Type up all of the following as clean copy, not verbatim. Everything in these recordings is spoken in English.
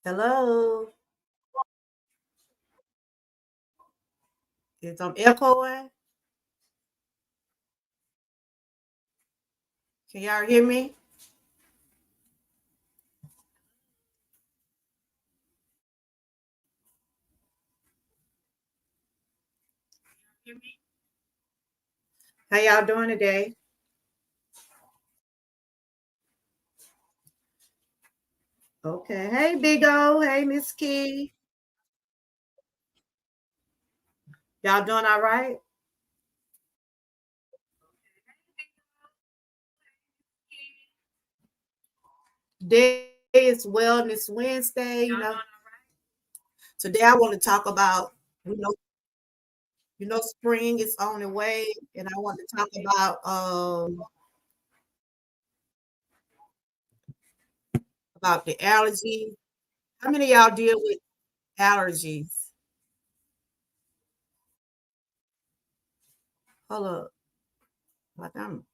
Hello. It's echoing. Can y'all hear me? How y'all doing today? Okay. Hey, Big O. Hey, Miss Key. Y'all doing all right? Today is Wellness Wednesday. Today I want to talk about, you know, spring is on the way, and I want to talk about the allergy. How many of y'all deal with allergies? Hold up. Like I'm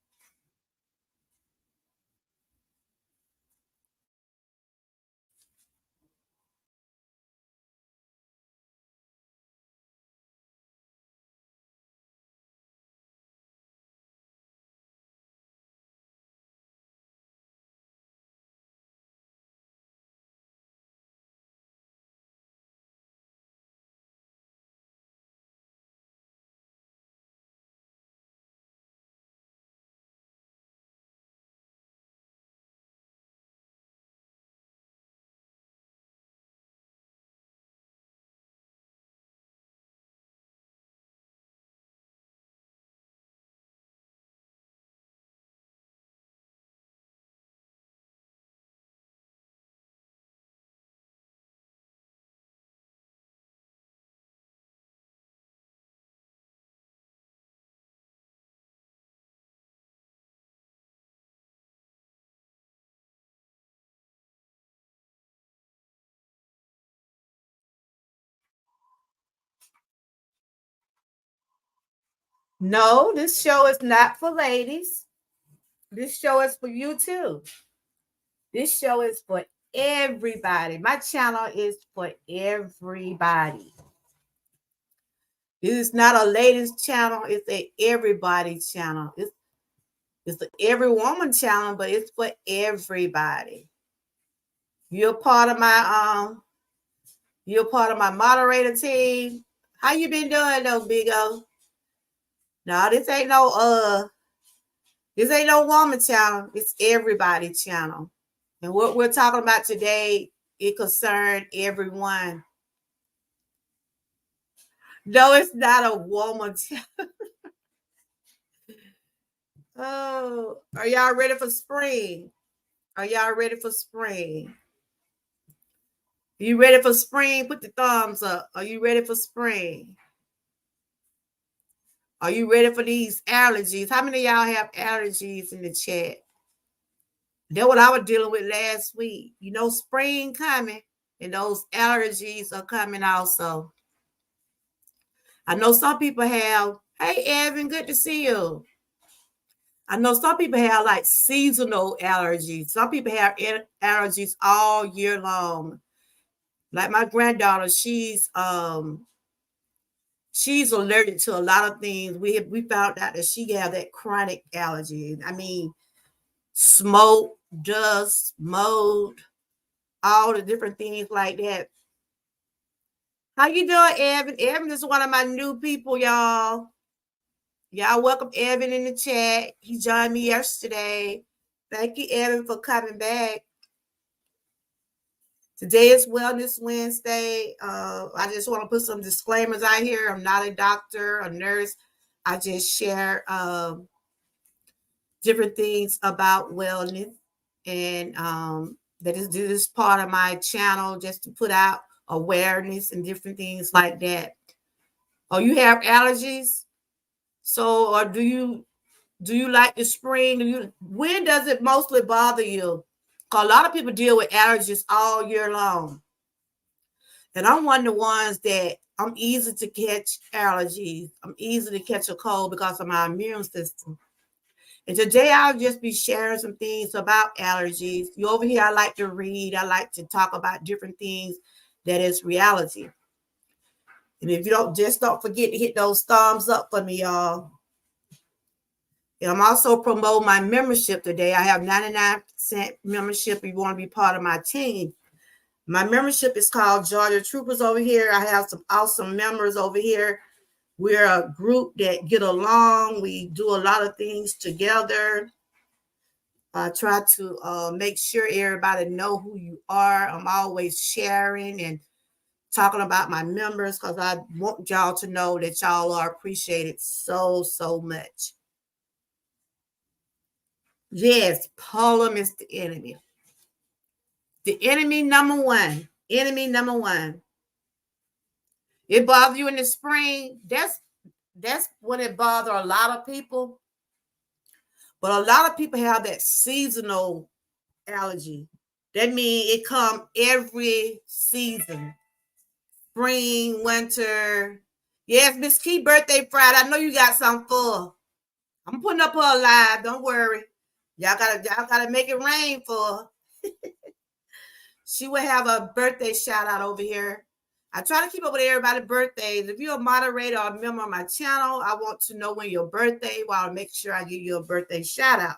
No, this show is not for ladies. This show is for you too. This show is for everybody. My channel is for everybody. This is not a ladies channel, it's a everybody channel. It's an every woman channel, but it's for everybody. You're part of my moderator team. How you been doing though, Big O? No, this ain't no woman channel. It's everybody channel. And what we're talking about today, it concerned everyone. No, it's not a woman channel. Oh, are y'all ready for spring? Are y'all ready for spring? You ready for spring? Put the thumbs up. Are you ready for spring? Are you ready for these allergies? How many of y'all have allergies in the chat? That's what I was dealing with last week. Spring coming, and those allergies are coming also. I know some people have, hey, Evan, good to see you. I know some people have like seasonal allergies. Some people have allergies all year long. Like my granddaughter, she's allergic to a lot of things. We found out that she have that chronic allergy. I mean, smoke, dust, mold, all the different things like that. How you doing, Evan? Evan is one of my new people, y'all. Y'all welcome Evan in the chat. He joined me yesterday. Thank you, Evan, for coming back. Today is Wellness Wednesday. I just want to put some disclaimers out here. I'm not a doctor, a nurse. I just share different things about wellness, and that is part of my channel, just to put out awareness and different things like that. Oh, you have allergies? So, or do you like the spring? When does it mostly bother you? Because a lot of people deal with allergies all year long. And I'm one of the ones that I'm easy to catch allergies. I'm easy to catch a cold because of my immune system. And today I'll just be sharing some things about allergies. You over here, I like to read. I like to talk about different things that is reality. And if you don't forget to hit those thumbs up for me, y'all. And I'm also promoting my membership today. I have 99% membership if you want to be part of my team. My membership is called Georgia Troopers over here. I have some awesome members over here. We're a group that get along. We do a lot of things together. I try to make sure everybody know who you are. I'm always sharing and talking about my members because I want y'all to know that y'all are appreciated so, so much. Yes, pollen is the enemy. The enemy number one. Enemy number one. It bothers you in the spring. That's when it bothers a lot of people. But a lot of people have that seasonal allergy. That means it comes every season. Spring, winter. Yes, Miss Key birthday Friday. I know you got something for her. I'm putting up her live. Don't worry. Y'all gotta make it rain for her. She will have a birthday shout out over here. I try to keep up with everybody's birthdays. If you're a moderator or a member of my channel, I want to know when your birthday. Well, I'll make sure I give you a birthday shout out.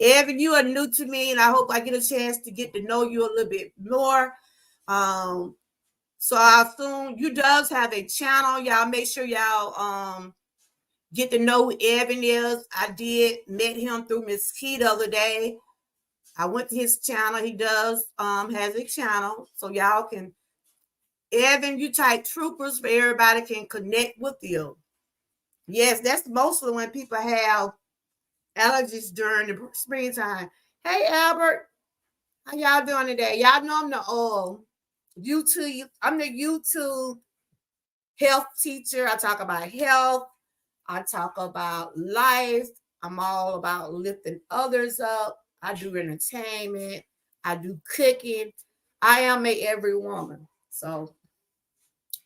Evan, you are new to me, and I hope I get a chance to get to know you a little bit more. So I assume you does have a channel. Y'all make sure y'all get to know who Evan is. I did met him through Miss Key the other day. I went to his channel. He does has a channel, so y'all can. Evan, you type troopers for everybody can connect with you. Yes, that's mostly when people have allergies during the springtime. Hey, Albert, how y'all doing today? Y'all know I'm the YouTube. I'm the YouTube health teacher. I talk about health. I talk about life. I'm all about lifting others up. I do entertainment. I do cooking. I am a every woman. So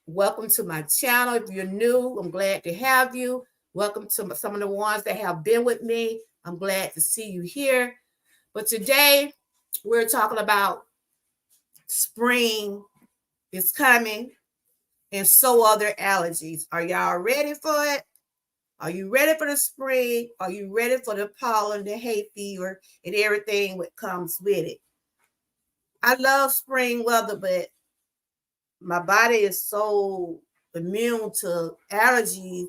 welcome to my channel. If you're new, I'm glad to have you. Welcome to some of the ones that have been with me. I'm glad to see you here. But today we're talking about spring is coming and so are there allergies. Are y'all ready for it? Are you ready for the spring? Are you ready for the pollen, the hay fever, and everything that comes with it? I love spring weather, but my body is so immune to allergies.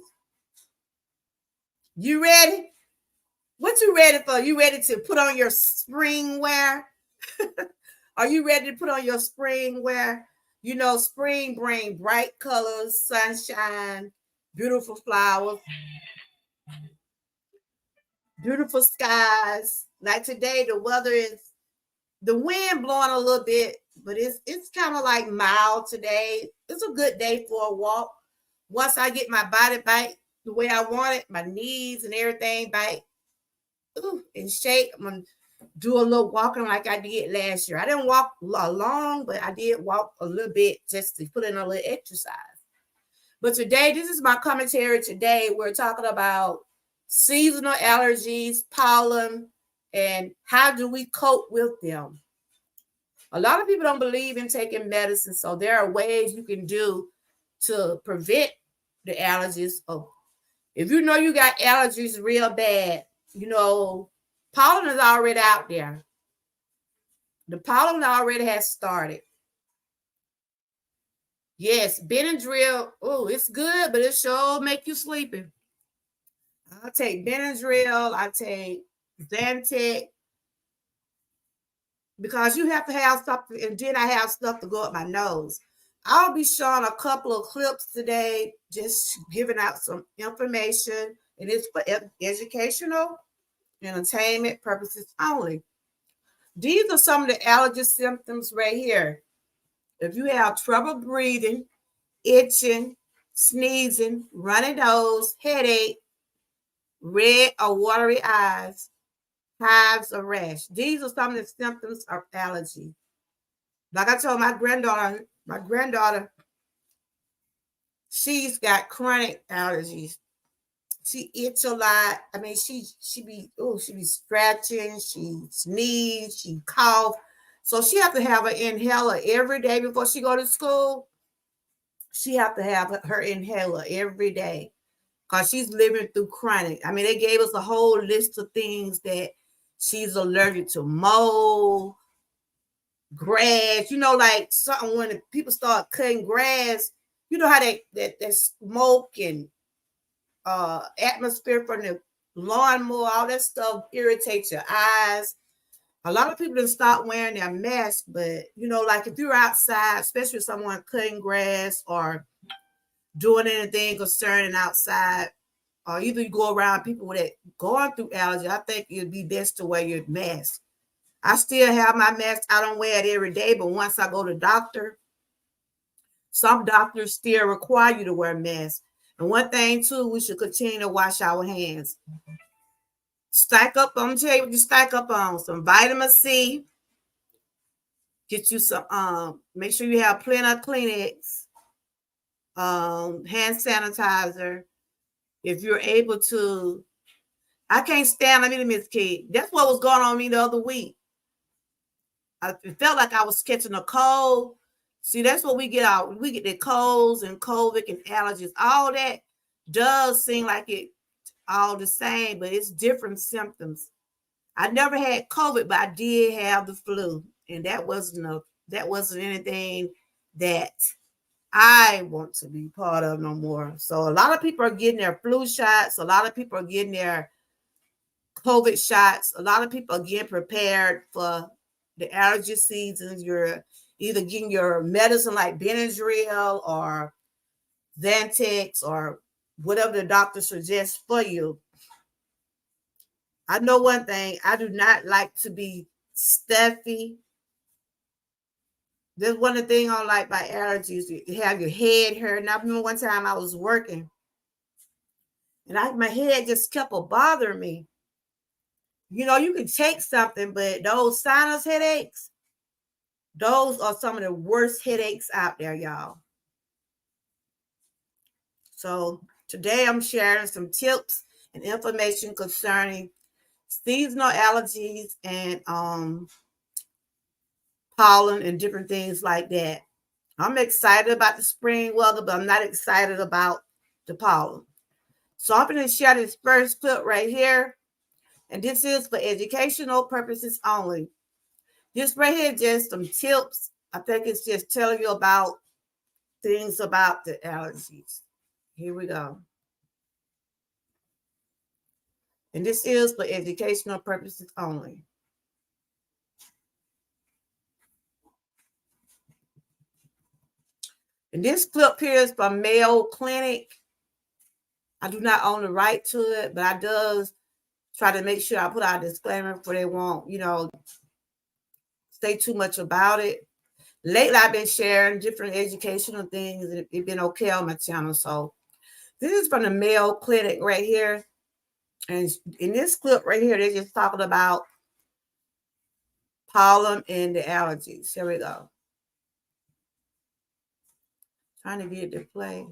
You ready? What you ready for? You ready to put on your spring wear? Are you ready to put on your spring wear? You know, spring brings bright colors, sunshine, beautiful flowers, beautiful skies. Like today, the weather is the wind blowing a little bit, but it's kind of like mild today. It's a good day for a walk. Once I get my body back the way I want it, my knees and everything back in shape, I'm gonna do a little walking like I did last year. I didn't walk long, but I did walk a little bit just to put in a little exercise. But today, this is my commentary. Today, we're talking about seasonal allergies, pollen, and how do we cope with them. A lot of people don't believe in taking medicine, so there are ways you can do to prevent the allergies. Oh, if you know you got allergies real bad, you know, pollen is already out there. The pollen already has started. Yes, Benadryl, oh, it's good, but it sure make you sleepy. I take Benadryl, I take Zantac, because you have to have something, and then I have stuff to go up my nose. I'll be showing a couple of clips today, just giving out some information, and it's for educational, entertainment purposes only. These are some of the allergy symptoms right here. If you have trouble breathing, itching, sneezing, runny nose, headache, red or watery eyes, hives or rash. These are some of the symptoms of allergy. Like I told my granddaughter, she's got chronic allergies. She itch a lot. I mean, she be scratching, she sneeze, she cough. So she have to have an inhaler every day before she go to school. She have to have her inhaler every day because she's living through chronic. I mean, they gave us a whole list of things that she's allergic to: mold, grass. Like something when people start cutting grass. You know how that smoke and atmosphere from the lawnmower, all that stuff irritates your eyes. A lot of people didn't stop wearing their mask, but like if you're outside, especially with someone cutting grass or doing anything concerning outside, or either you go around people that going through allergy, I think it'd be best to wear your mask. I still have my mask. I don't wear it every day, but once I go to the doctor, some doctors still require you to wear a mask. And one thing too, we should continue to wash our hands. Stack up, I'm gonna tell you what you stack up on: some vitamin C. Get you some, make sure you have plenty of Kleenex, hand sanitizer. If you're able to, I can't stand, let me Miss Kid. That's what was going on me the other week. I felt like I was catching a cold. See, that's what we get out. We get the colds and COVID and allergies. All that does seem like it all the same, but it's different symptoms. I never had COVID, but I did have the flu, and that wasn't anything that I want to be part of no more. So a lot of people are getting their flu shots. A lot of people are getting their COVID shots. A lot of people are getting prepared for the allergy season. You're either getting your medicine like Benadryl or Zantac or whatever the doctor suggests for you. I know one thing: I do not like to be stuffy. That's one of the things I don't like about allergies. You have your head hurt. And I remember one time I was working, and my head just kept bothering me. You can take something, but those sinus headaches, those are some of the worst headaches out there, y'all. So today I'm sharing some tips and information concerning seasonal allergies and pollen and different things like that. I'm excited about the spring weather, but I'm not excited about the pollen. So I'm going to share this first clip right here. And this is for educational purposes only. This right here is just some tips. I think it's just telling you about things about the allergies. Here we go. And this is for educational purposes only. And this clip here is from Mayo Clinic. I do not own the right to it, but I does try to make sure I put out a disclaimer for they won't, say too much about it. Lately, I've been sharing different educational things, and it's been okay on my channel. So this is from the Mayo Clinic right here. And in this clip right here, they're just talking about pollen and the allergies. Here we go. Trying to get it to play.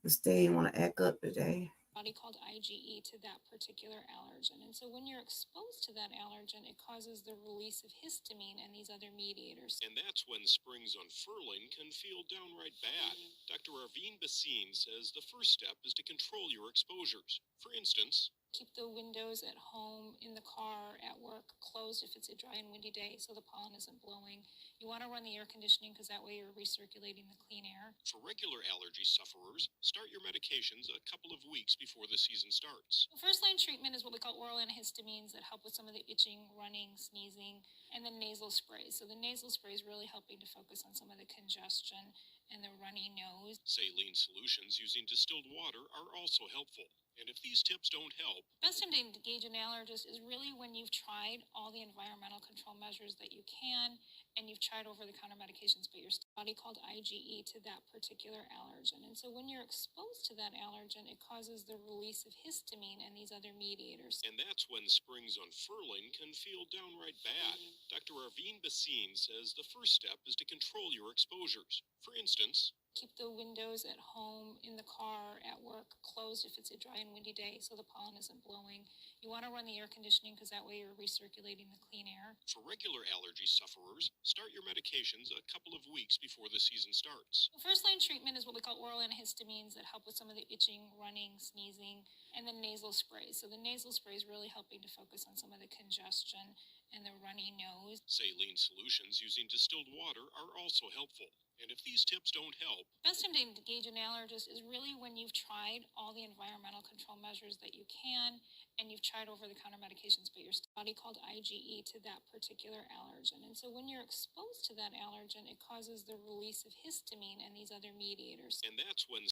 This thing want to act up today. Body called IgE to that particular allergen. And so when you're exposed to that allergen, it causes the release of histamine and these other mediators. And that's when springs unfurling can feel downright bad. Dr. Arveen Basine says the first step is to control your exposures. For instance, Keep the windows at home, in the car, at work closed if it's a dry and windy day so the pollen isn't blowing. You want to run the air conditioning because that way you're recirculating the clean air. For regular allergy sufferers, start your medications a couple of weeks before the season starts. The first line treatment is what we call oral antihistamines that help with some of the itching, running, sneezing, and then nasal sprays. So the nasal spray is really helping to focus on some of the congestion and the runny nose. Saline solutions using distilled water are also helpful. And if these tips don't help, Best time to engage an allergist is really when you've tried all the environmental control measures that you can, and you've tried over-the-counter medications, but your body called IgE to that particular allergen. And so when you're exposed to that allergen, it causes the release of histamine and these other mediators. and that's when springs unfurling can feel downright bad. Dr. Arvine Bassin says the first step is to control your exposures. For instance, Keep the windows at home, in the car, at work closed if it's a dry and windy day so the pollen isn't blowing. You want to run the air conditioning because that way you're recirculating the clean air. for regular allergy sufferers, start your medications a couple of weeks before the season starts. The first line treatment is what we call oral antihistamines that help with some of the itching, running, sneezing, and then nasal sprays. So the nasal spray is really helping to focus on some of the congestion and the runny nose. Saline solutions using distilled water are also helpful. And if these tips don't help, Best time to engage an allergist is really when you've tried all the environmental control measures that you can, and you've tried over-the-counter medications, but your body called IgE to that particular allergen. And so when you're exposed to that allergen, it causes the release of histamine and these other mediators. and that's when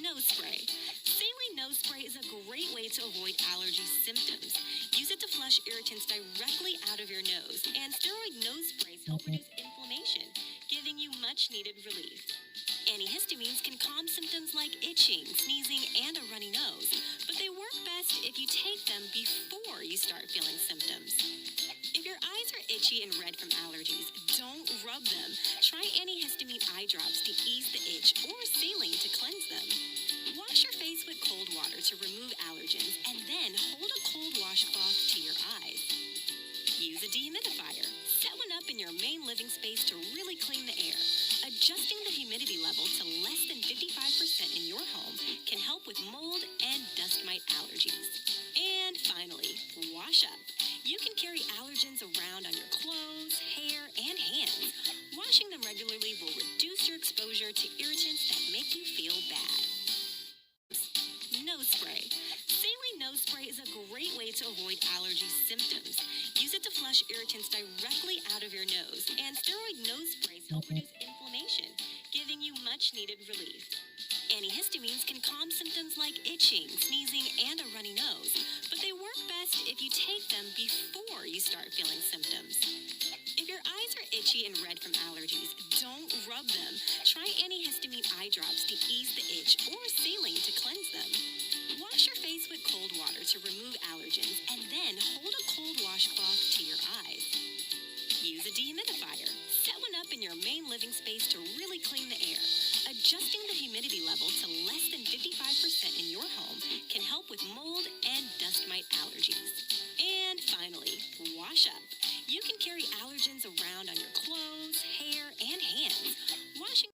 Nose spray. Saline nose spray is a great way to avoid allergy symptoms. Use it to flush irritants directly out of your nose, and steroid nose sprays help reduce inflammation, giving you much needed relief. Antihistamines can calm symptoms like itching, sneezing, and a runny nose, but they work best if you take them before you start feeling symptoms. If your eyes are itchy and red from allergies, don't rub them. Try antihistamine eye drops to ease the itch or saline to cleanse them. Wash your face with cold water to remove allergens, and then hold a cold washcloth to your eyes. Use a dehumidifier. Set one up in your main living space to really clean the air. Adjusting the humidity level to less than 55% in your home can help with mold and dust mite allergies. And finally, wash up. You can carry allergens around on your clothes, hair, and hands. Washing them regularly will reduce your exposure to irritants that make you feel bad. Nose spray. Saline nose spray is a great way to avoid allergy symptoms. Use it to flush irritants directly out of your nose, and steroid nose sprays help reduce inflammation, giving you much needed relief. Antihistamines can calm symptoms like itching, sneezing, and a runny nose, but they work best if you take them before you start feeling symptoms. If your eyes are itchy and red from allergies, don't rub them. Try antihistamine eye drops to ease the itch or saline to cleanse them. Wash your face with cold water to remove allergens, and then hold a cold washcloth to your eyes. Use a dehumidifier. Set one up in your main living space to really clean the air. Adjusting the humidity level to less than 55% in your home can help with mold and dust mite allergies. And finally, wash up. You can carry allergens around on your clothes, hair, and hands. Washing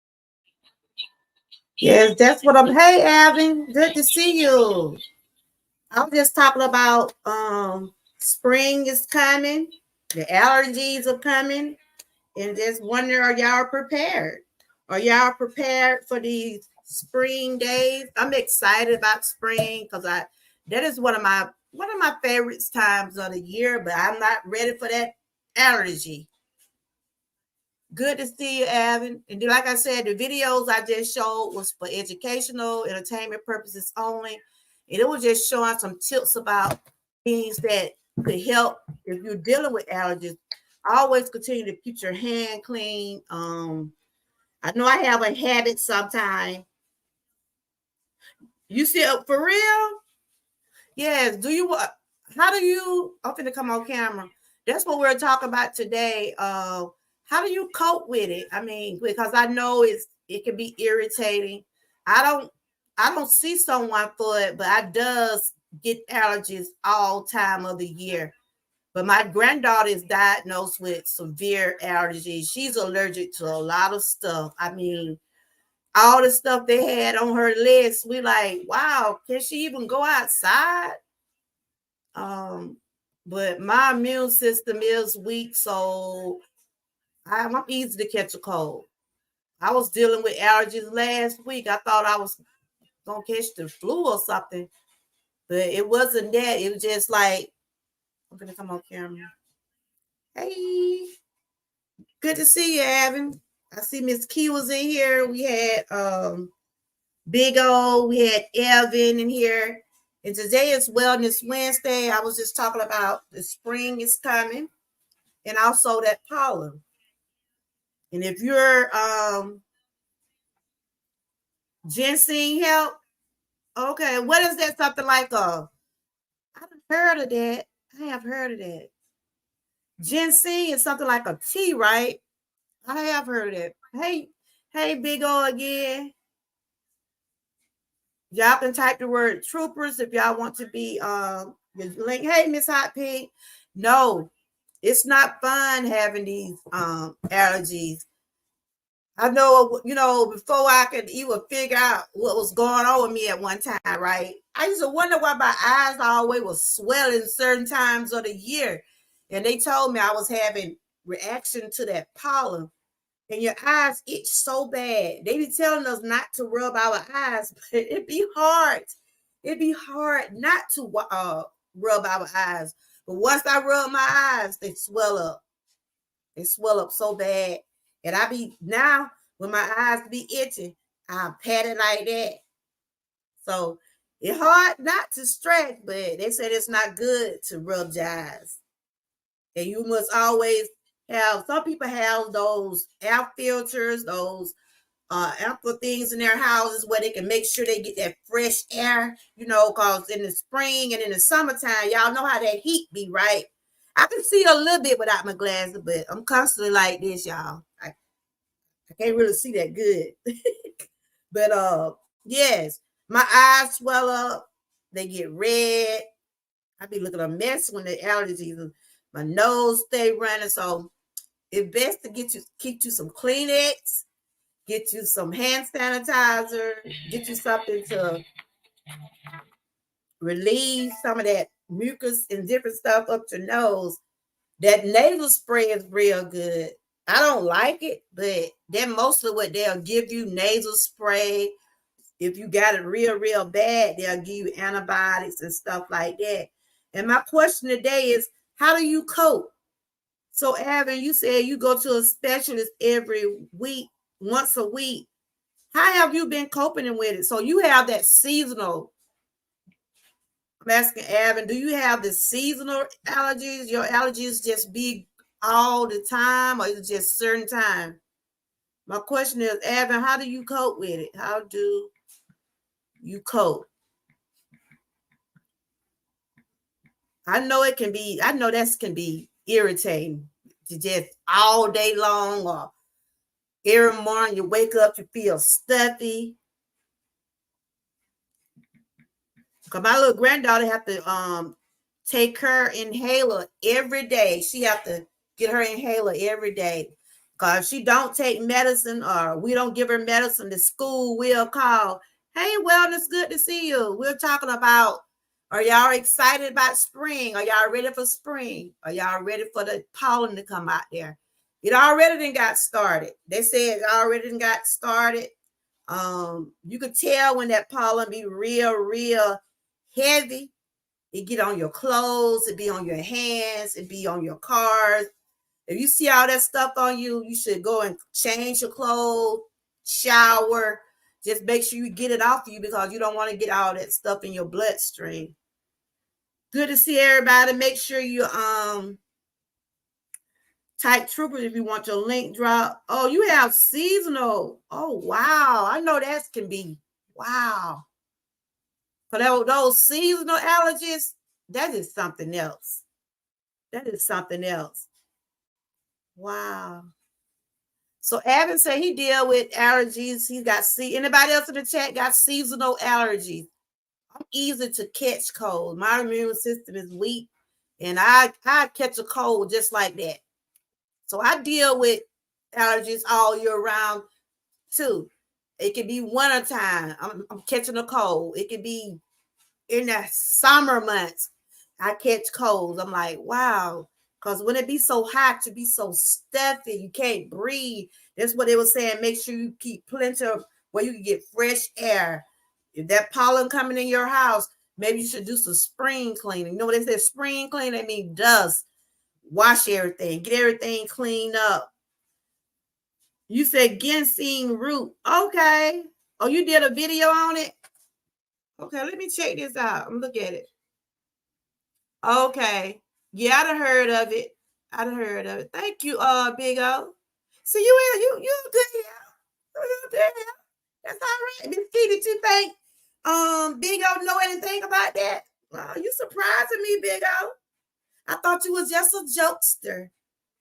Yes, that's what I'm. Hey, Alvin, good to see you. I'm just talking about spring is coming, the allergies are coming, and just wonder, are y'all prepared? Are y'all prepared for these spring days? I'm excited about spring because that is one of my favorite times of the year, but I'm not ready for that allergy. Good to see you, Alvin. And like I said, the videos I just showed was for educational, entertainment purposes only. And it was just showing some tips about things that could help if you're dealing with allergies. Always continue to keep your hand clean. I know I have a habit sometimes. You see, for real? Yes. How do you, I'm going to come on camera. That's what we're talking about today. How do you cope with it? I mean, because I know it can be irritating. I don't see someone for it, but I does get allergies all time of the year. But my granddaughter is diagnosed with severe allergies. She's allergic to a lot of stuff. I mean, all the stuff they had on her list, we like, wow, can she even go outside? But my immune system is weak, so I'm easy to catch a cold. I was dealing with allergies last week. I thought I was gonna catch the flu or something, but it wasn't that. It was just like, I'm gonna come on camera. Hey, good to see you, Evan. I see Miss Key was in here. We had Big O, we had Evan in here. And today is Wellness Wednesday. I was just talking about the spring is coming and also that pollen. And if you're ginseng help, okay, what is that? Something like a, I've heard of that. I have heard of that. Ginseng is something like a tea, right? I have heard of it. Hey, Big O again. Y'all can type the word troopers if y'all want to be link. Hey, Miss Hot Pink. No, it's not fun having these allergies. I know, before I could even figure out what was going on with me at one time, right? I used to wonder why my eyes always was swelling certain times of the year. And they told me I was having reaction to that pollen. And your eyes itch so bad. They be telling us not to rub our eyes, but it'd be hard. It'd be hard not to rub our eyes. But once I rub my eyes, they swell up. They swell up so bad. And I be now when my eyes be itching, I pat it like that. So it's hard not to stretch, but they said it's not good to rub your eyes. And you must always have, some people have those air filters, those ample things in their houses where they can make sure they get that fresh air, because in the spring and in the summertime, y'all know how that heat be, right? I can see a little bit without my glasses, but I'm constantly like this, y'all. I can't really see that good. But yes, my eyes swell up, they get red. I be looking a mess when the allergies, my nose stay running. So it's best to keep you some Kleenex, get you some hand sanitizer, get you something to relieve some of that mucus and different stuff up your nose. That nasal spray is real good. I don't like it, but they're mostly what they'll give you, nasal spray. If you got it real, real bad, they'll give you antibiotics and stuff like that. And my question today is, how do you cope? So, Evan, you said you go to a specialist every week, once a week. How have you been coping with it? So you have that seasonal. I'm asking Evan, do you have the seasonal allergies? Your allergies just be all the time, or is it just certain time? My question is, Evan, how do you cope with it? How do you cope? I know that can be irritating to just all day long, or every morning you wake up, you feel stuffy. Because my little granddaughter have to take her inhaler every day. She have to get her inhaler every day. Because if she don't take medicine, or we don't give her medicine, the school will call, hey, Wellness, good to see you. We're talking about, are y'all excited about spring? Are y'all ready for spring? Are y'all ready for the pollen to come out there? It already done got started. They said it already done got started. You could tell when that pollen be real, real heavy. It get on your clothes, it be on your hands, it be on your cars. If you see all that stuff on you, you should go and change your clothes, shower. Just make sure you get it off you, because you don't want to get all that stuff in your bloodstream. Good to see everybody. Make sure you type troopers if you want your link drop. Oh, you have seasonal. Oh, wow. I know that can be, wow. For those seasonal allergies, that is something else. That is something else. Wow. So Evan said he deal with allergies. He's got anybody else in the chat got seasonal allergies? I'm easy to catch cold. My immune system is weak, and I catch a cold just like that. So I deal with allergies all year round too. It could be wintertime. I'm catching a cold. It could be in the summer months. I catch colds. I'm like, wow. Because when it be so hot, you be so stuffy, you can't breathe. That's what they were saying. Make sure you keep plenty of where you can get fresh air. If that pollen coming in your house, maybe you should do some spring cleaning. You know what they say? Spring cleaning, that means dust. Wash everything, get everything cleaned up. You said ginseng root. Okay. Oh, you did a video on it? Okay, let me check this out. I'm look at it. Okay. Yeah, I done heard of it. I done heard of it. Thank you, Big O. So you good here. You good here. That's all right. Miss Key, did you think Big O know anything about that? You surprising me, Big O. I thought you was just a jokester.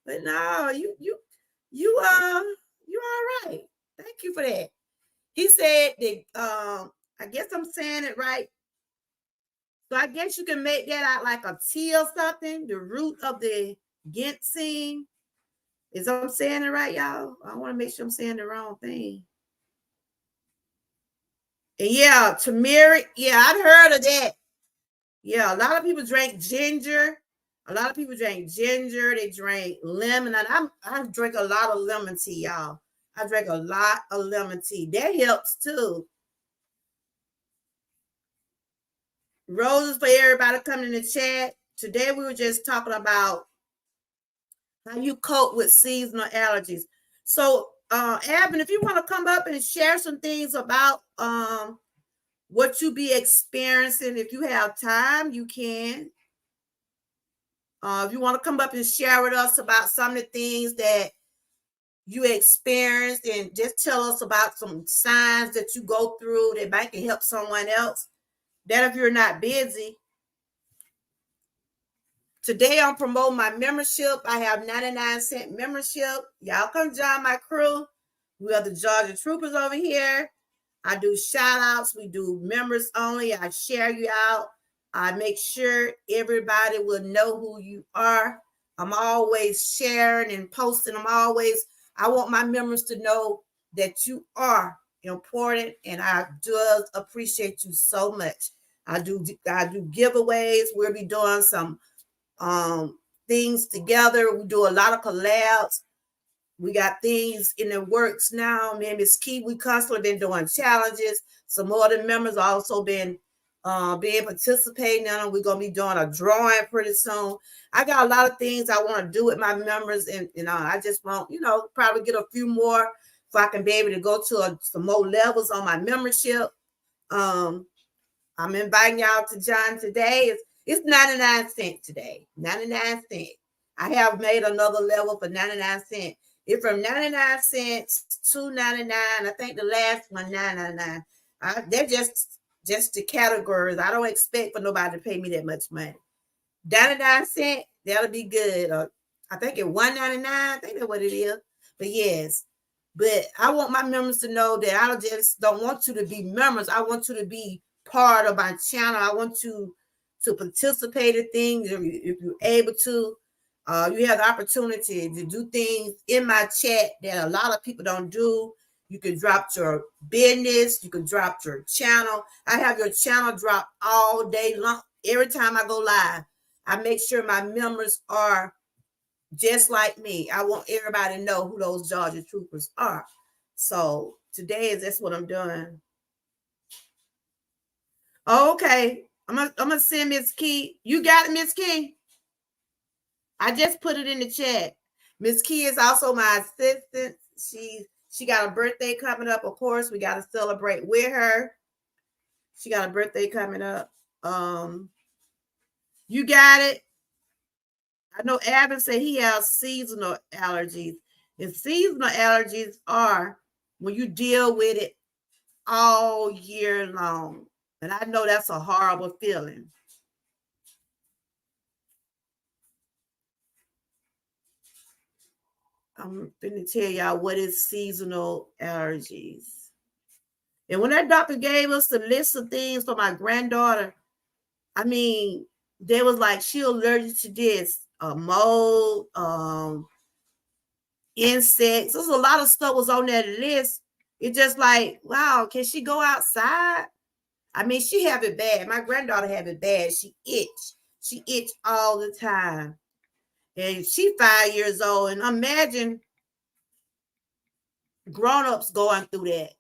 But no, you all right. Thank you for that. He said that I guess I'm saying it right. So I guess you can make that out like a tea or something. The root of the ginseng. Is I'm saying it right, y'all? I want to make sure I'm saying the wrong thing. And yeah, turmeric. Yeah, I'd heard of that. Yeah, a lot of people drink ginger. A lot of people drink ginger. They drink lemon. And I drink a lot of lemon tea, y'all. I drink a lot of lemon tea. That helps too. Roses for everybody coming in the chat. Today we were just talking about how you cope with seasonal allergies. So, Abin, if you want to come up and share some things about what you be experiencing, if you have time, you can. If you want to come up and share with us about some of the things that you experienced and just tell us about some signs that you go through that might can help someone else. That if you're not busy. Today I'm promoting my membership. I have 99-cent membership. Y'all come join my crew. We are the Georgia Troopers over here. I do shout outs. We do members only. I share you out. I make sure everybody will know who you are. I'm always sharing and posting. I want my members to know that you are important, and I do appreciate you so much. I do giveaways. We'll be doing some things together. We do a lot of collabs. We got things in the works now. Me and Miss Key, we constantly been doing challenges. Some other members also been participating in them. We're gonna be doing a drawing pretty soon. I got a lot of things I want to do with my members, and I just want probably get a few more so I can be able to go to some more levels on my membership. I'm inviting y'all to join today. It's 99-cent today. 99-cent. I have made another level for 99-cent. It's from 99 cents to 99. I think the last one, 9.99. They're just the categories. I don't expect for nobody to pay me that much money. 99-cent, that'll be good. I think it's $1.99. I think that's what it is. But yes. But I want my members to know that I just don't want you to be members. I want you to be part of my channel. I want you to participate in things if you're able to. You have the opportunity to do things in my chat that a lot of people don't do. You can drop your business. You can drop your channel. I have your channel drop all day long. Every time I go live, I make sure my members are just like me. I want everybody to know who those Georgia Troopers are. So today that's what I'm doing. Okay. I'm gonna send Miss Key. You got it, Miss Key? I just put it in the chat. Miss Key is also my assistant. She got a birthday coming up. Of course, we got to celebrate with her. She got a birthday coming up. You got it. I know Abin said he has seasonal allergies. And seasonal allergies are when you deal with it all year long. And I know that's a horrible feeling. I'm going to tell y'all what is seasonal allergies. And when that doctor gave us the list of things for my granddaughter, I mean, they was like, she allergic to this, mold, insects. There's a lot of stuff was on that list. It's just like, wow, can she go outside? I mean, she have it bad. My granddaughter have it bad. She itch. She itch all the time. And she 5 years old. And imagine grown-ups going through that.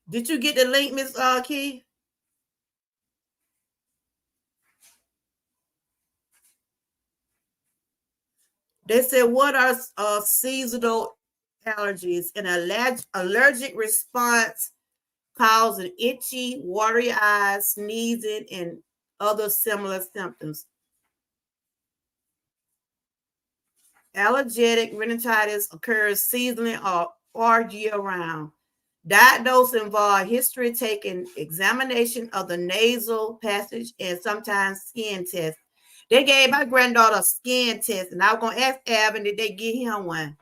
Did you get the link, Miss Key? They said, what are seasonal allergies? An allergic response causing itchy, watery eyes, sneezing, and other similar symptoms. Allergic rhinitis occurs seasonally or year-round. Diagnosis involve history taking examination of the nasal passage and sometimes skin tests. They gave my granddaughter a skin test, and I was going to ask Alvin, did they give him one?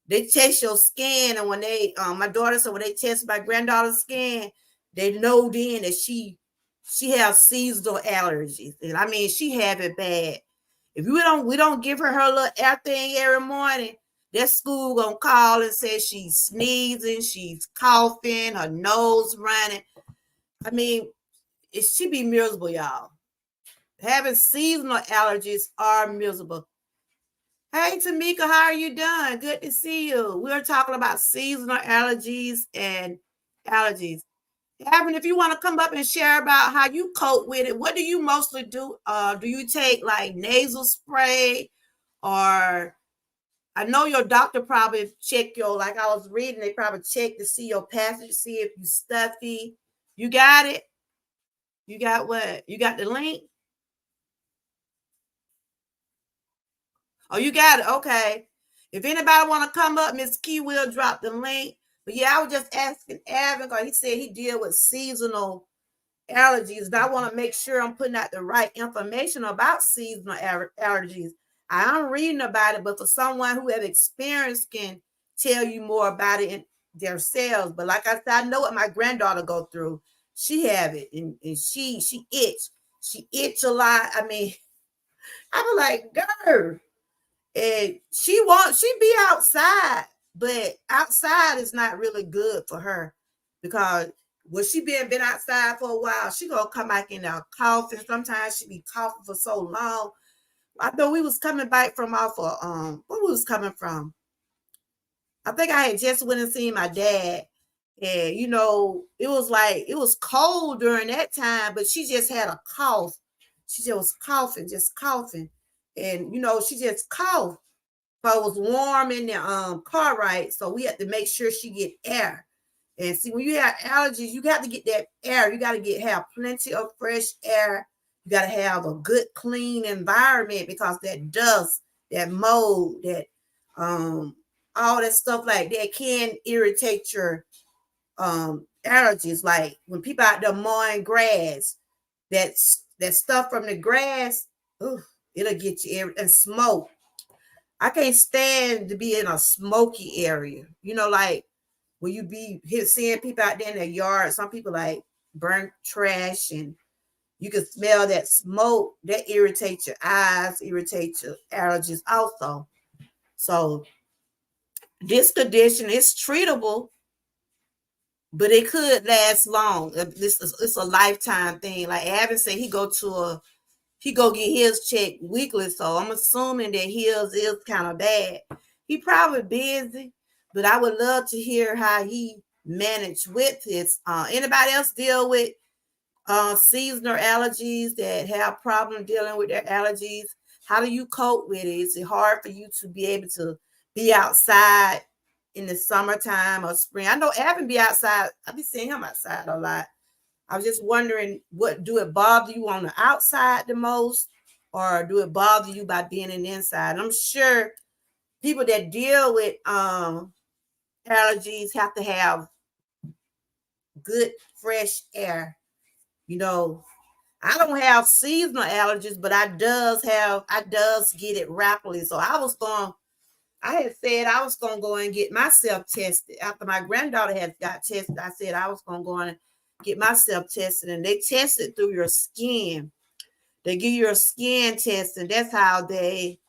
They test your skin, and when they, my daughter said when they test my granddaughter's skin, they know then that she has seasonal allergies, and I mean she have it bad. If we don't give her little air thing every morning, that school gonna call and say she's sneezing, she's coughing, her nose running. I mean, she be miserable, y'all. Having seasonal allergies are miserable. Hey, Tamika, how are you doing? Good to see you. We're talking about seasonal allergies and allergies. Evan, if you want to come up and share about how you cope with it, what do you mostly do? Do you take like nasal spray, or I know your doctor probably check your, like I was reading, they probably check to see your passage, see if you stuffy. You got it? You got what? You got the link? Oh, you got it. Okay. If anybody want to come up, Miss Key will drop the link. But yeah, I was just asking Evan because he said he deal with seasonal allergies. And I want to make sure I'm putting out the right information about seasonal allergies. I'm reading about it, but for someone who have experience can tell you more about it in themselves. But like I said, I know what my granddaughter go through. She have it, and she itch. She itch a lot. I mean, I was like, girl. And she be outside, but outside is not really good for her because when she been outside for a while, she gonna come back in there coughing. Sometimes she be coughing for so long. I know we was coming back from off of where we was coming from. I think I had just went and seen my dad. And you know, it was cold during that time, but she just had a cough. She just was just coughing. And you know, she just coughed. But it was warm in the car ride, so we had to make sure she get air. And see, when you have allergies, you got to get that air. You got to have plenty of fresh air. You got to have a good, clean environment because that dust, that mold, that all that stuff like that can irritate your allergies. Like when people out there mowing grass, that stuff from the grass, ooh, it'll get you and smoke. I can't stand to be in a smoky area. You know, like when you be seeing people out there in their yard, some people like burnt trash, and you can smell that smoke. That irritates your eyes, irritates your allergies also. So this condition is treatable, but it could last long. It's a lifetime thing. Like Avin said, he go get his check weekly, so I'm assuming that his is kind of bad. He probably busy, but I would love to hear how he managed with his. Anybody else deal with seasonal allergies that have problem dealing with their allergies? How do you cope with it? Is it hard for you to be able to be outside in the summertime or spring? I know Evan be outside. I be seeing him outside a lot. I was just wondering, do it bother you on the outside the most, or do it bother you by being in the inside? I'm sure people that deal with allergies have to have good fresh air. You know, I don't have seasonal allergies, but I does get it rapidly. So I had said I was gonna go and get myself tested after my granddaughter had got tested. I said I was gonna go and get myself tested, and they test it through your skin. They give you a skin test, and that's how they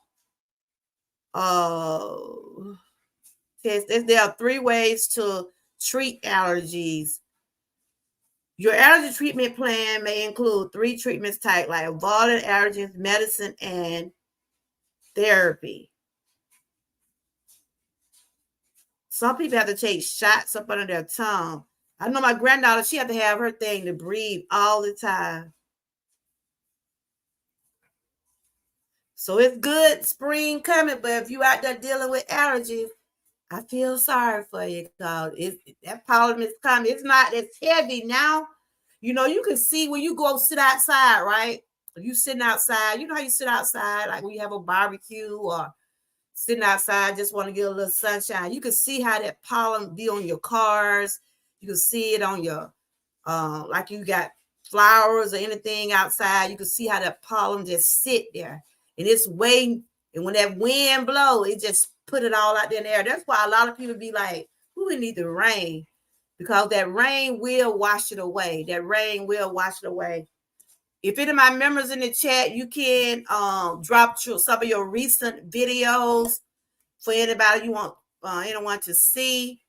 test. There are 3 ways to treat allergies. Your allergy treatment plan may include 3 treatments type like avoidant allergens, medicine, and therapy. Some people have to take shots up under their tongue. I know my granddaughter, she had to have her thing to breathe all the time. So it's good spring coming, but if you out there dealing with allergies, I feel sorry for you because that pollen is coming. It's not as heavy now. You know, you can see when you go sit outside, right? If you sitting outside, you know how you sit outside, like when you have a barbecue or sitting outside, just want to get a little sunshine. You can see how that pollen be on your cars. You can see it on your, like you got flowers or anything outside. You can see how that pollen just sit there and it's waiting. And when that wind blow, it just put it all out there in the air. That's why a lot of people be like, we need the rain, because that rain will wash it away. That rain will wash it away. If any of my members in the chat, you can drop some of your recent videos for anybody you want anyone to see.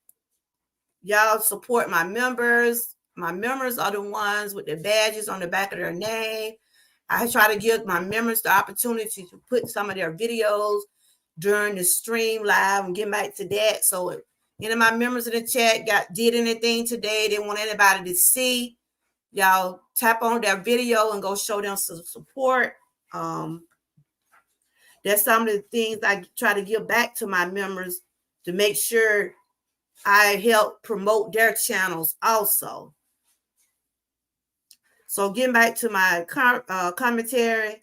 Y'all support my members. My members are the ones with the badges on the back of their name. I try to give my members the opportunity to put some of their videos during the stream live and get back to that. So if any of my members in the chat did anything today they want anybody to see, y'all tap on their video and go show them some support. That's some of the things I try to give back to my members to make sure I help promote their channels also. So getting back to my commentary,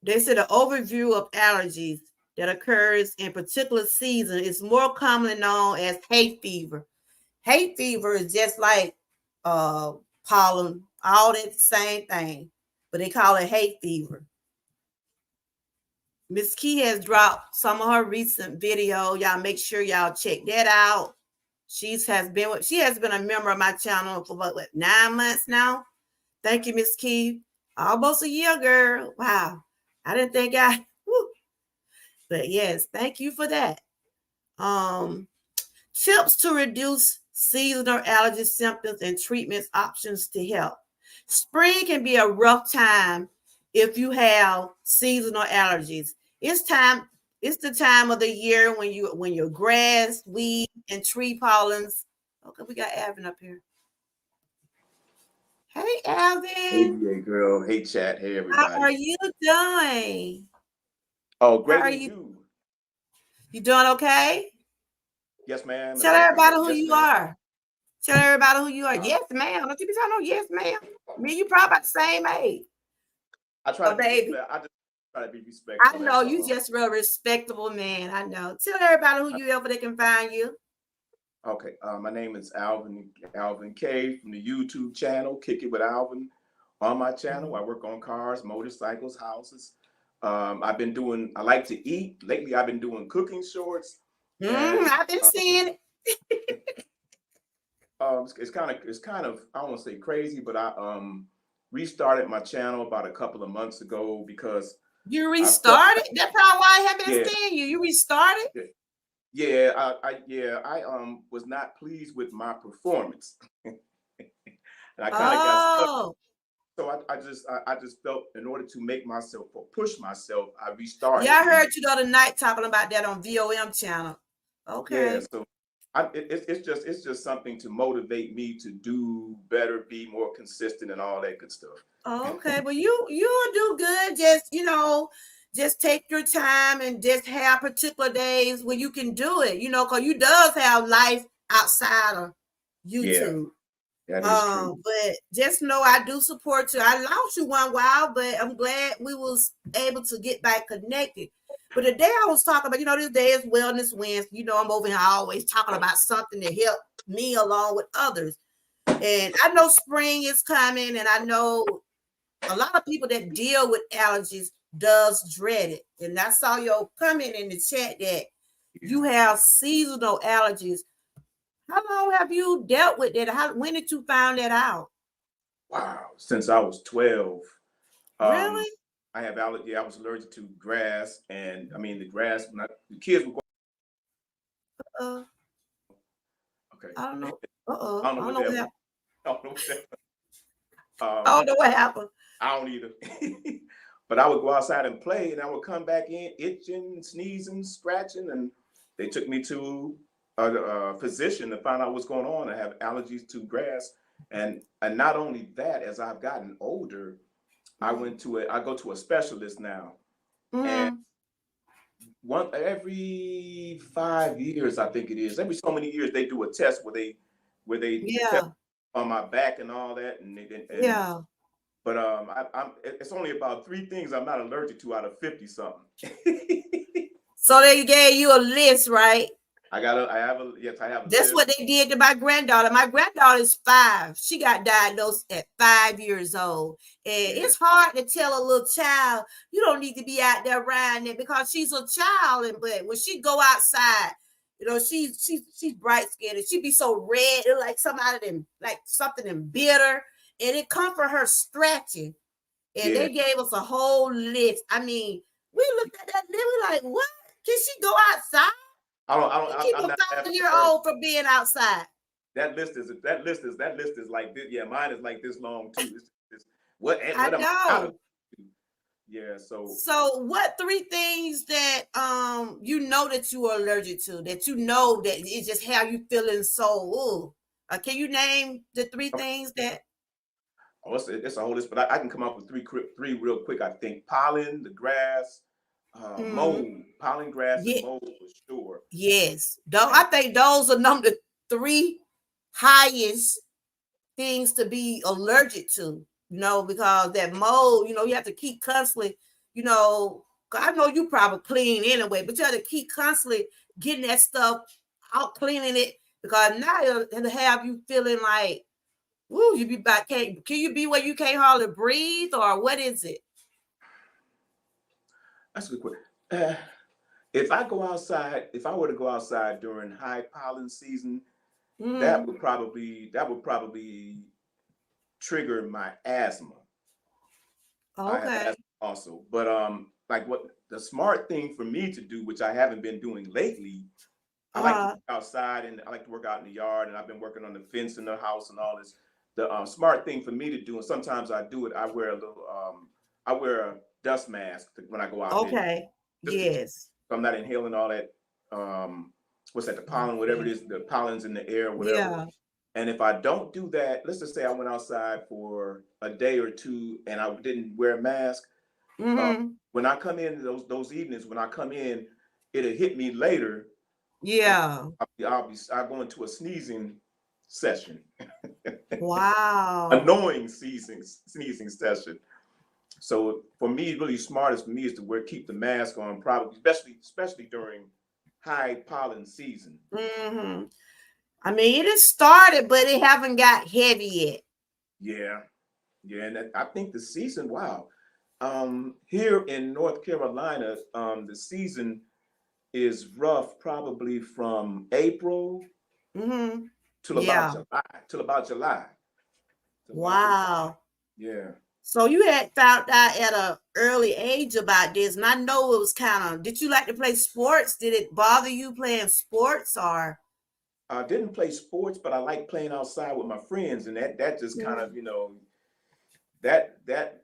they said an overview of allergies that occurs in particular season is more commonly known as hay fever. Hay fever is just like pollen, all that same thing, but they call it hay fever. Miss Key has dropped some of her recent video. Y'all make sure y'all check that out. She has been a member of my channel for what 9 months now. Thank you, Miss Key. Almost a year, girl. Wow. I didn't think but yes, thank you for that. Tips to reduce seasonal allergy symptoms and treatments options to help. Spring can be a rough time if you have seasonal allergies. It's the time of the year when your grass, weed, and tree pollens. Okay, we got Alvin up here. Hey, Alvin. Hey, girl. Hey, chat. Hey, everybody. How are you doing? Oh, great. How are you? You doing okay? Yes, ma'am. Tell everybody who you are. Tell everybody who you are. Yes, ma'am. Don't you be talking no yes, ma'am. Me and you probably about the same age. I try to baby. I just try to be respectful. I know you just real respectable man. I know. Tell everybody who you are where they can find you. Okay. My name is Alvin K from the YouTube channel Kick It with Alvin. On my channel, I work on cars, motorcycles, houses. I like to eat. Lately, I've been doing cooking shorts. I've been seeing it. It's kind of I don't want to say crazy, but I restarted my channel about a couple of months ago because you restarted. That's probably why I haven't been seeing you. You restarted. Yeah, I was not pleased with my performance, and I kind of got stuck. So I just felt in order to make myself or push myself, I restarted. Yeah, I heard you the other night talking about that on VOM channel. Okay. Yeah, so it's just something to motivate me to do better, be more consistent, and all that good stuff. Okay, well you'll do good. Just take your time and just have particular days where you can do it. Because you does have life outside of YouTube. Yeah, that is true. But just know I do support you. I lost you one while, but I'm glad we was able to get back connected. But the day I was talking about, this day is Wellness Wednesday. I'm over here always talking about something to help me along with others. And I know spring is coming, and I know a lot of people that deal with allergies does dread it. And I saw your comment in the chat that you have seasonal allergies. How long have you dealt with that? When did you find that out? Wow, since I was 12. Really? I have allergy. I was allergic to grass, and the grass. The kids were going. Okay. I don't know. Uh-oh. I don't know I don't what know that what was. happened. I don't know what that I was. don't know what happened. I don't either. But I would go outside and play, and I would come back in itching, sneezing, scratching, and they took me to a physician to find out what's going on. I have allergies to grass, and not only that, as I've gotten older, I go to a specialist now, and Mm-hmm. every 5 years, I think it is, every so many years they do a test where they test Yeah. on my back and all that, and Yeah. but it's only about 3 things I'm not allergic to out of 50 something. So they gave you a list, right? I have a That's list. what they did to my granddaughter. My granddaughter is 5. She got diagnosed at 5 years old. And Yeah, it's hard to tell a little child, you don't need to be out there riding it because she's a child. But when she go outside, she's bright skinned and she be so red, like something in bitter. And it come from her stretching. And yeah. they gave us a whole list. I mean, we looked at that list, we like, what? Can she go outside? You keep I'm a not having her. 5-year-old from being outside. That list is like this. Yeah, mine is like this long too. What I am I out of? know. Yeah, so So what 3 things that you know that you are allergic to, that you know that it's just how you feeling so can you name the 3 things that it's a whole list, but I can come up with three real quick. I think pollen, the grass, mold, pollen, grass, and yeah, mold for sure. yes. Though And I think those are number 3 highest things to be allergic to, because that mold, you have to keep constantly, I know you probably clean anyway, but you have to keep constantly getting that stuff out, cleaning it, because now it'll have you feeling like, ooh, you be back. Can you be where you can't hardly breathe, or what is it? that's a good question. If I were to go outside during high pollen season, Mm-hmm. that would probably trigger my asthma. I have Okay. asthma also, but like what the smart thing for me to do, which I haven't been doing lately, I like to Uh-huh. work outside and I like to work out in the yard, and I've been working on the fence in the house and all this. The smart thing for me to do, and sometimes I do it, I wear a dust mask when I go out there, Okay. just to keep, Yes. so I'm not inhaling all that, what's that, the pollen, whatever it Okay. is, the pollen's in the air, whatever. Yeah. And if I don't do that, let's just say I went outside for a day or two and I didn't wear a mask. Mm-hmm. When I come in those evenings, when I come in, it'll hit me later, and Yeah. I'll go into a sneezing session, Wow. annoying sneezing session. So for me, really smartest for me is to keep the mask on, probably especially during high pollen season. Mm-hmm. I mean, it has started, but it haven't got heavy yet. Yeah, yeah, and I think the season, wow. Here in North Carolina, the season is rough, probably from April Mm-hmm. till about Yeah. July, till about July, till about July. Wow. Yeah. So you had found out at an early age about this, and I know it was kind of. Did you like to play sports? Did it bother you playing sports, or? I didn't play sports, but I like playing outside with my friends, and that just kind of, Mhm. that that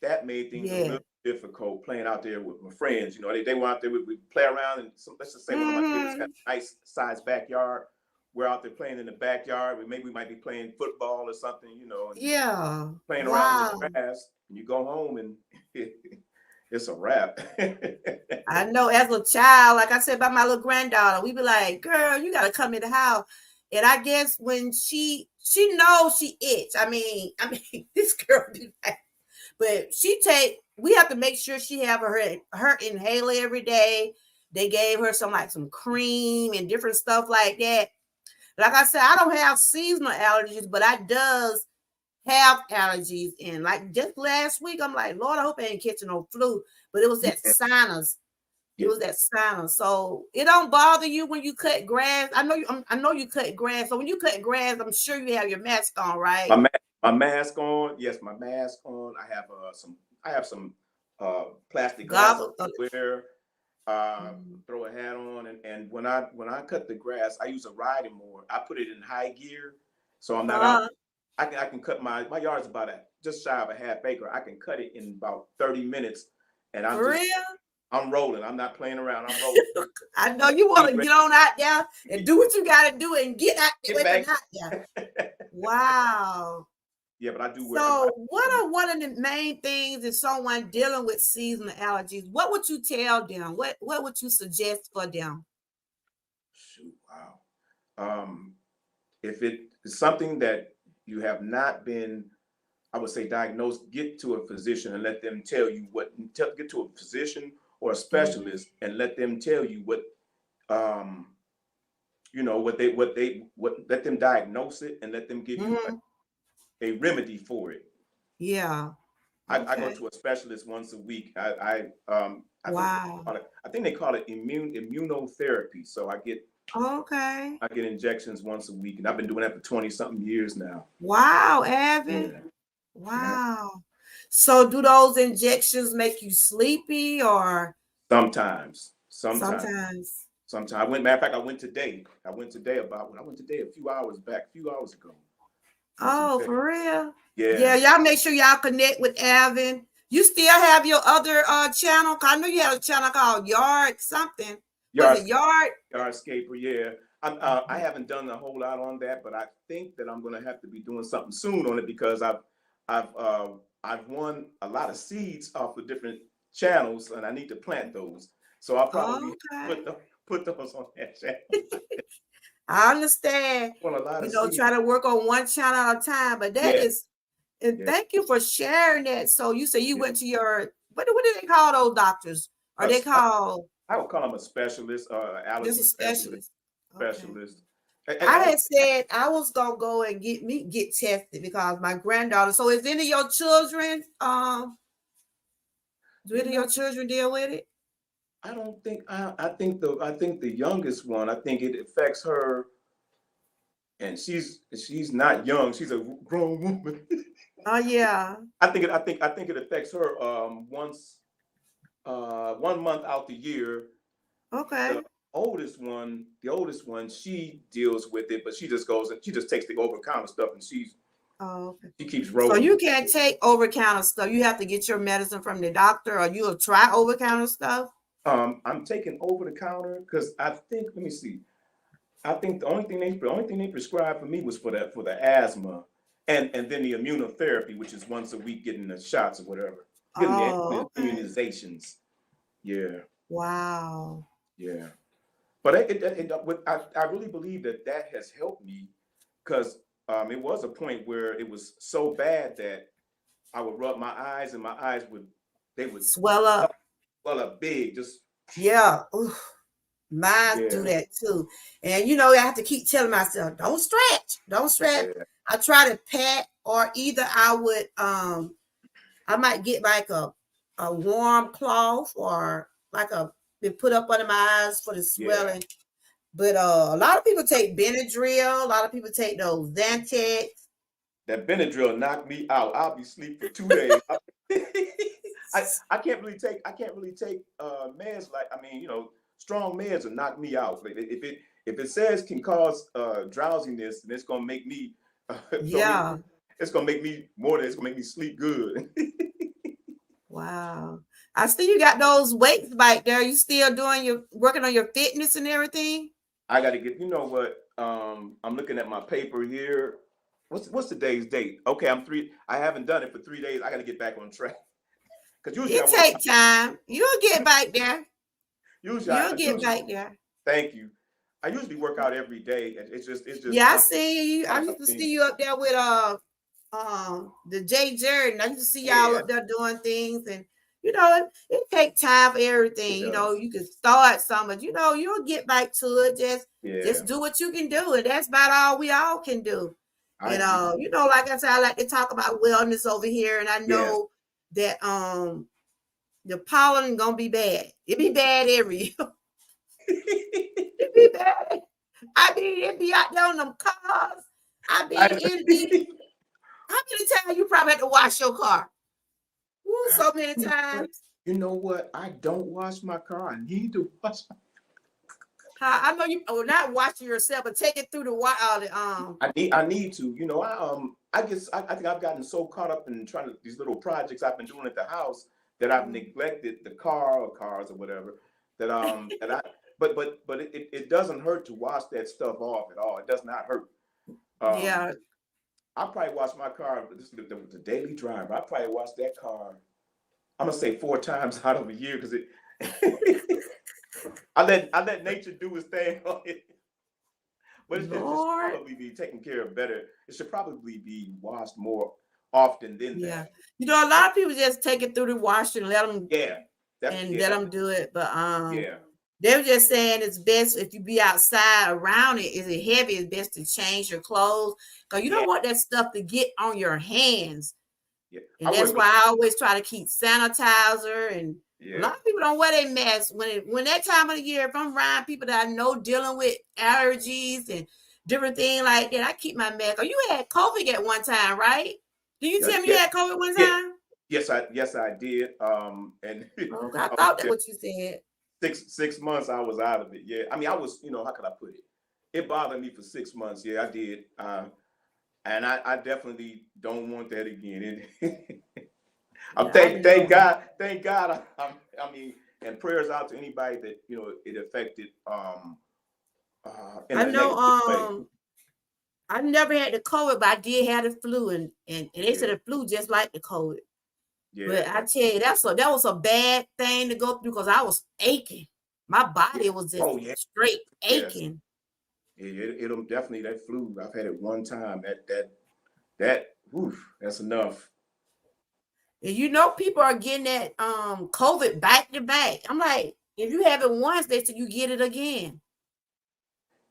that made things a Yeah. little difficult playing out there with my friends. They were out there, we play around, and let's just say one of my neighbors had Mm-hmm. a nice sized backyard. We're out there playing in the backyard. Maybe we might be playing football or something, and Yeah. playing around in Wow. the grass. And you go home and it's a wrap. I know as a child, like I said about my little granddaughter, we be like, girl, you gotta come in the house. And I guess when she knows she itch. I mean, this girl be like, but we have to make sure she have her inhaler every day. They gave her some cream and different stuff like that. Like I said, I don't have seasonal allergies, but I does have allergies. And like just last week, I'm like, Lord, I hope I ain't catching no flu. But it was that Yeah, sinus. It yeah. was that silence. So it don't bother you when you cut grass. I know you cut grass. So when you cut grass, I'm sure you have your mask on, right? My mask on. Yes, my mask on. I have some plastic glasses Gobble. to wear. throw a hat on, and when I cut the grass, I use a riding mower. I put it in high gear, so I'm not out. I can cut my yard's about just shy of a half acre. I can cut it in about 30 minutes, and For real? I'm rolling. I'm not playing around. I'm rolling. I know you want to get on out there and do what you got to do and get back out there. Wow. Yeah, but I do. So, what are one of the main things if someone dealing with seasonal allergies? What would you tell them? What would you suggest for them? Shoot, wow. If it is something that you have not been, I would say, diagnosed, get to a physician and let them tell you get to a physician or a specialist and let them tell you what let them diagnose it and let them give you a remedy for it. Yeah. Okay. I go to a specialist once a week. I think they call it immunotherapy. So I get injections once a week, and I've been doing that for 20-something years now. Wow, Evan. Yeah. Wow. Yeah. So do those injections make you sleepy or? Sometimes. I went today. I went today a few hours ago. Oh, for real? Yeah. Y'all make sure y'all connect with Evan. You still have your other channel? I know you have a channel called Yard something. Yardscaper, yeah. I haven't done a whole lot on that, but I think that I'm going to have to be doing something soon on it because I've won a lot of seeds off of different channels, and I need to plant those. So I'll probably put those on that channel. I understand. Try to work on one channel at a time, but that is, and thank you for sharing that. So you say you went to your, what do they call those doctors? Are they called? I would call them a specialist, allergy specialist. Specialist. I had said I was gonna go and get tested because my granddaughter. So is any of your children? Do any of your children deal with it? I don't think. I think the youngest one. I think it affects her, and she's not young. She's a grown woman. Oh yeah. I think it affects her once 1 month out the year. Okay. The oldest one, she deals with it, but she just goes and she just takes the over-counter stuff and she keeps rolling. So you can't take over-counter stuff. You have to get your medicine from the doctor, or you'll try over-counter stuff. I'm taking over-the-counter because I think. Let me see. I think the only thing they prescribed for me was for the asthma, and then the immunotherapy, which is once a week, getting the shots or whatever, getting the immunizations. Yeah. Wow. Yeah. But I really believe that has helped me because it was a point where it was so bad that I would rub my eyes and my eyes would swell up. Swell up big. Just mine do that too. And I have to keep telling myself, don't stretch. Yeah. I try to pat, or either I would I might get like a warm cloth or like been put up under my eyes for the swelling. Yeah. But a lot of people take Benadryl. A lot of people take those Zantac. That Benadryl knocked me out. I'll be asleep for 2 days. I can't really take meds strong meds will knock me out. If it says can cause drowsiness, then it's gonna make me it's gonna make me it's gonna make me sleep good. Wow. I see you got those weights back there. You still working on your fitness and everything? I gotta get, I'm looking at my paper here. What's today's date? Okay, I haven't done it for 3 days. I gotta get back on track. Because usually it take time. You'll get back there. You'll get back there. Thank you. I usually work out every day. It's just. Yeah, I see you. I used to see you up there with the Jay Jordan. I used to see y'all up there doing things, and it takes time for everything. You can start some, but you'll get back to it. Just do what you can do, and that's about all we all can do. Like I said, I like to talk about wellness over here, and I know that the pollen gonna be bad. It be bad every year. It be bad. I mean, it be out there on them cars. I mean, it be. How many times you probably had to wash your car? So many times. You know what? I don't wash my car. I need to wash. I know you not watching yourself, but take it through I need to. You know, I guess I think I've gotten so caught up in trying to these little projects I've been doing at the house that I've neglected the car or cars or whatever. That I but it doesn't hurt to wash that stuff off at all. It does not hurt. yeah. I probably wash my car. This is the daily driver. I probably wash that car. I'm gonna say 4 times out of a year because it. I let nature do its thing on it. But it should probably be taken care of better. It should probably be washed more often than that. You know, a lot of people just take it through the washer and let them let them do it. But they were just saying it's best if you be outside around it. Is it heavy? It's best to change your clothes because you don't want that stuff to get on your hands. Yeah. And that's why I always try to keep sanitizer. And a lot of people don't wear their masks when that time of the year. If I'm around people that I know dealing with allergies and different things like that, I keep my mask. Oh, you had COVID at one time, right? Did you tell me you had COVID one time? Yes, I did. And I thought that's what you said. 6 months I was out of it. Yeah, I mean I was. You know, how could I put it? It bothered me for 6 months. Yeah, I did. And I definitely don't want that again. Thank God. I mean, and prayers out to anybody that it affected. I know. I never had the COVID, but I did have the flu, and they said the flu just like the COVID. Yeah. But I tell you, that was a bad thing to go through because I was aching. My body was just straight aching. Yeah, it'll definitely that flu. I've had it one time. That's enough. And people are getting that COVID back to back. I'm like, if you have it once, they say you get it again.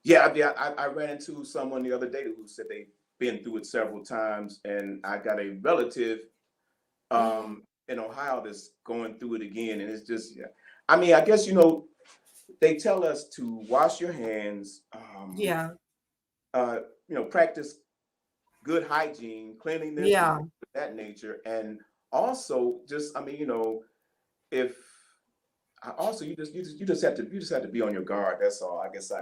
Yeah, I ran into someone the other day who said they've been through it several times, and I got a relative in Ohio that's going through it again, and it's just I mean, I guess they tell us to wash your hands. Practice good hygiene, cleanliness, that nature, and also just if you just have to be on your guard. That's all. I guess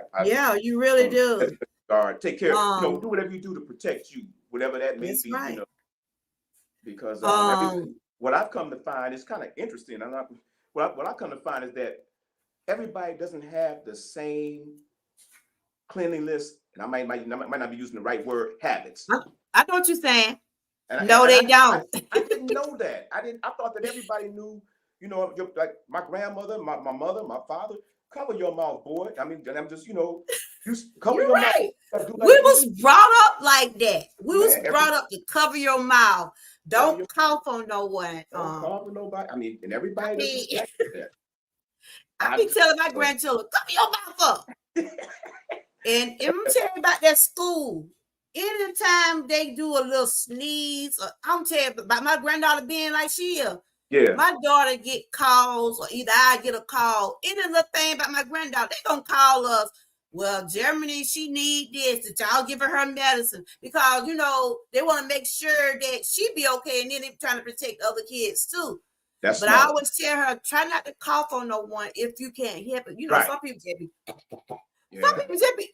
you really do. Guard. Take care. Do whatever you do to protect you, whatever that may be. Right. Because what I've come to find is kind of interesting. What I come to find is that everybody doesn't have the same cleanliness, and I might not be using the right word, habits. I know what you're saying. No, they don't. I didn't know that. I thought that everybody knew. Like my grandmother, my mother, my father. Cover your mouth, boy. I mean, I'm just, you cover your mouth. We was brought up like that. We was brought up to cover your mouth. Don't cough on no one. Don't cough on nobody. I mean, and everybody doesn't expect that. I be telling my grandchildren, cover your mouth up. And I'm telling you about that school. Anytime they do a little sneeze, I'm telling you about my granddaughter being like she is. Yeah. My daughter get calls, or either I get a call. Any little thing about my granddaughter, they gonna call us. Well, Germany, she need this. That y'all giving her medicine because they want to make sure that she be okay, and then they trying to protect other kids too. But smart. I always tell her, try not to cough on no one if you can't help it. Some people just be. Some people just be.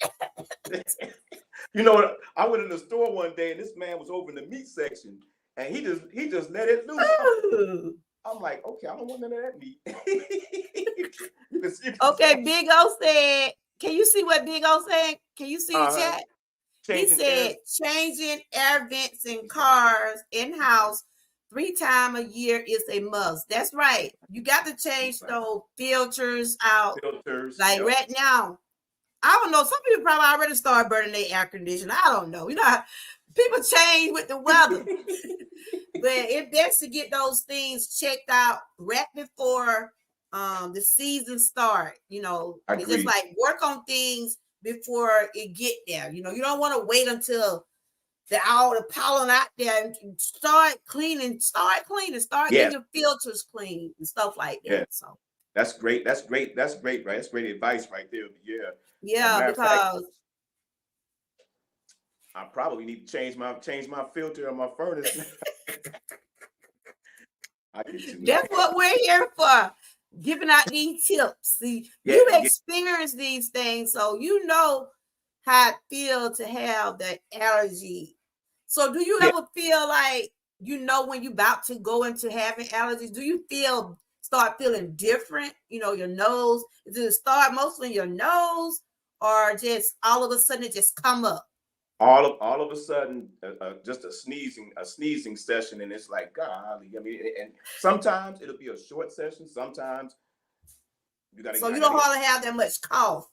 I went in the store one day and this man was over in the meat section and he just let it loose. I'm like, okay, I don't want none of that meat. Okay, Big O said, can you see what Big O said? Can you see the chat? He said changing air vents in cars in-house 3 times a year is a must. That's right. You got to change those filters out. Right now. I don't know. Some people probably already started burning their air conditioner. I don't know. People change with the weather. But it's best to get those things checked out right before the season start. It's just like work on things before it get there. You don't want to wait until all the pollen out there and start cleaning. Start getting your filters clean and stuff like that. Yeah. So that's great. That's great, right? That's great advice right there. Yeah. Yeah, because I probably need to change my filter on my furnace. I get too That's what we're here for. Giving out these tips. See, you experience these things, so you know how it feels to have that allergy. So do you ever feel like, you know, when you're about to go into having allergies, do you start feeling different? You know, your nose, does it start mostly in your nose, or just all of a sudden it just come up? All of a sudden, just a sneezing session, and it's like, golly. I mean, and sometimes it'll be a short session. Sometimes you got to. So you don't hardly have that much cough.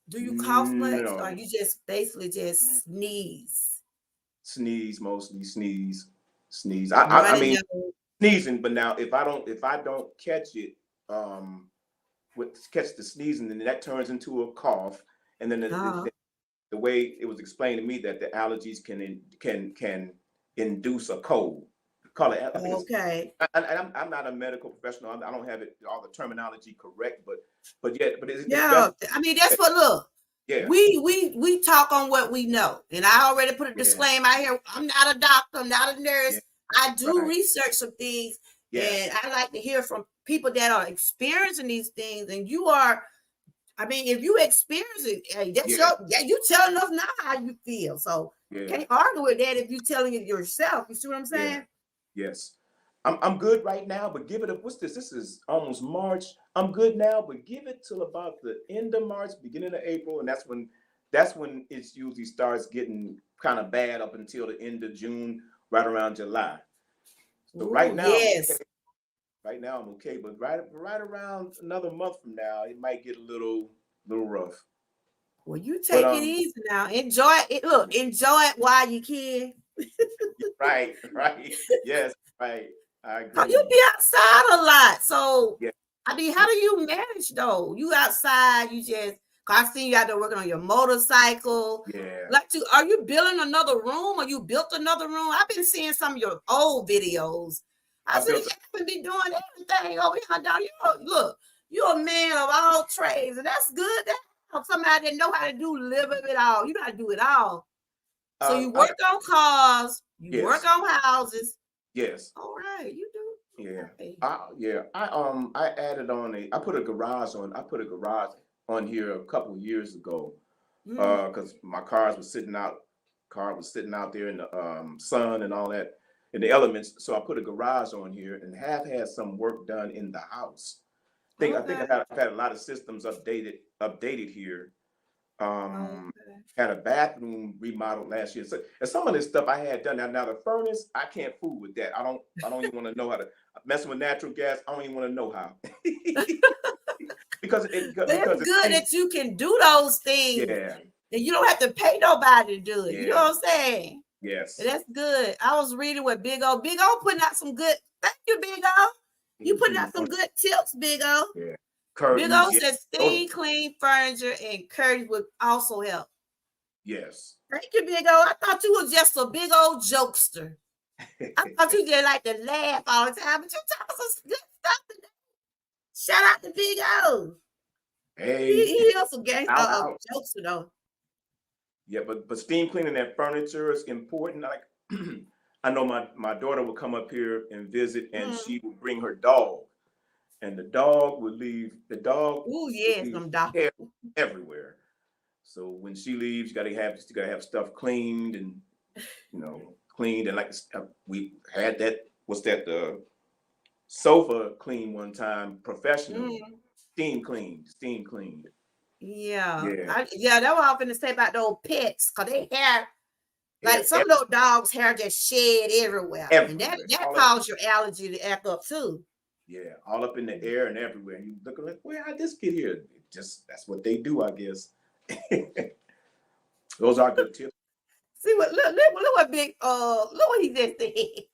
Do you cough much, No. or you just basically just sneeze? Sneeze mostly. Sneeze. I mean, sneezing. But now, if I don't catch it, catch the sneezing, then that turns into a cough, and then the way it was explained to me that the allergies can induce a cold. Call it. Okay. I'm not a medical professional. I don't have all the terminology correct, but it's I mean, that's what, look. Yeah. We talk on what we know, and I already put a disclaimer out here. I'm not a doctor. I'm not a nurse. Yeah. I do research some things, and I like to hear from people that are experiencing these things. And you are, I mean, if you experience it, hey, that's you telling us now how you feel. So can't argue with that if you're telling it yourself. You see what I'm saying? Yes. I'm good right now, but give it what's this? This is almost March. I'm good now, but give it till about the end of March, beginning of April, and that's when it usually starts getting kind of bad up until the end of June, right around July. So right now, right now I'm okay, but right around another month from now, it might get a little rough. Well, you take it easy now. Enjoy it. Look, enjoy it while you can. Right. Yes, right. I agree. You be outside a lot. So, I mean, how do you manage though? You outside, you just, I seen you out there working on your motorcycle. Yeah. Are you building another room, or you built another room? I've been seeing some of your old videos. I said, you haven't been doing everything over here. Down. Look, you're a man of all trades, and that's good. That's somebody that know how to do live of it all. You got to do it all. So you work on cars, you work on houses. Yes. All right, you do. Yeah. I added on I put a garage on here a couple of years ago, because my car was sitting out there in the sun and all that, in the elements. So I put a garage on here and have had some work done in the house. I think I've had a lot of systems updated here. Had a bathroom remodeled last year. So, and some of this stuff I had done. Now the furnace, I can't fool with that. I don't even want to know how to mess with natural gas. I don't even want to know how. because it's good that you can do those things. Yeah. And you don't have to pay nobody to do it. Yeah. You know what I'm saying? Yes. That's good. I was reading what Big O putting out some good. Thank you, Big O. You putting out some good tips, Big O. Yeah. Big O says steam clean furniture and curtains would also help. Yes. Thank you, Big O. I thought you were just a big old jokester. I thought you just like to laugh all the time, but you talk some good stuff today. Shout out to Big O. Hey, he also gangster jokester though. Yeah, but steam cleaning that furniture is important. Like I know my daughter would come up here and visit, and she would bring her dog, and the dog would leave hair everywhere. So when she leaves, you gotta have stuff cleaned and like we had that. What's that? The sofa cleaned one time, professional, steam cleaned. Yeah. That's what I was gonna say about those pets, because they hair, like some of those dogs' hair just shed everywhere. And that causes your allergy to act up too. Yeah, all up in the air and everywhere. You look like, where did this get here? That's what they do, I guess. Those are good tips. See what look what big look what he just did.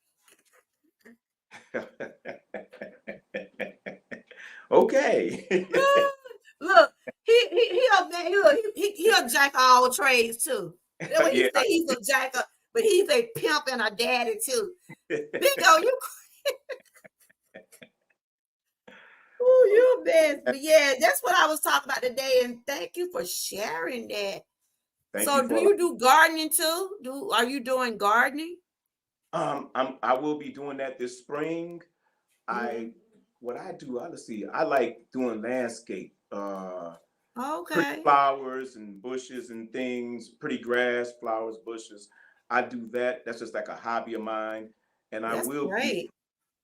Okay. Look, he'll jack all trades too. That's what he say. He's a jacker, but he's a pimp and a daddy too. Big O, you. Oh, you're best. But yeah, that's what I was talking about today, and thank you for sharing that. Do you do gardening too? Are you doing gardening? I will be doing that this spring. what I do, let's see, I like doing landscape, pretty Okay. flowers and bushes and things, pretty grass, flowers, bushes. I do that. That's just like a hobby of mine. And I That's will be, great.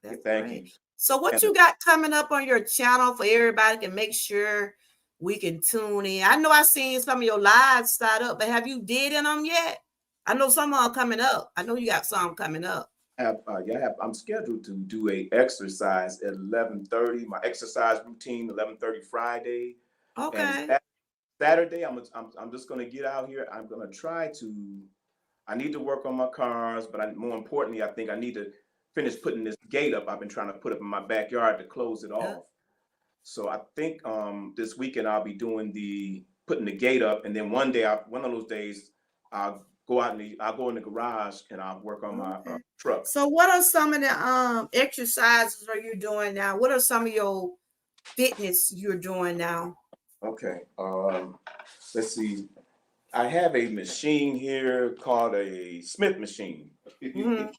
That's thank great. you. So what And you got coming up on your channel for everybody can make sure we can tune in? I know I seen some of your lives start up, but have you did in them yet? I know some are coming up. I know you got some coming up. I'm scheduled to do a exercise at 11:30. My exercise routine 11:30 Friday, and Okay. Saturday I'm just gonna get out here. I'm gonna try to. I need to work on my cars, but more importantly, I think I need to finish putting this gate up. I've been trying to put up in my backyard to close it Yeah. off. So I think this weekend I'll be putting the gate up, and then one of those days I'll I'll go in the garage and I'll work on my Okay. truck. So what are some of the exercises are you doing now? What are some of your fitness you're doing now? Okay. Let's see. I have a machine here called a Smith machine. Mhm.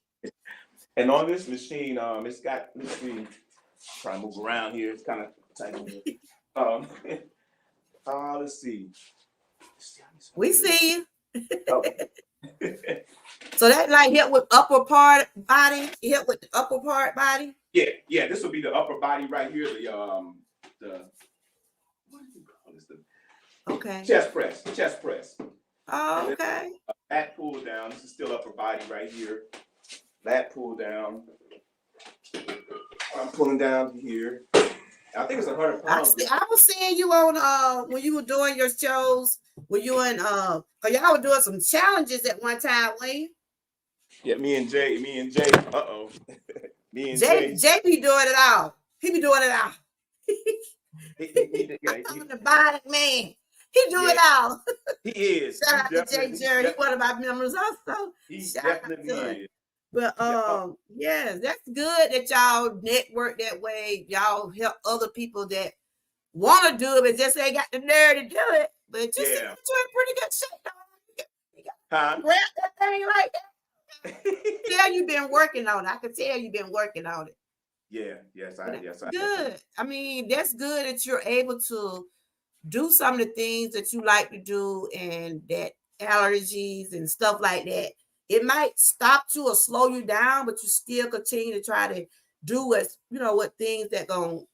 And on this machine, it's got, let's see, try to move around here. It's kind of tight in here. Um, let's see. We see you. Okay. So that like help with upper part body, help with the upper part body. Yeah. This will be the upper body right here. The what do you call this? The Okay. chest press. Oh, And then okay. lat pull down. This is still upper body right here. Lat pull down. I'm pulling down here. I think it's 100 pounds. I was seeing you on when you were doing your shows, when you and y'all were doing some challenges at one time, when you? Yeah, me and Jay. Uh-oh. Me and Jay be doing it all. He be doing it all. I'm the body man. He do it all. He is. Shout out to Jay Jerry. He's one of my members also. He Shout definitely out to it. is. But yes, that's good that y'all network that way. Y'all help other people that want to do it, but just ain't got the nerve to do it. But you seem you're in pretty good shape, though. You got grab that thing like that. Tell you've been working on it. I can tell you've been working on it. Yes, I good. I mean, that's good that you're able to do some of the things that you like to do, and that allergies and stuff like that. It might stop you or slow you down, but you still continue to try to do what things that gonna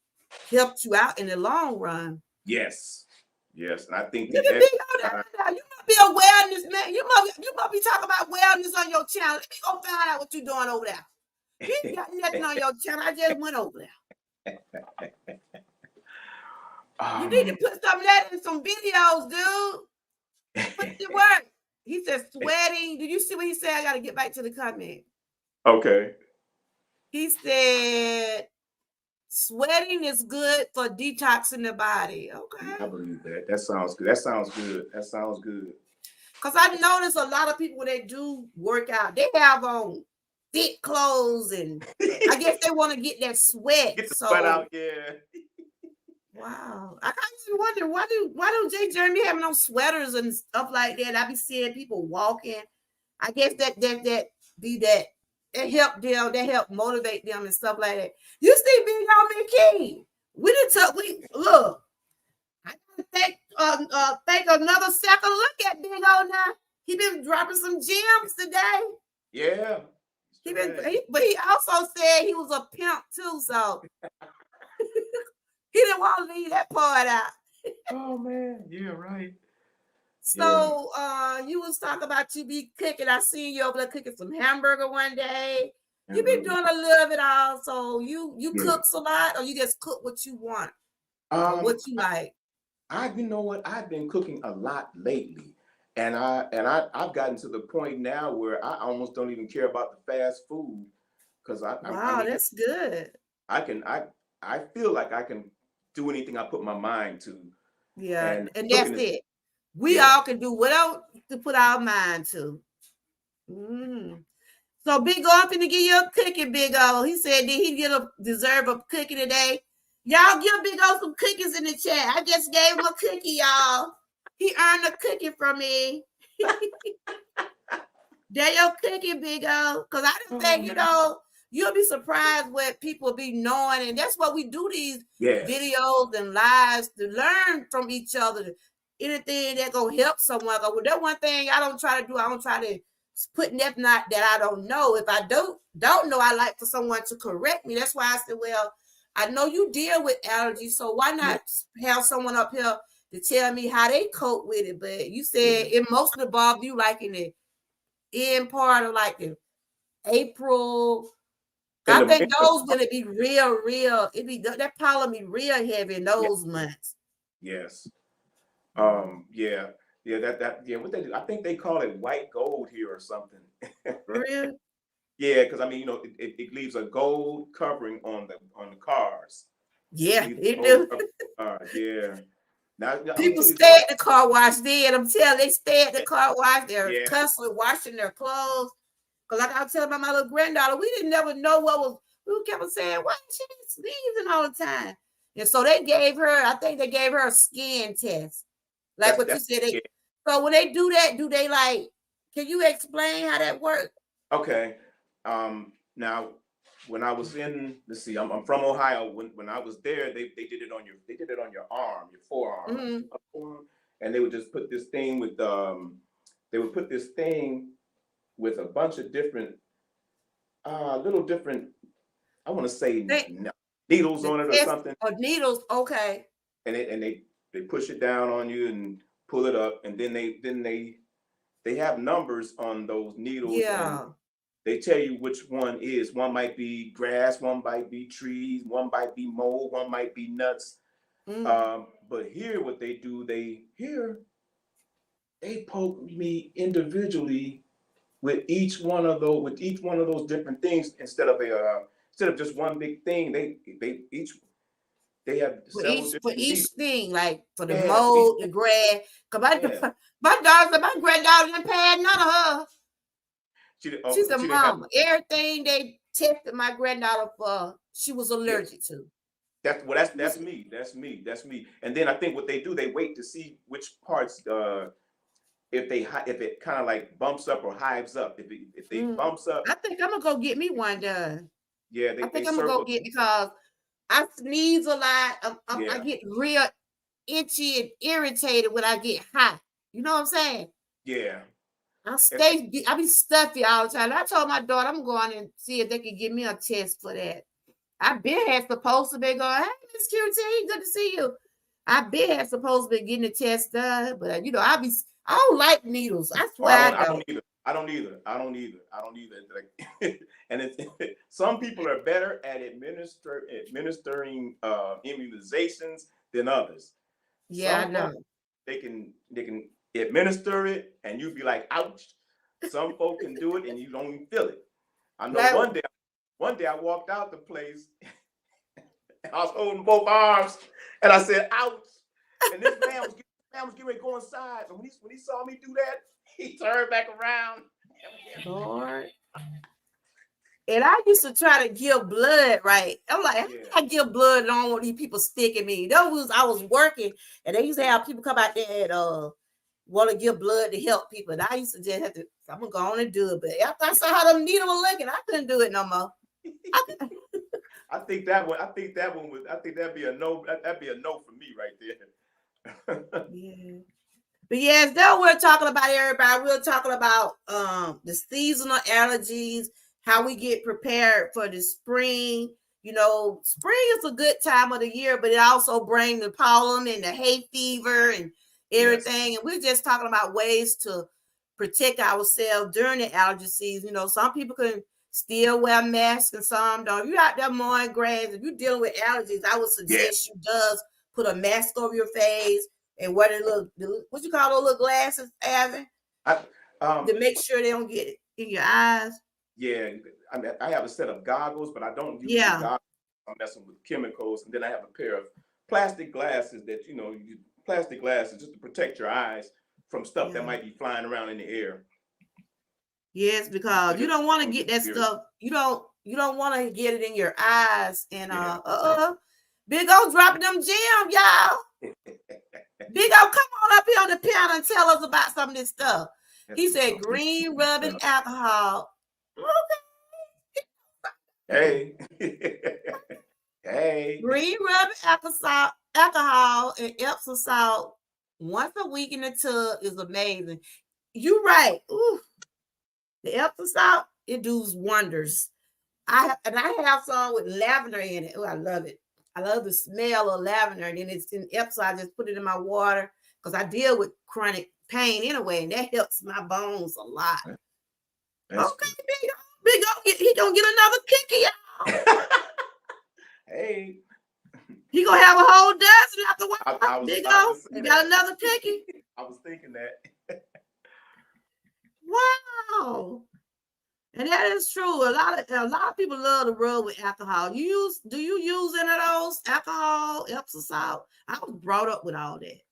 help you out in the long run. Yes, and I think You must be a wellness man. You must be talking about wellness on your channel. Let me go find out what you're doing over there. You ain't got nothing on your channel. I just went over there. You need to put some of that in some videos, dude. Put the work. He said sweating. Did you see what he said? I got to get back to the comment. Okay. He said sweating is good for detoxing the body. Okay. I believe that. That sounds good. Because I notice a lot of people, when they do work out, they have on thick clothes, and I guess they want to get that sweat. Get the sweat out, yeah. Wow. I just wonder why do Jay Jeremy having no sweaters and stuff like that? I be seeing people walking. I guess that help them, that help motivate them and stuff like that. You see Big O McKee. We look. I gotta take another second look at Big O now. He been dropping some gems today. Yeah. But he also said he was a pimp too, so he didn't want to leave that part out. Oh man, yeah, right. So you was talking about you be cooking. I seen you over there cooking some hamburger one day. You been doing a little of it all. So you cook a lot, or you just cook what you want? What you like? You know what? I've been cooking a lot lately. And I've gotten to the point now where I almost don't even care about the fast food, because that's good. I feel like I can do anything I put my mind to. Yeah, and that's it. We all can do whatever to put our mind to. So Big O, I'm finna give you a cookie, Big O. He said, did he deserve a cookie today? Y'all give Big O some cookies in the chat. I just gave him a cookie, y'all. He earned a cookie from me. There your cookie, Big O. Because I didn't think, you'll be surprised what people be knowing. And that's what we do these Yes. videos and lives to learn from each other. Anything that gonna help someone. That one thing I don't try to do. I don't try to put nothing out that I don't know. If I don't know, I like for someone to correct me. That's why I said, well, I know you deal with allergies, so why not have someone up here to tell me how they cope with it? But you said it mostly involved you like in the end part of like the April. I think those gonna be real. It be that pollen be real heavy in those months. Yes. Yeah. What they do? I think they call it white gold here or something. For real? Yeah, because I mean, it leaves a gold covering on the cars. Yeah, it do. Yeah. Now People stay at the car wash then. I'm telling they stay at the car wash. They're constantly washing their clothes. Because like I was telling my little granddaughter, we didn't never know what was. We kept saying, why is she sneezing all the time? And so they gave her, I think they gave her a skin test. Like what you said. So when they do that, do they like, can you explain how that works? Okay. Now when I was in, let's see, I'm from Ohio. When I was there, they did it on your arm, your forearm. And they would just put this thing with with a bunch of different little different, I want to say needles on it or something. Or needles, okay. And they push it down on you and pull it up, and then they have numbers on those needles. Yeah. And they tell you which one is. One might be grass, one might be trees, one might be mold, one might be nuts. But here, what they do, they poke me individually with each one of those different things instead of just one big thing. They have for each thing, like for the mold, the grass. Cause my granddaughter didn't pay none of her. She's a mama. Everything they tested my granddaughter for, she was allergic to. That's me. And then I think what they do, they wait to see which parts if it kind of like bumps up or hives up. If they bumps up, I think I'm gonna go get me one done. Yeah, I think I'm gonna go get, because I sneeze a lot. I get real itchy and irritated when I get hot. You know what I'm saying? Yeah. I be stuffy all the time. I told my daughter I'm going and see if they can give me a test for that. I've been supposed to be going, hey, Miss QT, good to see you. I've been supposed to be getting the test done, but I don't like needles. I swear I don't. I don't either. And some people are better at administering immunizations than others. Yeah, I know. They can administer it and you'd be like, ouch. Some folk can do it and you don't even feel it. I know one day I walked out the place and I was holding both arms and I said, ouch. And this man was getting ready to go inside. And when he saw me do that, he turned back around. Lord. And I used to try to give blood, right? I'm like, I give blood and I don't want these people sticking me. I was working, and they used to have people come out there and want to give blood to help people. And I used to just have to, I'm gonna go on and do it. But after I saw how them needles were looking, I couldn't do it no more. I think that'd be a no. That'd be a no for me right there. Yeah. But yes, now we're talking about everybody. We're talking about the seasonal allergies, how we get prepared for the spring. You know, spring is a good time of the year, but it also brings the pollen and the hay fever and everything. And we're just talking about ways to protect ourselves during the allergy season. You know, some people can still wear masks and some don't. If you're out there mowing grass, if you're dealing with allergies, I would suggest you put a mask over your face and wear the little, what you call those little glasses, Alvin? To make sure they don't get it in your eyes. Yeah, I mean, I have a set of goggles, but I don't use the goggles. I'm messing with chemicals, and then I have a pair of plastic glasses plastic glasses just to protect your eyes from stuff that might be flying around in the air. Yes, because you don't want to get that stuff. You don't want to get it in your eyes. And Big O dropping them gems, y'all. Big O, come on up here on the piano and tell us about some of this stuff. He said green rubbing alcohol. Okay. Hey. Hey. Green rubbing alcohol and Epsom salt once a week in the tub is amazing. You're right. Ooh, the Epsom salt, it does wonders. I have some with lavender in it. Oh, I love it. I love the smell of lavender. And then it's in Epsom. I just put it in my water because I deal with chronic pain anyway, and that helps my bones a lot. That's okay, big he gonna get another kicky, y'all. Hey. He gonna have a whole dozen after I Big O, you got another kicky. I was thinking that. Wow. And that is true. A lot of people love to rub with alcohol. Do you use any of those alcohol, Epsom salt? I was brought up with all that.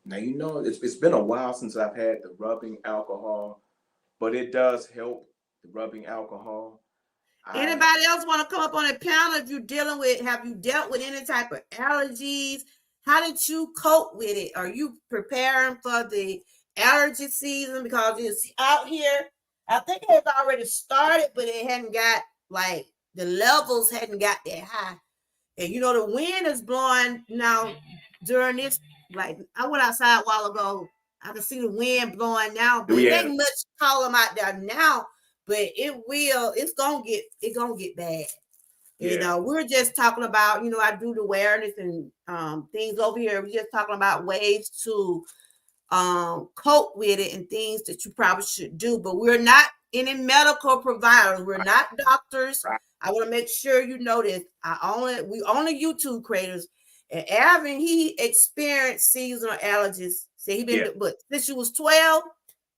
Now it's been a while since I've had the rubbing alcohol, but it does help the rubbing alcohol. Anybody else want to come up on a panel? If you're have you dealt with any type of allergies? How did you cope with it? Are you preparing for the allergy season? Because it's out here. I think it has already started, but it hadn't got, like, the levels hadn't got that high. And the wind is blowing now during this. Like, I went outside a while ago. I can see the wind blowing now, but it ain't much column out there now. But it's gonna get bad. Yeah. We're just talking about, I do the awareness and things over here. We're just talking about ways to cope with it and things that you probably should do. But we're not any medical providers. We're not doctors. Right. I want to make sure you know this. We only YouTube creators. And Alvin, he experienced seasonal allergies. So he been since you was 12.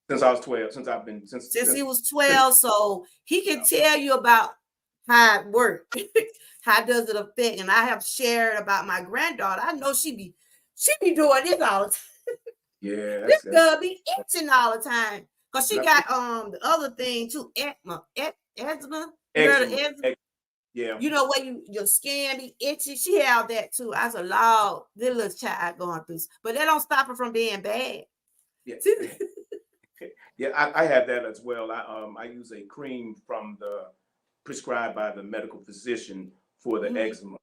Since I was 12. Since he was 12, so he can tell you about how it works. How does it affect? And I have shared about my granddaughter. I know she be doing this all the time. Yeah, this girl be itching all the time because she got the other thing too, eczema. Yeah. When your skin be itchy, she have that too. I said, Lord, this little child going through, but that don't stop her from being bad. Yeah. Yeah, I have that as well. I use a cream prescribed by the medical physician for the eczema.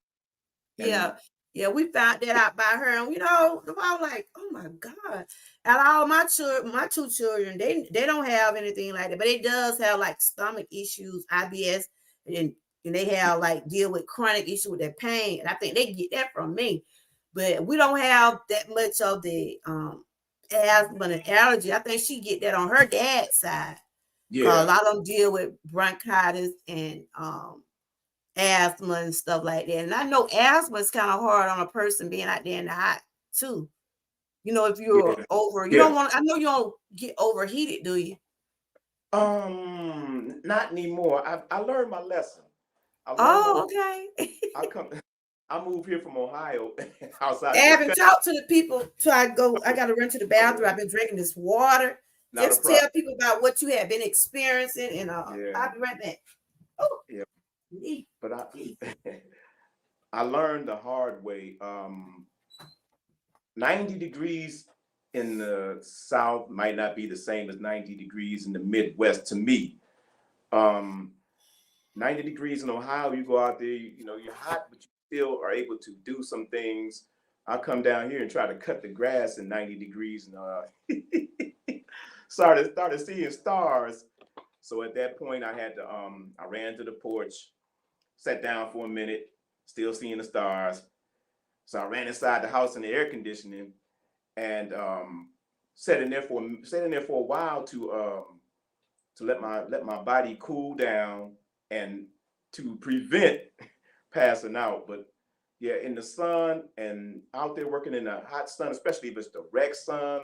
Yeah, we found that out by her, and I was like, oh my God. And all my two children, they don't have anything like that, but it does have like stomach issues, IBS, and they have like deal with chronic issues with their pain, and I think they get that from me. But we don't have that much of the asthma and allergy. I think she get that on her dad's side. Yeah, a lot of them deal with bronchitis and asthma and stuff like that. And I know asthma is kind of hard on a person being out there in the hot too. If you're over, you don't want. I know you don't get overheated, do you? Not anymore. I learned my lesson. Okay. I moved here from Ohio. Outside. I haven't talked to the people till I go. I got to run to the bathroom. I've been drinking this water. Just tell people about what you have been experiencing, and I'll be right back. Oh, yeah. But I learned the hard way. 90 degrees in the South might not be the same as 90 degrees in the Midwest to me. 90 degrees in Ohio, you go out there, you're hot, but you still are able to do some things. I come down here and try to cut the grass in 90 degrees and started seeing stars. So at that point, I had to, I ran to the porch, sat down for a minute, still seeing the stars. So I ran inside the house in the air conditioning and sat in there for a while to let my body cool down and to prevent passing out. But yeah, in the sun and out there working in the hot sun, especially if it's direct sun,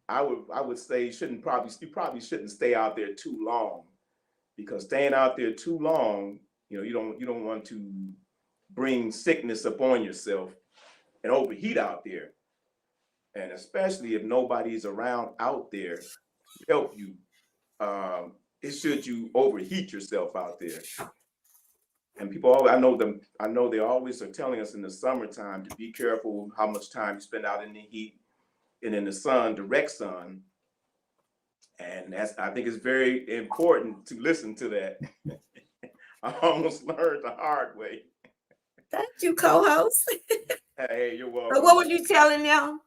I would say you probably shouldn't stay out there too long, because staying out there too long, you don't want to bring sickness upon yourself and overheat out there. And especially if nobody's around out there to help you, it should you overheat yourself out there. And people, I know they always are telling us in the summertime to be careful how much time you spend out in the heat and in the sun, direct sun. And I think it's very important to listen to that. I almost learned the hard way. Thank you, co-host. Hey, you're But welcome. what were you telling them?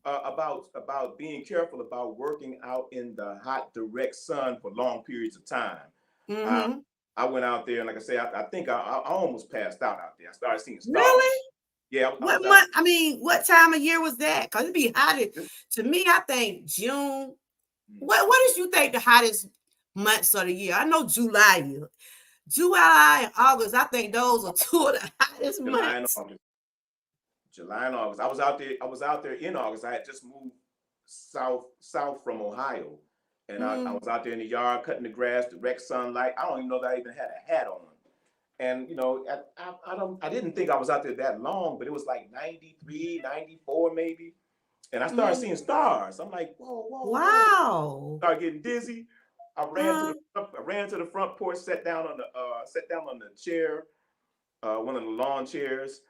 About being careful about working out in the hot, direct sun for long periods of time. Uh, Mm-hmm. I went out there, and like I say, I think I almost passed out there. I started seeing stars. Really? Yeah, I What was out. month? I mean, what time of year was that? Because it'd be hot. This- To me, I think June. mm, What did you think the hottest months of the year? I know July and August. I think those are two of the hottest July and months. August. July and August. I was out there. I was out there in August. I had just moved south from Ohio, and I was out there in the yard cutting the grass, direct sunlight. I don't even know that I even had a hat on. And I didn't think I was out there that long, but it was like 93, 94 maybe. And I started seeing stars. I'm like, whoa. Wow. Started getting dizzy. I ran to the front porch, sat down on the chair, one of the lawn chairs,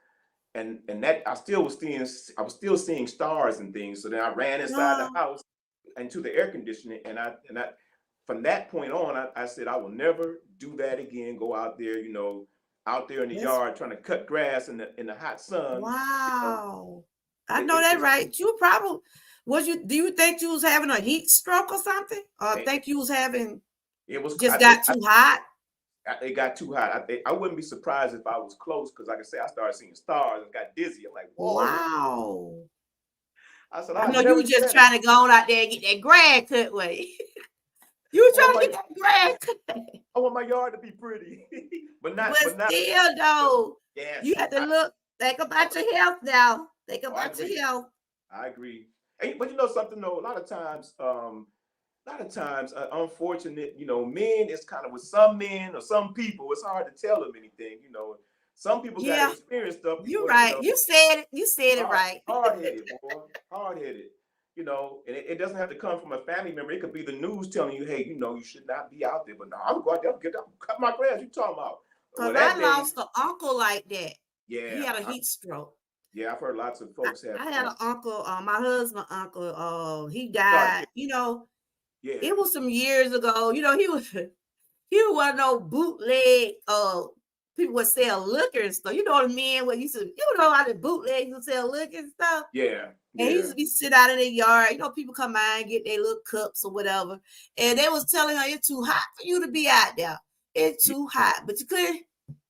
and that I was still seeing stars and things. So then I ran inside the house into the air conditioning, and I from that point on, I said I will never do that again. Go out there, out there in the yard trying to cut grass in the hot sun. Wow. I know that, right? You probably do you think you was having a heat stroke or something? Or think you was having got too hot? It got too hot. I wouldn't be surprised if I was close, because like I said, I started seeing stars and got dizzy. I'm like, whoa. Wow. I said, I know you were just trying to go on out there and get that grass cut way. You were trying to get that grass cut. I want my yard to be pretty. but still though. Yes. You have to think about your health now. Think about your health. I agree. Hey, but you know something though, a lot of times, unfortunate, men, it's kind of with some men or some people, it's hard to tell them anything, Some people got to experience stuff. You're right. You said it right. Hard-headed, boy. Hard-headed. And it doesn't have to come from a family member. It could be the news telling you, hey, you should not be out there. But no, I'm going out there, cut my grass. You talking about? Because I lost an uncle like that. Yeah. He had a heat stroke. Yeah, I've heard lots of folks have. I had an uncle, my husband's uncle, he died, Yeah. It was some years ago. He was one of those bootleg people would sell liquor and stuff. The men what used to, how the bootlegs would sell liquor and stuff. Yeah. And he used to be sit out in the yard. People come by and get their little cups or whatever. And they was telling her it's too hot for you to be out there. It's too hot. But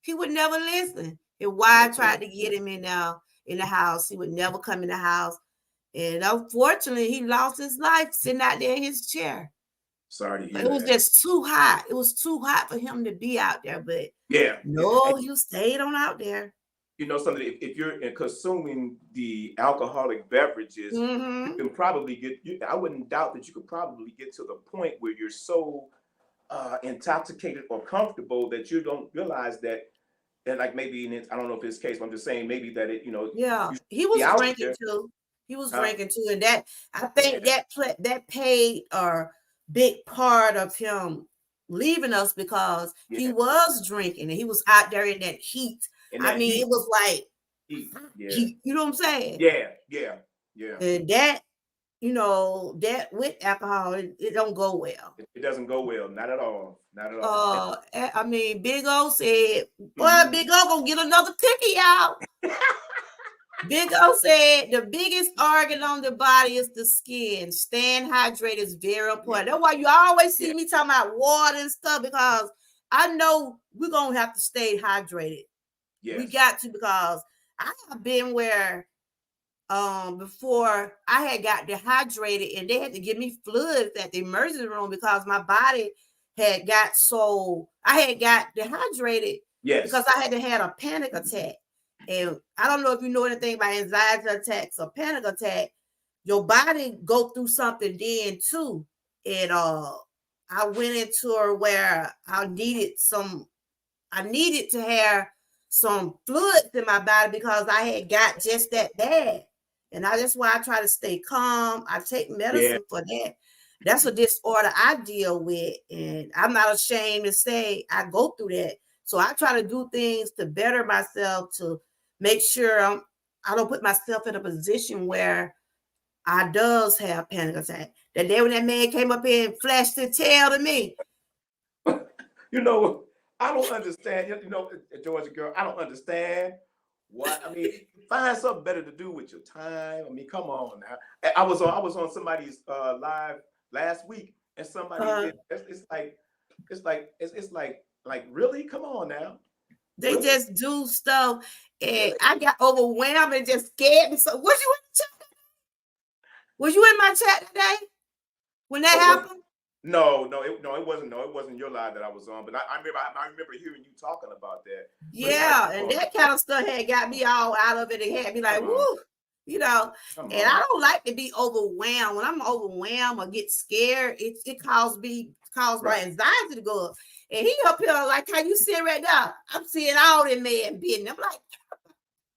he would never listen. And why I tried to get him in the house. He would never come in the house. And unfortunately, he lost his life sitting out there in his chair. Sorry to hear that. It was just too hot. It was too hot for him to be out there. But no, you stayed on out there. Something, if you're consuming the alcoholic beverages, you can probably I wouldn't doubt that you could probably get to the point where you're so intoxicated or comfortable that you don't realize that. And like maybe I don't know if it's the case, but I'm just saying maybe that it, he was drinking too. He was drinking too, and that I think that played a big part of him leaving us, because he was drinking and he was out there in that heat. Heat. It was like heat, you know what I'm saying? Yeah. And that, that with alcohol, it don't go well. It doesn't go well, not at all. Not at all. Big O said, "Boy, Big O gonna get another cookie out." Big O said the biggest organ on the body is the skin. Staying hydrated is very important. That's why you always see me talking about water and stuff, because I know we're gonna have to stay hydrated. Yes. We got to, because I have been where before I had got dehydrated and they had to give me fluids at the emergency room because my body had got dehydrated because I had a panic attack. And I don't know if you know anything about anxiety attacks or panic attack. Your body go through something then too. And I went into where I needed to have some fluids in my body because I had got just that bad. And that's why I try to stay calm. I take medicine for that. That's a disorder I deal with. And I'm not ashamed to say I go through that. So I try to do things to better myself, to make sure I don't put myself in a position where I does have panic attack. That day when that man came up here and flashed the tail to me. You know, I don't understand. You know, Georgia girl, I don't understand what. I mean, find something better to do with your time. I mean, come on now. I was on somebody's live last week, and somebody did. It's like really, come on now. They really? Just do stuff, and I got overwhelmed and just scared me. So, was you in my chat today when that happened? No, it wasn't your live that I was on, but I remember hearing you talking about that. Yeah, and that kind of stuff had got me all out of it and had me like, woo, you know. And I don't like to be overwhelmed. When I'm overwhelmed or get scared, it causes my anxiety to go up. And he up here like how you see right now. I'm seeing all them man being. I'm like,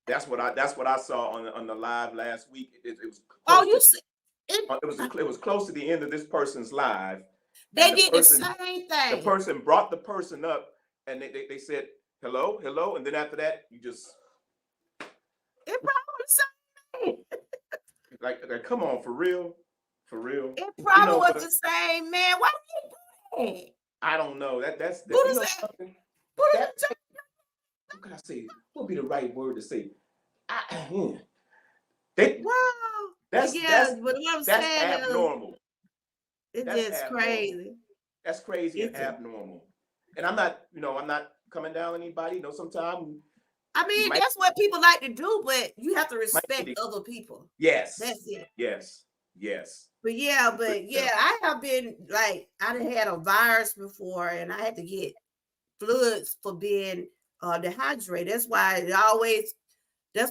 that's what I saw on the live last week. It was it was close to the end of this person's live. They did the same thing. The person brought the person up, and they said hello, and then after that, you just it probably was the same. like come on, for real. It probably was the same, man. Why did you do that? I don't know. That's what can I say? What would be the right word to say? Wow. That's but what I'm saying abnormal. It's just crazy. That's crazy and abnormal. And I'm not coming down on anybody. You know, sometimes. I mean, that's what people like to do, but you have to respect other people. Yes. That's it. Yes. But I have been like, I done had a virus before, and I had to get fluids for being dehydrated. That's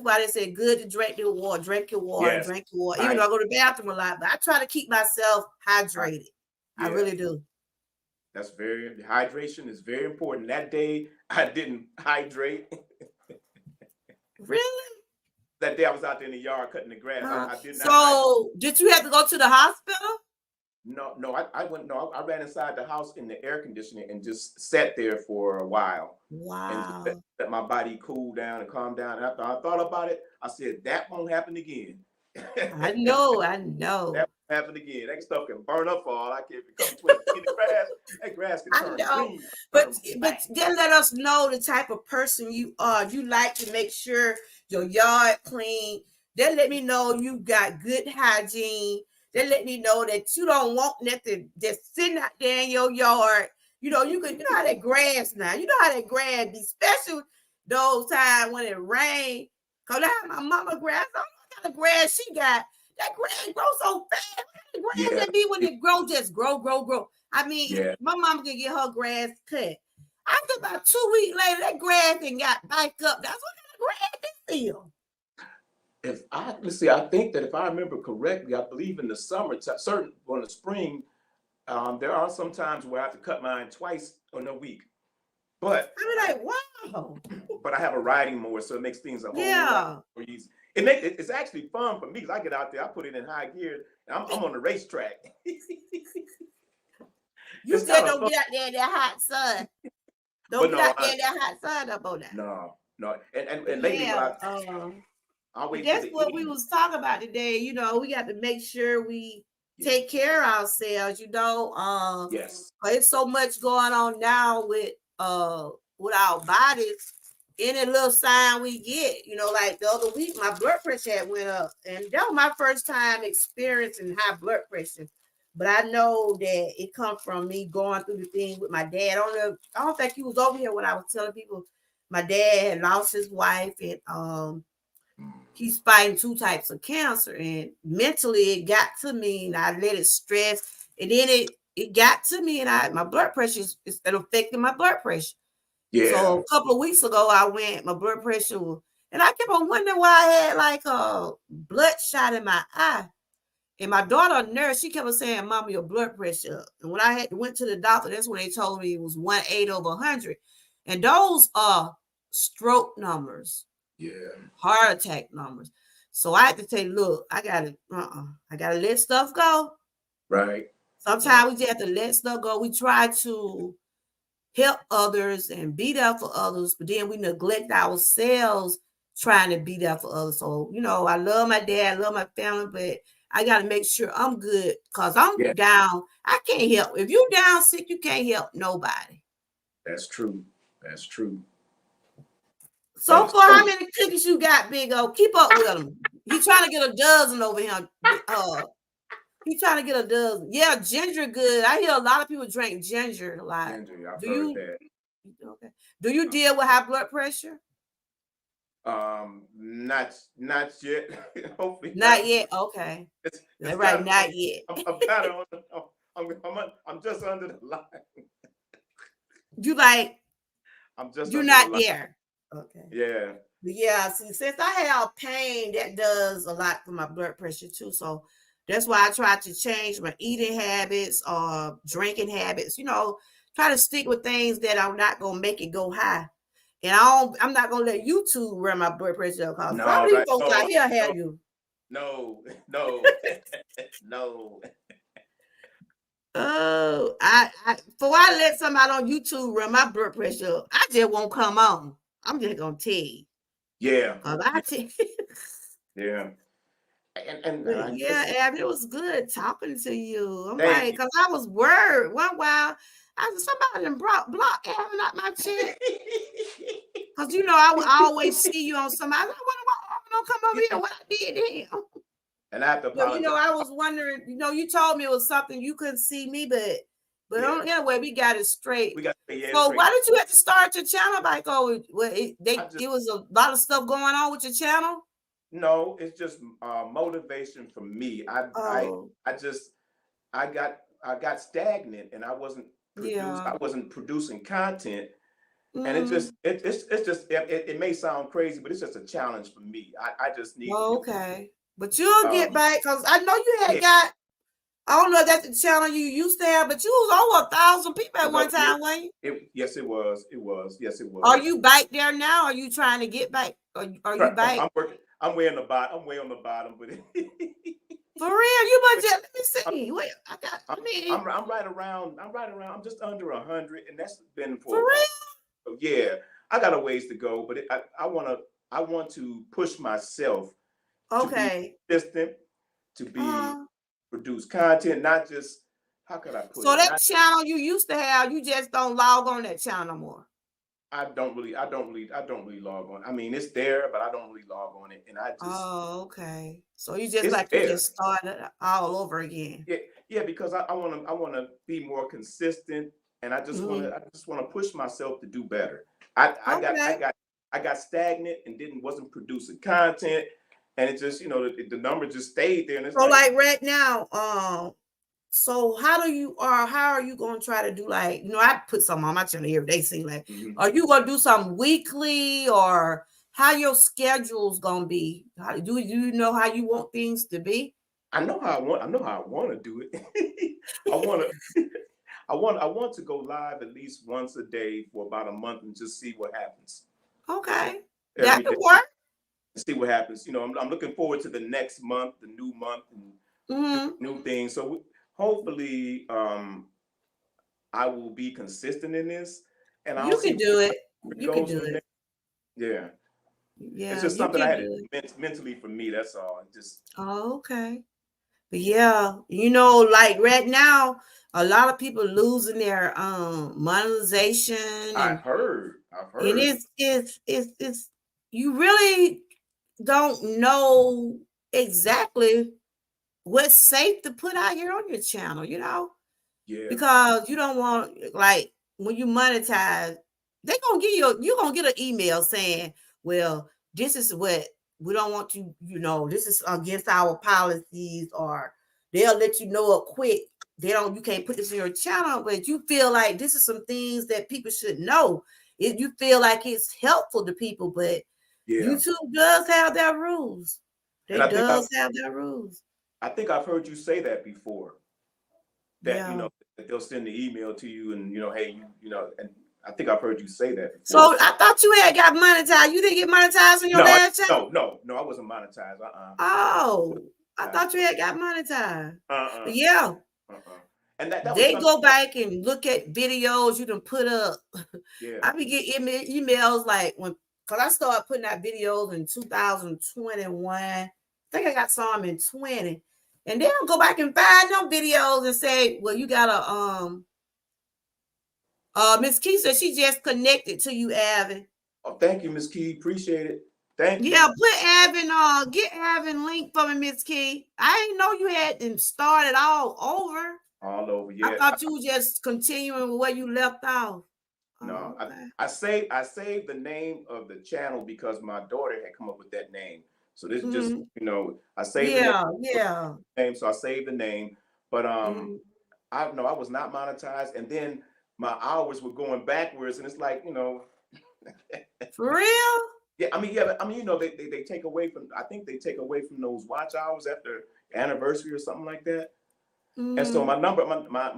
why they say good to drink your water, drink your water. Right. Even though I go to the bathroom a lot, but I try to keep myself hydrated. I really do. Hydration is very important. That day I didn't hydrate. Really? That day I was out there in the yard cutting the grass. I did not. So did you have to go to the hospital? No, I ran inside the house in the air conditioning and just sat there for a while. Wow. And let my body cool down and calm down. And after I thought about it, I said, that won't happen again. I know. That won't happen again. That stuff can burn up for all I care. If it comes between the grass, that grass can turn green. But then let us know the type of person you are. You like to make sure your yard clean. Then let me know you got good hygiene. Then let me know that you don't want nothing just sitting out there in your yard. You know how that grass now. You know how that grass be, especially those times when it rains. Cause I have my mama grass. I don't know what kind of grass she got. That grass grows so fast. What kind of grass that be when it just grow. I mean, my mama can get her grass cut. After about 2 weeks later, that grass and got back up. That's what kind of grass this is. I think that if I remember correctly, I believe in the summer, in the spring, there are some times where I have to cut mine twice in a week. But I'm like, wow. But I have a riding mower, so it makes things a whole lot more easy. It's actually fun for me because I get out there, I put it in high gear, and I'm on the racetrack. You said don't get out there in that hot sun. Don't get out there in that hot sun up on that. No. And lately, that's what we was talking about today. You know, we got to make sure we take care of ourselves. You know, there's so much going on now with our bodies. Any little sign we get, you know, like the other week, my blood pressure had went up, and that was my first time experiencing high blood pressure. But I know that it comes from me going through the thing with my dad. I don't think he was over here when I was telling people my dad had lost his wife, and he's fighting 2 types of cancer. And mentally, it got to me, and I let it stress. And then it got to me, and my blood pressure is affecting my blood pressure. Yeah. So a couple of weeks ago, my blood pressure was, and I kept on wondering why I had like a bloodshot in my eye. And my daughter, a nurse, she kept on saying, "Mama, your blood pressure." And when I went to the doctor, that's when they told me it was 180/100. And those are stroke numbers. Yeah. Heart attack numbers. So I had to say, look, I gotta let stuff go. Right. Sometimes we just have to let stuff go. We try to help others and be there for others, but then we neglect ourselves trying to be there for others. So, you know, I love my dad, I love my family, but I got to make sure I'm good because I'm Yeah, down. I can't help. If you down sick, you can't help nobody. that's true. That's true. So for how many cookies you got, Big O? Keep up with him. He trying to get a dozen over here. He trying to get a dozen. Yeah, ginger good. I hear a lot of people drink ginger a lot. Ginger, I've Do heard you? that. Okay. Do you deal with high blood pressure? Not yet. Hopefully Not yet. Okay. It's That's right. kind of, Not yet. I'm kind of I'm just under the line. You like I'm just you're under the not line. there. Okay. Yeah. But yeah, see, since I have pain, that does a lot for my blood pressure too. So that's why I try to change my eating habits or drinking habits. Try to stick with things that I'm not gonna make it go high. And I'm not gonna let YouTube run my blood pressure up because some of No, these that, folks out here have you. no, no. Oh, before I let somebody on YouTube run my blood pressure up, I just won't come on. I'm just gonna tell you. Yeah. Cause I tell you. Yeah. And But I yeah, guess Abby, it was good talking to you. I'm thank like, because I was worried one while. I said, somebody done block Abby out my chat. you. Because, I would always see you on somebody. I wonder why Abby don't come over here. What I did to him. And I have to But, apologize. I was wondering, you told me it was something you couldn't see me, but Yeah. anyway, we got it straight. We got to say So straight. why did you have to start your channel? Like, it was a lot of stuff going on with your channel? No, it's just motivation for me. Oh, I got stagnant and I wasn't yeah. producing content. And Mm. it may sound crazy, but it's just a challenge for me. I just need to Oh, do okay. But you'll get um back because I know you had yeah, got, I don't know if that's the channel you used to have, but you was over 1,000 people at one time, weren't you? yes, it was. Yes, it Are was. you back there now? Are you trying to get back? Are you back? I'm working. I'm way on the bottom. I'm way on the bottom, but For real? You must just, let me I'm, see. Wait, I'm right around. I'm right around. I'm just under 100, and that's been for for a while. real? So yeah, I got a ways to go, but I want to push myself to be Okay. consistent, to be Uh, produce content, not just how could I put so it? that Not channel you used to have, you just don't log on that channel no more. I don't really log on. I mean, it's there, but I don't really log on it, and Oh, okay. So you just it's like you there. just started all over again. Yeah, yeah, because I want to be more consistent, and Mhm. I just want to push myself to do better. Okay. I got stagnant and wasn't producing content, and it just the number just stayed there, and it's So like like right now, so how are you gonna try to do, like, I put something on my channel every day, seem like, mhm. are you gonna do something weekly, or how your schedule's gonna be? How do you know how you want things to be? I know how I want to do it. I want to I want to go live at least once a day for about a month and just see what happens Okay, that every could day. work. See what happens. I'm looking forward to the next month, the new month, and Hmm. new things. So hopefully, I will be consistent in this, and I'll You see can do it. where it You can goes do from there. it. Yeah, it's Yeah, just you something I can had do to it. do mentally for me. That's all. Just Oh, okay. But yeah, like right now, a lot of people losing their monetization, and I've and heard. it's you really don't know exactly what's safe to put out here on your channel, Yeah, because you don't want, like, when you monetize, you're gonna get an email saying, well, this is what we don't want you, this is against our policies, or they'll let you know it quick. You can't put this in your channel, but you feel like this is some things that people should know. You feel like it's helpful to people, but yeah. YouTube does have their rules. And They does have their rules. I think I've heard you say that before. That Yeah. that they'll send the email to you, and hey, and I think I've heard you say that before. So I thought you had got monetized. You didn't get monetized on your last channel? No, I wasn't monetized. Oh, I thought you had got monetized. Uh-uh. But yeah, Uh-uh. And that was they something. go back and look at videos you done put up. Yeah. I be getting emails like because I started putting out videos in 2021. I think I got some in 20. And they'll go back and find them videos and say, well, you got a Miss Key said she just connected to you, Avin. Oh, thank you, Miss Key. Appreciate it. Thank you. Yeah, put Avin, get Avin link for me, Miss Key. I didn't know you had them started all over. All over, yeah. I thought you were just continuing with where you left off. No, okay. I saved the name of the channel because my daughter had come up with that name. So this just, I saved the name, so I saved the name. But I was not monetized, and then my hours were going backwards, and it's like, For real? Yeah, I mean, they take away from, I think they take away from those watch hours after anniversary or something like that. And so my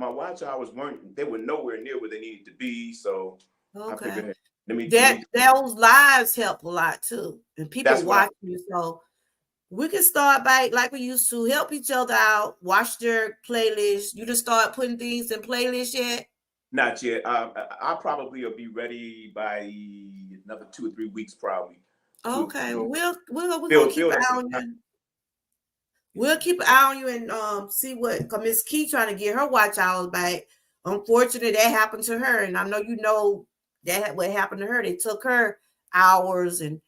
watch hours were nowhere near where they needed to be. So I figured, those lives help a lot too. And people watch you. So we can start by, like we used to, help each other out, watch their playlist. You just start putting things in playlists yet? Not yet. I probably will be ready by another 2 or 3 weeks, probably. Okay, we'll keep an eye on you. We'll keep an eye on you and see what, because Miss Key trying to get her watch hours back. Unfortunately, that happened to her, and I know that what happened to her. They took her hours and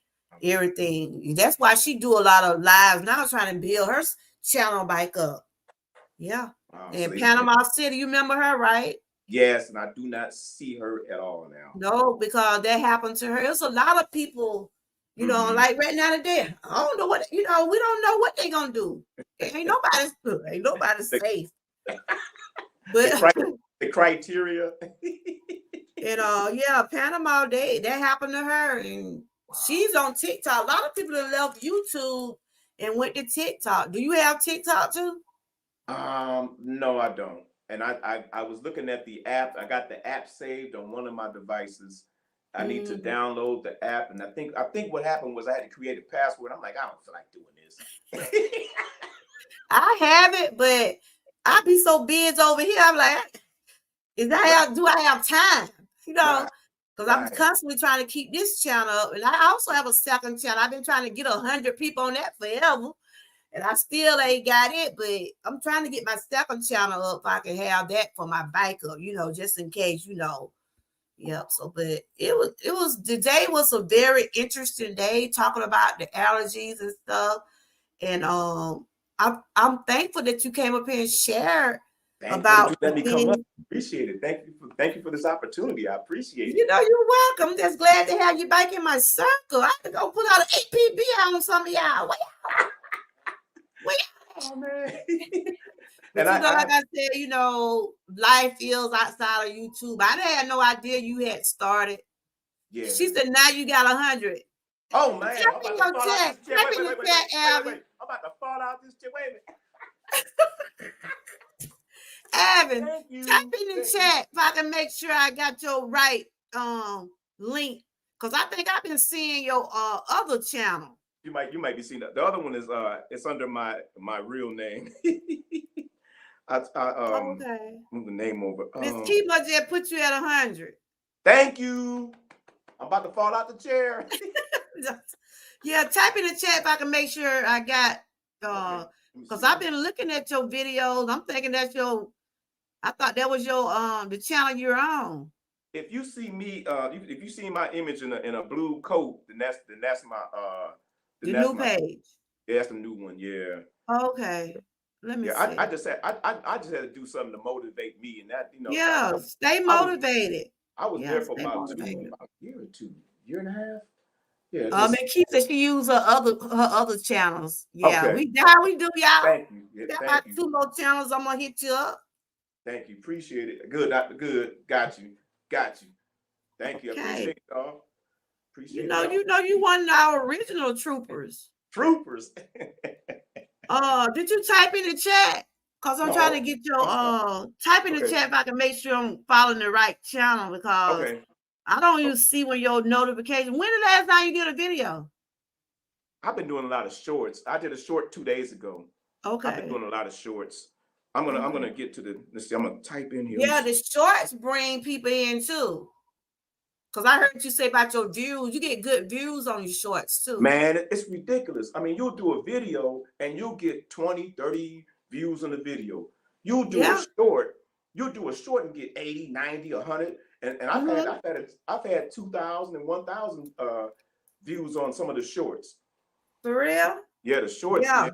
everything. That's why she do a lot of lives now, trying to build her channel back up. Yeah, and Panama City, you remember her, right? Yes, and I do not see her at all now. No, because that happened to her. There's a lot of people, like right now today. I don't know what, we don't know what they're gonna do. Ain't nobody safe. But the criteria. Panama Day, that happened to her, and she's on TikTok. A lot of people have left YouTube and went to TikTok. Do you have TikTok too? No, I don't. And I was looking at the app. I got the app saved on one of my devices. I need to download the app, and I think what happened was I had to create a password. I'm like, I don't feel like doing this. I have it, but I be so busy over here. I'm like, do I have time? Because I'm constantly trying to keep this channel up, and I also have a second channel. I've been trying to get 100 people on that forever, and I still ain't got it. But I'm trying to get my second channel up. If I can have that for my backup, just in case, Yep. So, but today was a very interesting day talking about the allergies and stuff. And I'm thankful that you came up here and shared about let me come up. Appreciate it. Thank you for this opportunity. I appreciate it. You're welcome. I'm just glad to have you back in my circle. I had to go put out an APB on some of y'all. Oh man. But like I said, life is outside of YouTube. I had no idea you had started. Yeah. She said, now you got 100. Oh man. Type in your chat. Type in the chat, Avin. I'm about to fall out this chair. Wait a minute. Avin, type in the chat if I can make sure I got your right link. Because I think I've been seeing your other channel. You might be seeing that. The other one is it's under my real name. Okay. Move the name over. Miss Key must have put you at 100. Thank you. I'm about to fall out the chair. Yeah, type in the chat if I can make sure I got because I've been looking at your videos. I'm thinking that's I thought that was your the channel you're on. If you see me, if you see my image in a blue coat, then that's my the new page. Yeah, that's the new one. Yeah. Okay. Let me see. I just had to do something to motivate me, and that Yeah, stay motivated. I was there for about a year or two, year and a half. Yeah. And Keith said she used her other channels. Yeah, okay. we do, y'all. Thank you. Yeah, got my 2 more channels. I'm gonna hit you up. Thank you. Appreciate it. Good. Got you. Thank you. Okay. I appreciate it, y'all. Appreciate it. You one of our original troopers. Troopers. Did you type in the chat? Because I'm trying to get your type in the chat if I can make sure I'm following the right channel, because I don't even see when your notification. When the last time you did a video? I've been doing a lot of shorts. I did a short 2 days ago. Okay. I've been doing a lot of shorts. I'm gonna get to let's see, I'm gonna type in here. Yeah, the shorts bring people in too. Because I heard you say about your views. You get good views on your shorts too. Man, it's ridiculous. I mean, you'll do a video and you'll get 20, 30, views on the video. You'll do Yeah. a short and get 80, 90, 100. And I've had 2,000 and 1,000 views on some of the shorts. For real? Yeah, the shorts. Yeah.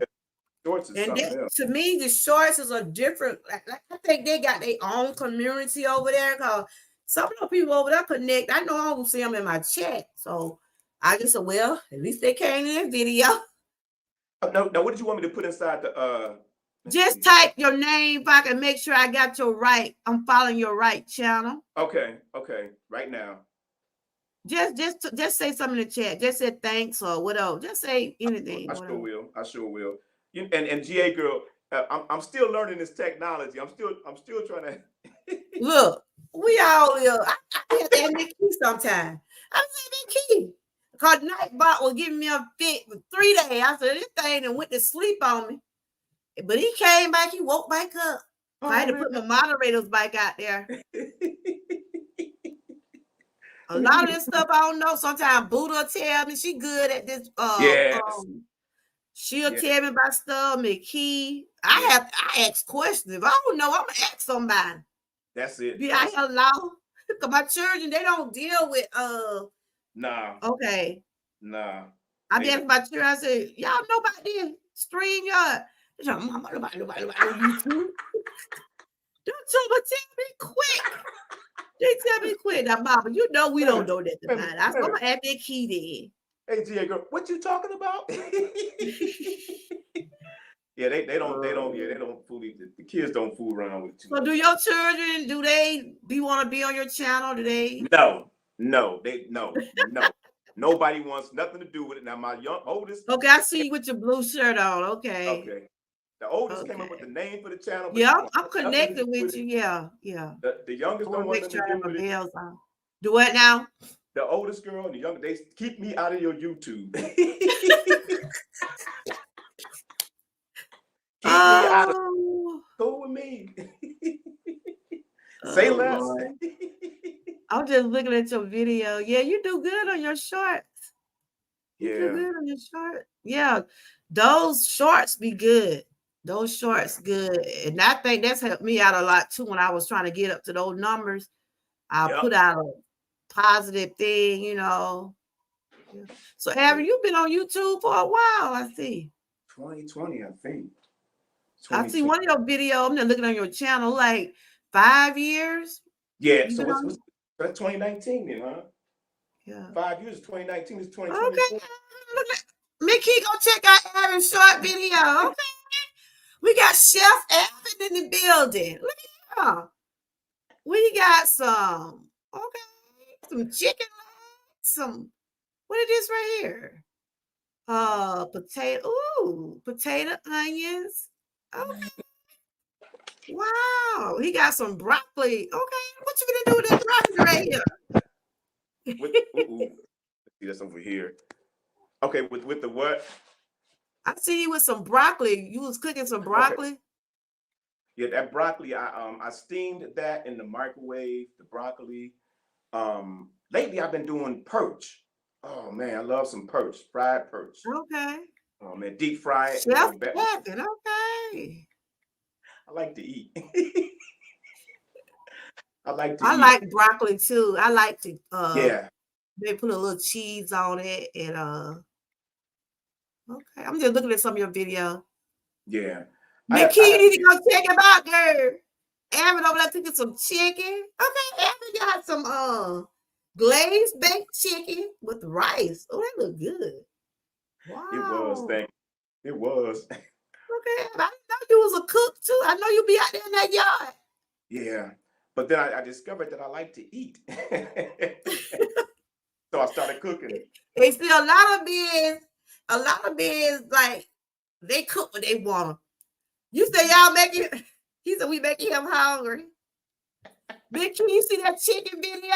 Shorts is And something that, else. to me, the shorts is a different. I think they got their own community over there. Cause some of the people over there connect. I know I don't see them in my chat, so I just said, well, at least they came in the video. Now, what did you want me to put inside the? Just type your name if I can make sure I got your right. I'm following your right channel. Okay, right now. Just say something in the chat. Just say thanks or whatever. Just say anything. I sure will. And GA girl, I'm still learning this technology. I'm still trying to. Look, we all live. I have to admit key sometime. I'm saying key. Because Nightbot was giving me a fit for 3 days. I said, this thing and went to sleep on me. But he came back, he woke back up. So I had to put my moderators back out there. A lot of this stuff I don't know. Sometimes Buddha tell me she good at this. Yes. She'll tell me about stuff. McKee. I ask questions. If I don't know, I'm gonna ask somebody. That's it. Be out here loud. Because my children, they don't deal with Nah. Okay. Nah. I be asking my children, I said, y'all know about this StreamYard? They say, Mama, nobody on YouTube. Don't tell me quick. They tell me quick. Now, Mama, you know we don't know that about it. I'm gonna ask that key then. Hey, GA girl, what you talking about? Yeah, they don't fool. The kids don't fool around with you. So do your children, do they want to be on your channel? Do they? No. Nobody wants nothing to do with it. Now my oldest. Okay, I see you with your blue shirt on. Okay. The oldest came up with the name for the channel. Yeah, I'm connected with you. Yeah. The youngest don't want nothing to do with it. Do what now? The oldest girl and the youngest, they keep me out of your YouTube. Keep me out of go with me. Say less. I'm just looking at your video. Yeah, you do good on your shorts. You do good on your shorts. Yeah, those shorts be good. Those shorts good. And I think that's helped me out a lot too when I was trying to get up to those numbers. I put out a positive thing, you know. Yeah. So, Abby, you've been on YouTube for a while, I see. 2020, I think. I see one of your videos. I'm just looking on your channel, like 5 years. Yeah, so what's that's 2019 then, huh? Yeah. 5 years, 2019 is 2020. Okay. Mickey, go check out Abby's short video. Okay. We got Chef Abby in the building. Look at her. We got some chicken legs, what is this right here? Potato onions. Okay. Wow, he got some broccoli. Okay, what you gonna do with that broccoli right here? See, that's over here. Okay, with the what? I see you with some broccoli. You was cooking some broccoli. Okay. Yeah, that broccoli. I steamed that in the microwave. The broccoli. Lately I've been doing perch. Oh man, I love some perch, fried perch. Okay. Oh man, deep fry it. Chef Kevin, okay. I like to eat. I like broccoli too. I like to they put a little cheese on it and okay. I'm just looking at some of your video. Yeah. Mickey, you need to go check him out, girl. Aaron over there cooking some chicken. Okay, Aaron got some glazed baked chicken with rice. Oh, that look good. Wow. It was, it was. Okay, I didn't know you was a cook too. I know you be out there in that yard. Yeah, but then I discovered that I like to eat. So I started cooking. They see a lot of men like they cook what they want. You say y'all making, he said we making him hungry. Big, can you see that chicken video?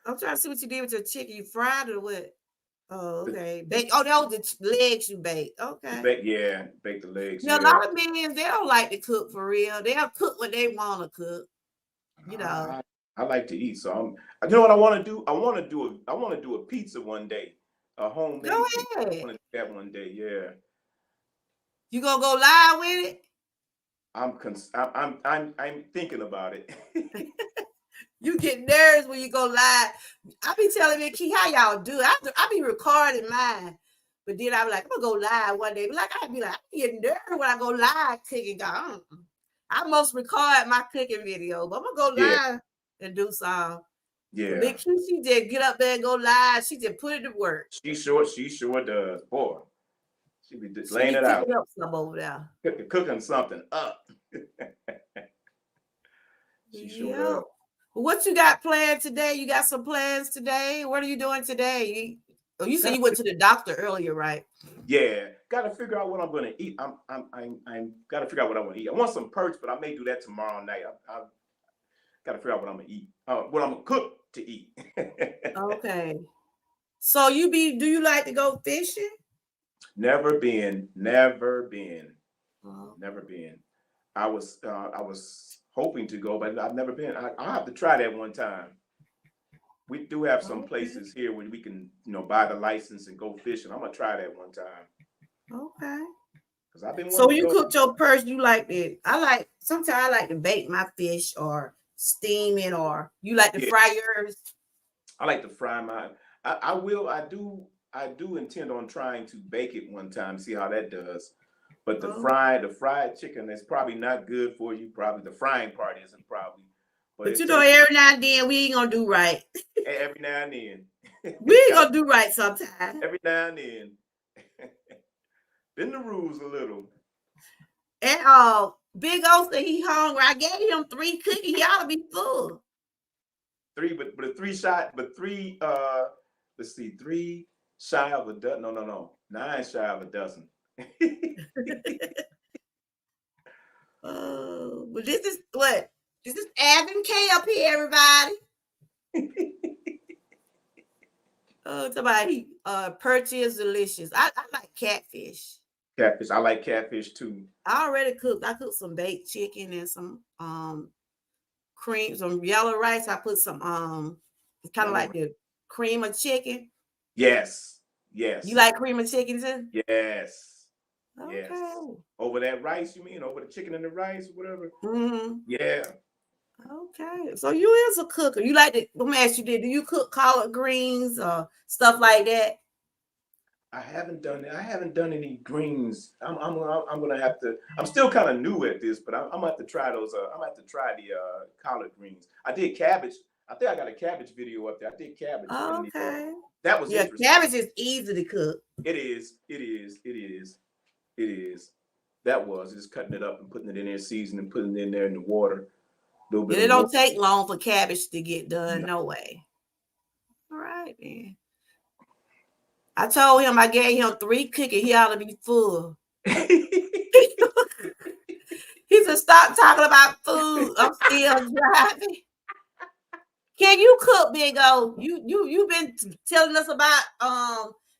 I'm trying to see what you did with your chicken. You fried it or what? Oh, okay. That was the legs you baked. Okay. Bake the legs. Yeah, a lot of men, they don't like to cook for real. They'll cook what they want to cook. You know. I like to eat, so you know what I want to do? I want to do a pizza one day. A homemade. Go pizza. ahead. I want to do that one day. Yeah. You gonna go live with it? I'm thinking about it. You get nervous when you go live. I be telling me, Key, how y'all do it? I be recording mine. But then I be like, I'm gonna go live one day. Like I be getting nervous when I go live cooking. I most record my cooking video, but I'm gonna go live and do some. Yeah. Big Key, she just get up there and go live. She just put it to work. She sure does. Boy, she be just laying it out. Up some over there. Cooking something up. She sure does. What you got planned today? You got some plans today? What are you doing today? You said you went to the doctor earlier, right? Yeah, got to figure out what I'm gonna eat. I'm got to figure out what I want to eat. I want some perch, but I may do that tomorrow night. I got to figure out what I'm gonna eat. What I'm gonna cook to eat. Okay. So do you like to go fishing? Never been. Oh. Never been. I was hoping to go, but I've never been. I'll have to try that one time. We do have some places here where we can, buy the license and go fishing. I'm gonna try that one time. Okay. Because I've been. So when you cook your perch, you like it? Sometimes I like to bake my fish or steam it, or you like to fry yours? I like to fry mine. I do intend on trying to bake it one time, see how that does. But the fried chicken is probably not good for you. Probably the frying part isn't probably. But every now and then we ain't gonna do right. Every now and then. We ain't gonna do right sometimes. Every now and then. Bend the rules a little. And Big O said he hungry. I gave him 3 cookies. He ought to be full. 3, but 3 shot, but 3 let's see, 3 shy of a dozen. No. 9 shy of a dozen. But this is what? This is Avin K up here, everybody. Somebody perch is delicious. I like catfish. Catfish. I like catfish too. I already cooked. I cooked some baked chicken and some cream, some yellow rice. I put some it's kind of like the cream of chicken. Yes. You like cream of chicken too? Yes. Okay. Yes. Over that rice, you mean? Over the chicken and the rice, whatever? Mm-hmm. Yeah. Okay. So you is a cooker. You like to, let me ask you, do you cook collard greens or stuff like that? I haven't done it. I haven't done any greens. I'm gonna have to. I'm still kind of new at this, but I'm gonna have to try those. I'm gonna have to try the collard greens. I did cabbage. I think I got a cabbage video up there. I did cabbage. Okay. That was interesting. Cabbage is easy to cook. It is. That was just cutting it up and putting it in there, seasoning, putting it in there in the water. It don't take long for cabbage to get done. No way. All right, man. I told him I gave him 3 cookies. He ought to be full. He said, "Stop talking about food. I'm still driving." Can you cook, Big O? You've been telling us about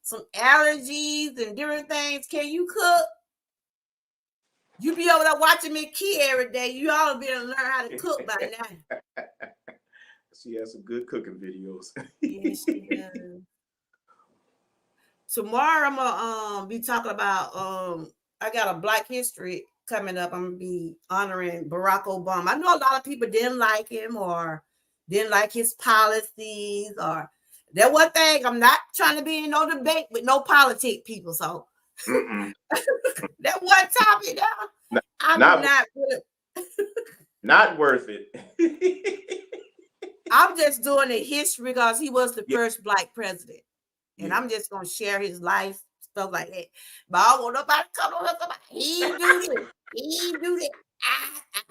some allergies and different things. Can you cook? You be over there watching me Key every day. You ought to be able to learn how to cook by now. She has some good cooking videos. Yes, she does. Tomorrow I'm gonna be talking about I got a Black History coming up. I'm gonna be honoring Barack Obama. I know a lot of people didn't like him or didn't like his policies, or that one thing. I'm not trying to be in no debate with no politic people. So that one topic now, I'm not not worth it. I'm just doing the history because he was the first Black president. And I'm just going to share his life, stuff like that. But I don't want nobody to come on somebody. He do this. He do that.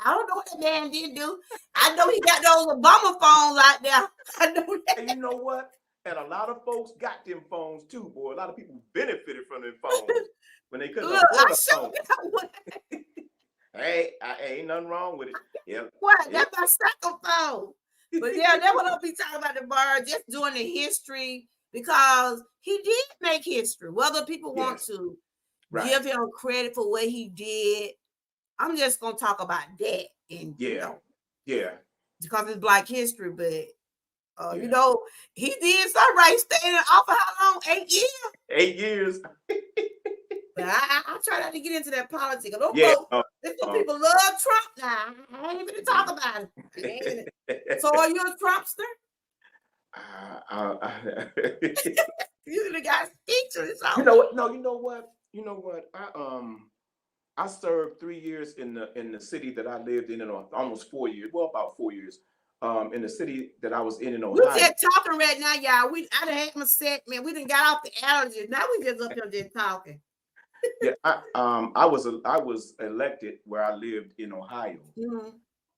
I don't know what that man did do. I know he got those Obama phones out there. I know that. And you know what? And a lot of folks got them phones too, boy. A lot of people benefited from them phones when they couldn't afford a phone. Hey, ain't nothing wrong with it. Yeah. What? That's my second phone. But yeah, that's what I'll be talking about tomorrow. Just doing the history. Because he did make history. Whether people want to give him credit for what he did, I'm just gonna talk about that. And because it's Black history, but he did something right. Staying in office how long? 8 years. 8 years. But I try not to get into that politics. Those Yeah. people love Trump now. I ain't even talk about it. So are you a Trumpster? You the guy speechless. You know what? No, you know what? I served 3 years in the city that I lived in almost 4 years. Well, about 4 years. In the city that I was in Ohio. We just talking right now, y'all. I done had my segment. We done got off the allergies. Now we just up here just talking. Yeah, I was elected where I lived in Ohio,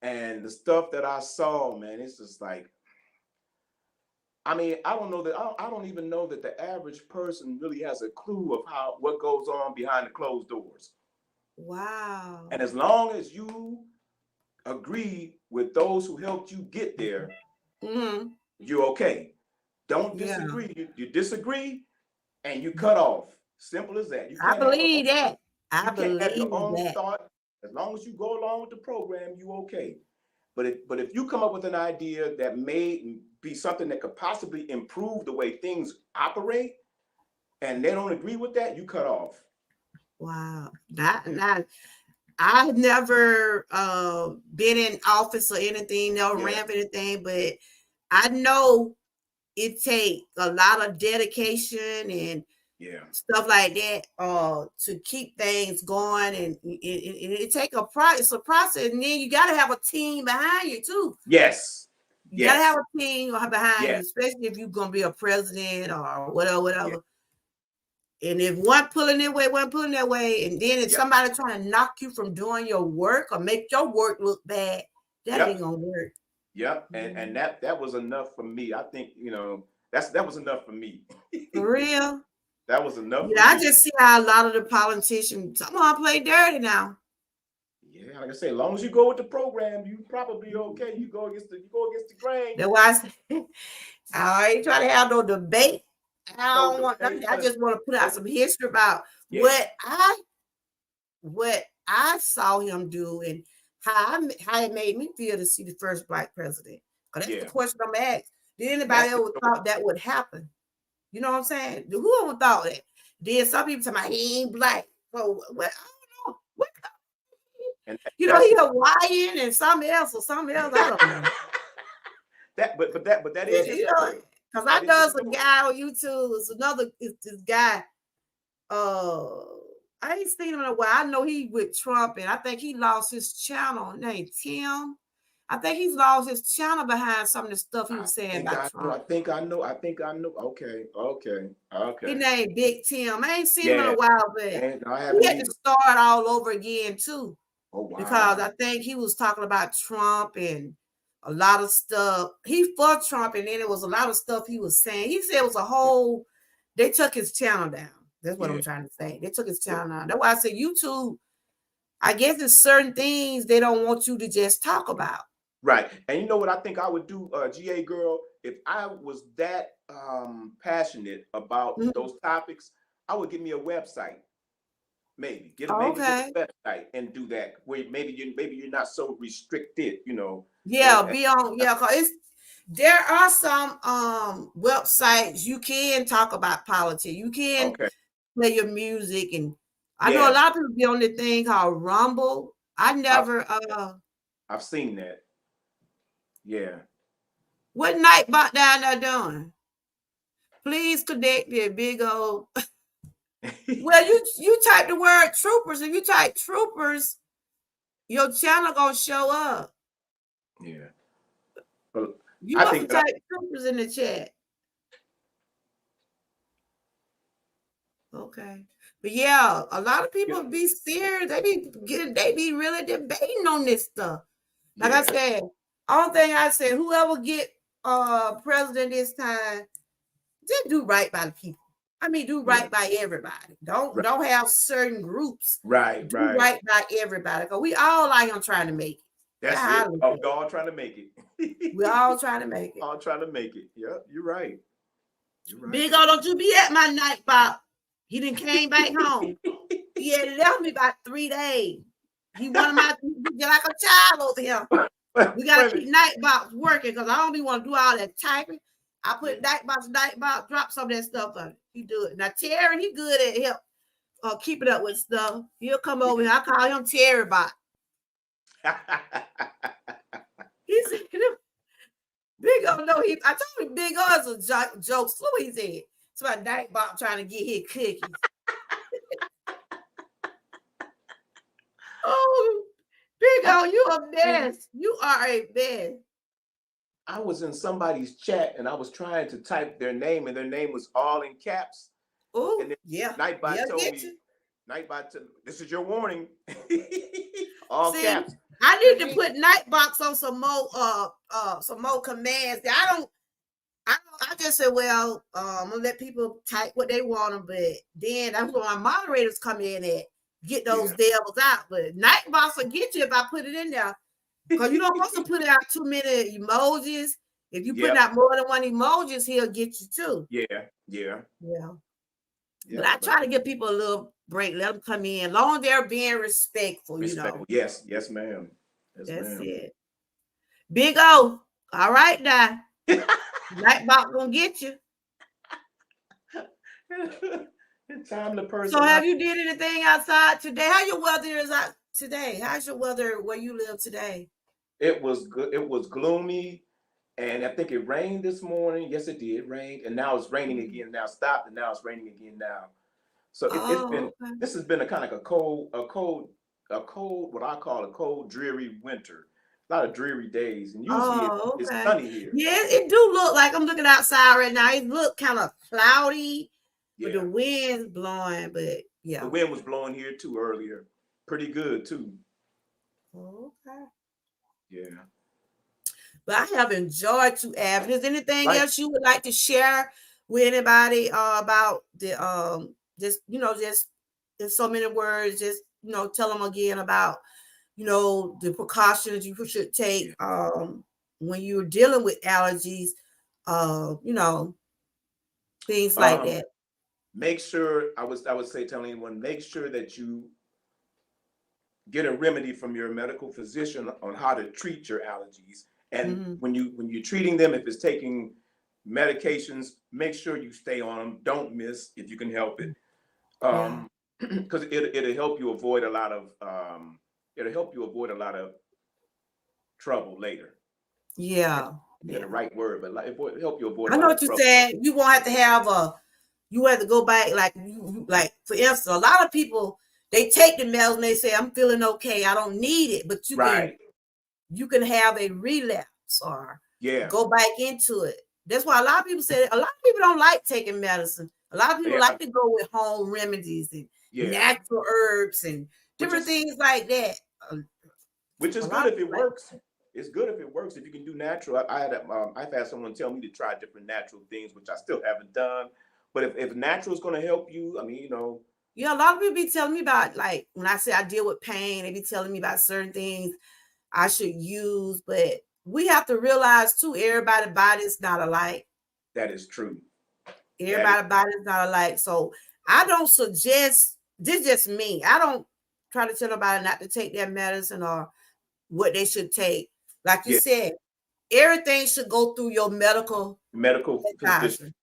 and the stuff that I saw, man, it's just like, I mean, I don't even know that the average person really has a clue of what goes on behind the closed doors. Wow. And as long as you agree with those who helped you get there, you're okay. Don't disagree. You disagree, and you cut off. Simple as that. I believe that. I believe have your own that. thought. As long as you go along with the program, you okay. But if you come up with an idea that may be something that could possibly improve the way things operate, and they don't agree with that, you cut off. Wow. I've never been in office or anything, ran for anything, but I know it takes a lot of dedication and stuff like that to keep things going, and it take a process. And then you got to have a team behind you too. Yes. You got to have a team behind you, especially if you're going to be a president or whatever. And if one pulling that way, and then if somebody trying to knock you from doing your work or make your work look bad, that ain't gonna work. Yep. And that was enough for me. I think, that was enough for me. For real? That was enough. Yeah, I just see how a lot of the politicians, some of them play dirty now. Yeah, like I say, as long as you go with the program, you probably okay. You go against the grain. That's why I say, I ain't trying to have no debate. I just want to put out some history about what I saw him do and how it made me feel to see the first Black president. Because that's the question I'm asked. Did anybody ever thought that would happen? You know what I'm saying? Who ever thought that? Then some people say, he ain't Black. So I don't know. What? He Hawaiian and something else. I don't know. But that is because I know some guy on YouTube. It's this guy. I ain't seen him in a while. I know he with Trump, and I think he lost his channel. Named Tim. I think he's lost his channel behind some of the stuff he was saying about Trump. I think I know. Okay. He named Big Tim. I ain't seen him in a while, but he had to start all over again too. Oh, wow. Because I think he was talking about Trump and a lot of stuff. He for Trump, and then it was a lot of stuff he was saying. He said it was a whole. They took his channel down. That's what I'm trying to say. They took his channel down. That's why I said YouTube. I guess there's certain things they don't want you to just talk about. Right. And you know what I think I would do, GA girl, if I was that passionate about those topics, I would give me a website. Maybe get a website and do that. Where maybe you're not so restricted, Yeah, be on. Yeah, because there are some websites you can talk about politics. You can play your music, and I know a lot of people be on the thing called Rumble. I never. I've seen that. Yeah. What Nightbot down there doing? Please connect me, big old. Well, you type the word troopers. If you type troopers, your channel gonna show up. Yeah. Well, you must type troopers in the chat. Okay. But yeah, a lot of people be serious. They be really debating on this stuff. Like I said, only thing I said, whoever get president this time, just do right by the people. I mean, do right by everybody. Don't have certain groups. Right. Do right by everybody. Because we all out here trying to make it. That's it. We're all trying to make it. We're all trying to make it. All trying to make it. Yeah, you're right. Big O, don't you be at my night, Bob. He done came back home. He had left me about 3 days. He wanted like a child over here. We gotta keep Nightbox working because I don't be want to do all that typing. I put Nightbox, drop some of that stuff on it. He do it. Now Terry, he good at help keeping up with stuff. He'll come over here. I call him Terry Bot. He said, Big O, no, I told him Big O is a joke. So he said, it's about Night Bot trying to get his cookies. Oh, Big O, you a mess. You are a mess. I was in somebody's chat and I was trying to type their name and their name was all in caps. Oh, And then yeah. Nightbot told me, Nightbot, this is your warning. All caps. I need to put Nightbox on some more commands. I just said, well, I'm gonna let people type what they want, but then that's where my moderators come in and get those devils out. But Nightbox will get you if I put it in there. Because you don't want to put out too many emojis. If you put out more than one emojis, he'll get you too. Yeah. But I try to give people a little break, let them come in, long as they're being respectful, you know. Yes, ma'am. That's it. Big O, all right now. Nightbot gonna get you. Time to person. So have you did anything outside today? How your weather is out today? How's your weather where you live today? It was good. It was gloomy. And I think it rained this morning. Yes, it did. It rained. And now it's raining again. Now stopped. And now it's raining again now. So this has been a kind of a cold, what I call a cold, dreary winter. A lot of dreary days. And usually it's sunny here. Yeah, it do look like I'm looking outside right now. It look kind of cloudy with the wind's blowing, but The wind was blowing here too earlier. Pretty good too. Okay. Yeah. But I have enjoyed to Av. Is anything else you would like to share with anybody about the just in so many words, just tell them again about the precautions you should take when you're dealing with allergies, things like that. Make sure I would say telling anyone, make sure that you get a remedy from your medical physician on how to treat your allergies. And when you're treating them, if it's taking medications, make sure you stay on them. Don't miss if you can help it, because it'll help you avoid a lot of trouble later. Yeah, the right word, but it'll help you avoid. I know what you're saying. You won't have to have you have to go back like for instance, a lot of people they take the meds and they say I'm feeling okay, I don't need it, but you can have a relapse or go back into it. That's why a lot of people say a lot of people don't like taking medicine. A lot of people like to go with home remedies and natural herbs and different things like that. Which is good if it works. It's good if it works. If you can do natural. I've had someone tell me to try different natural things, which I still haven't done. But if natural is going to help you, I mean, a lot of people be telling me about, like, when I say I deal with pain, they be telling me about certain things I should use. But we have to realize too, everybody's body is not alike. That is true. Everybody's body is not alike. So I don't suggest, this is just me. I don't try to tell nobody not to take their medicine or what they should take. Like you said, everything should go through your medical physician.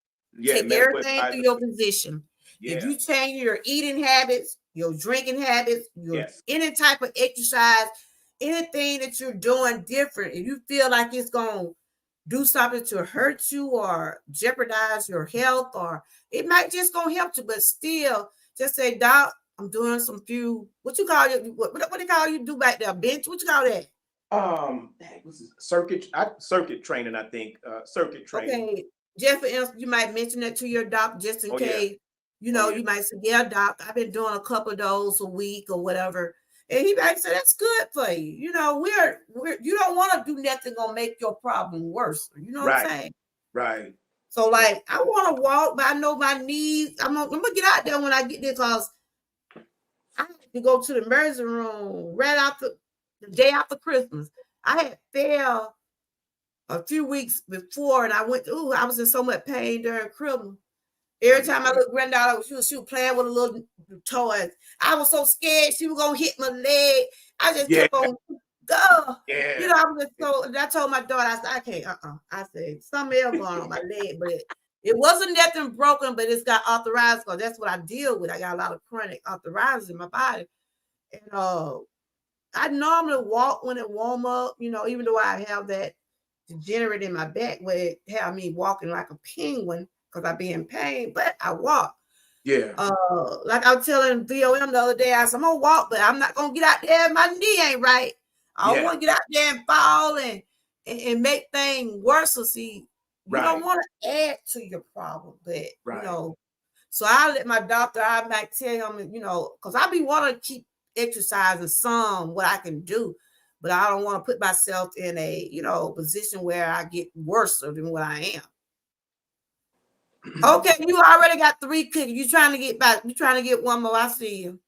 Take everything through your physician. If you change your eating habits, your drinking habits, any type of exercise, anything that you're doing different, if you feel like it's going to do something to hurt you or jeopardize your health, or it might just going to help you, but still just say, Doc, I'm doing some few, what you call it? What do you call you do back there? Bench? What you call that? Circuit training, I think. Circuit training. Okay. Just for instance, you might mention that to your doc just in case, you might say, doc, I've been doing a couple of those a week or whatever. And he might say, that's good for you. You don't want to do nothing gonna make your problem worse. You know what I'm saying? Right. So like, I want to walk, but I know my knees, I'm gonna get out there when I get there, because I have to go to the emergency room right after the day after Christmas. I had fell a few weeks before, and I was in so much pain during Christmas. Every time my little granddaughter, she was playing with a little toy. I was so scared she was gonna hit my leg. I just kept on go. I was just and I told my daughter, I said, I can't. I said, something else going on my leg, but It wasn't nothing broken, but it's got arthritis because that's what I deal with. I got a lot of chronic arthritis in my body. And I normally walk when it warm up, even though I have that degenerate in my back where it have me walking like a penguin because I be in pain, but I walk. Yeah. Like I was telling VOM the other day, I said, I'm gonna walk, but I'm not gonna get out there. My knee ain't right. I don't want to get out there and fall and make things worse. So see, you don't want to add to your problem, but so I let my doctor, I might tell him, because I be want to keep exercising some what I can do, but I don't want to put myself in a position where I get worse than what I am. Okay, you already got 3 cookies. You trying to get back? You trying to get one more? I see you.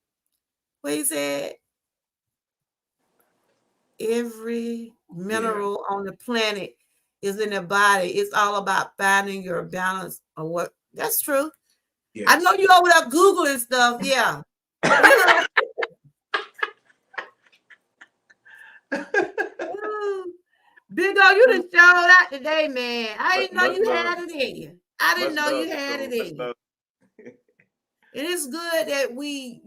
What he said? Every mineral on the planet is in the body. It's all about finding your balance or what. That's true. Yes. I know you over there Googling stuff. Yeah. Big O, you done showed out today, man. I didn't know you had it in you. I didn't know you had it in you. And it's good that we,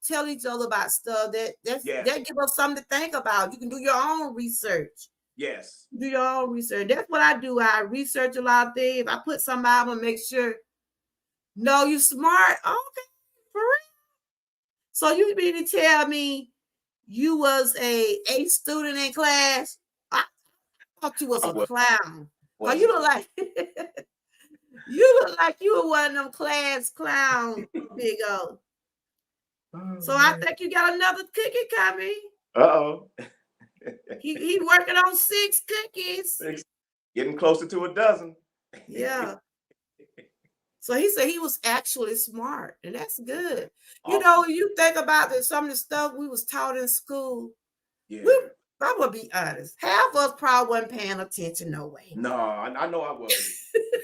tell each other about stuff that give us something to think about. You can do your own research. Yes. Do your own research. That's what I do. I research a lot of things. If I put something out, I'm gonna make sure. No, you smart. Okay, for real. So you mean to tell me you was a student in class? I thought you was a clown. Oh, you look like you were one of them class clown, Big O. So man. I think you got another cookie coming. Uh-oh. he working on 6 cookies. Getting closer to a dozen. Yeah. So he said he was actually smart, and that's good. Awesome. You think about some of the stuff we was taught in school. Yeah. I'm gonna be honest. Half of us probably wasn't paying attention. No way. No, I know I wasn't.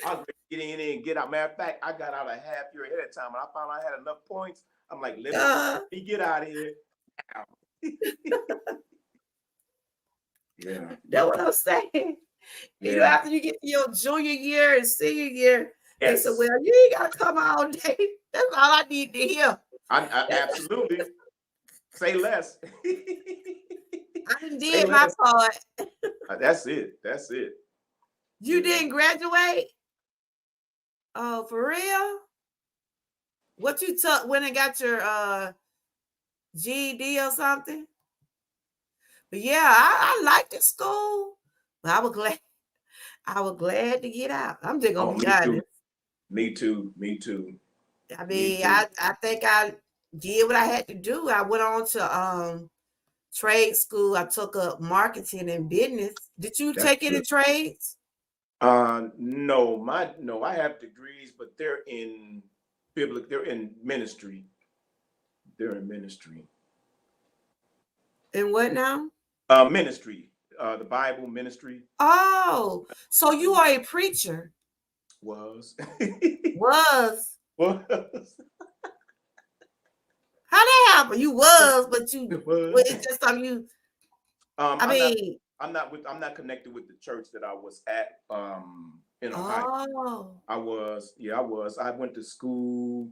I was ready to get in and get out. Matter of fact, I got out a half year ahead of time. When I found I had enough points, I'm like, let me get out of here. Yeah. That's what I'm saying. Yeah. After you get to your junior year and senior year, they said, well, you ain't gotta come all day. That's all I need to hear. I absolutely. Say less. I did my part. That's it. You didn't graduate? Oh, for real? What you took when and got your GED or something? But yeah, I liked the school. But I was glad to get out. I'm just gonna be honest. Me too. I mean, I think I did what I had to do. I went on to trade school. I took up marketing and business. Did you take any trades? No, I have degrees, but they're in ministry. They're in ministry. In what now? Ministry. The Bible ministry. Oh, so you are a preacher. Was. How that happen? You was, but you it's just something you. I'm not connected with the church that I was at in Ohio. Oh. I was. I went to school.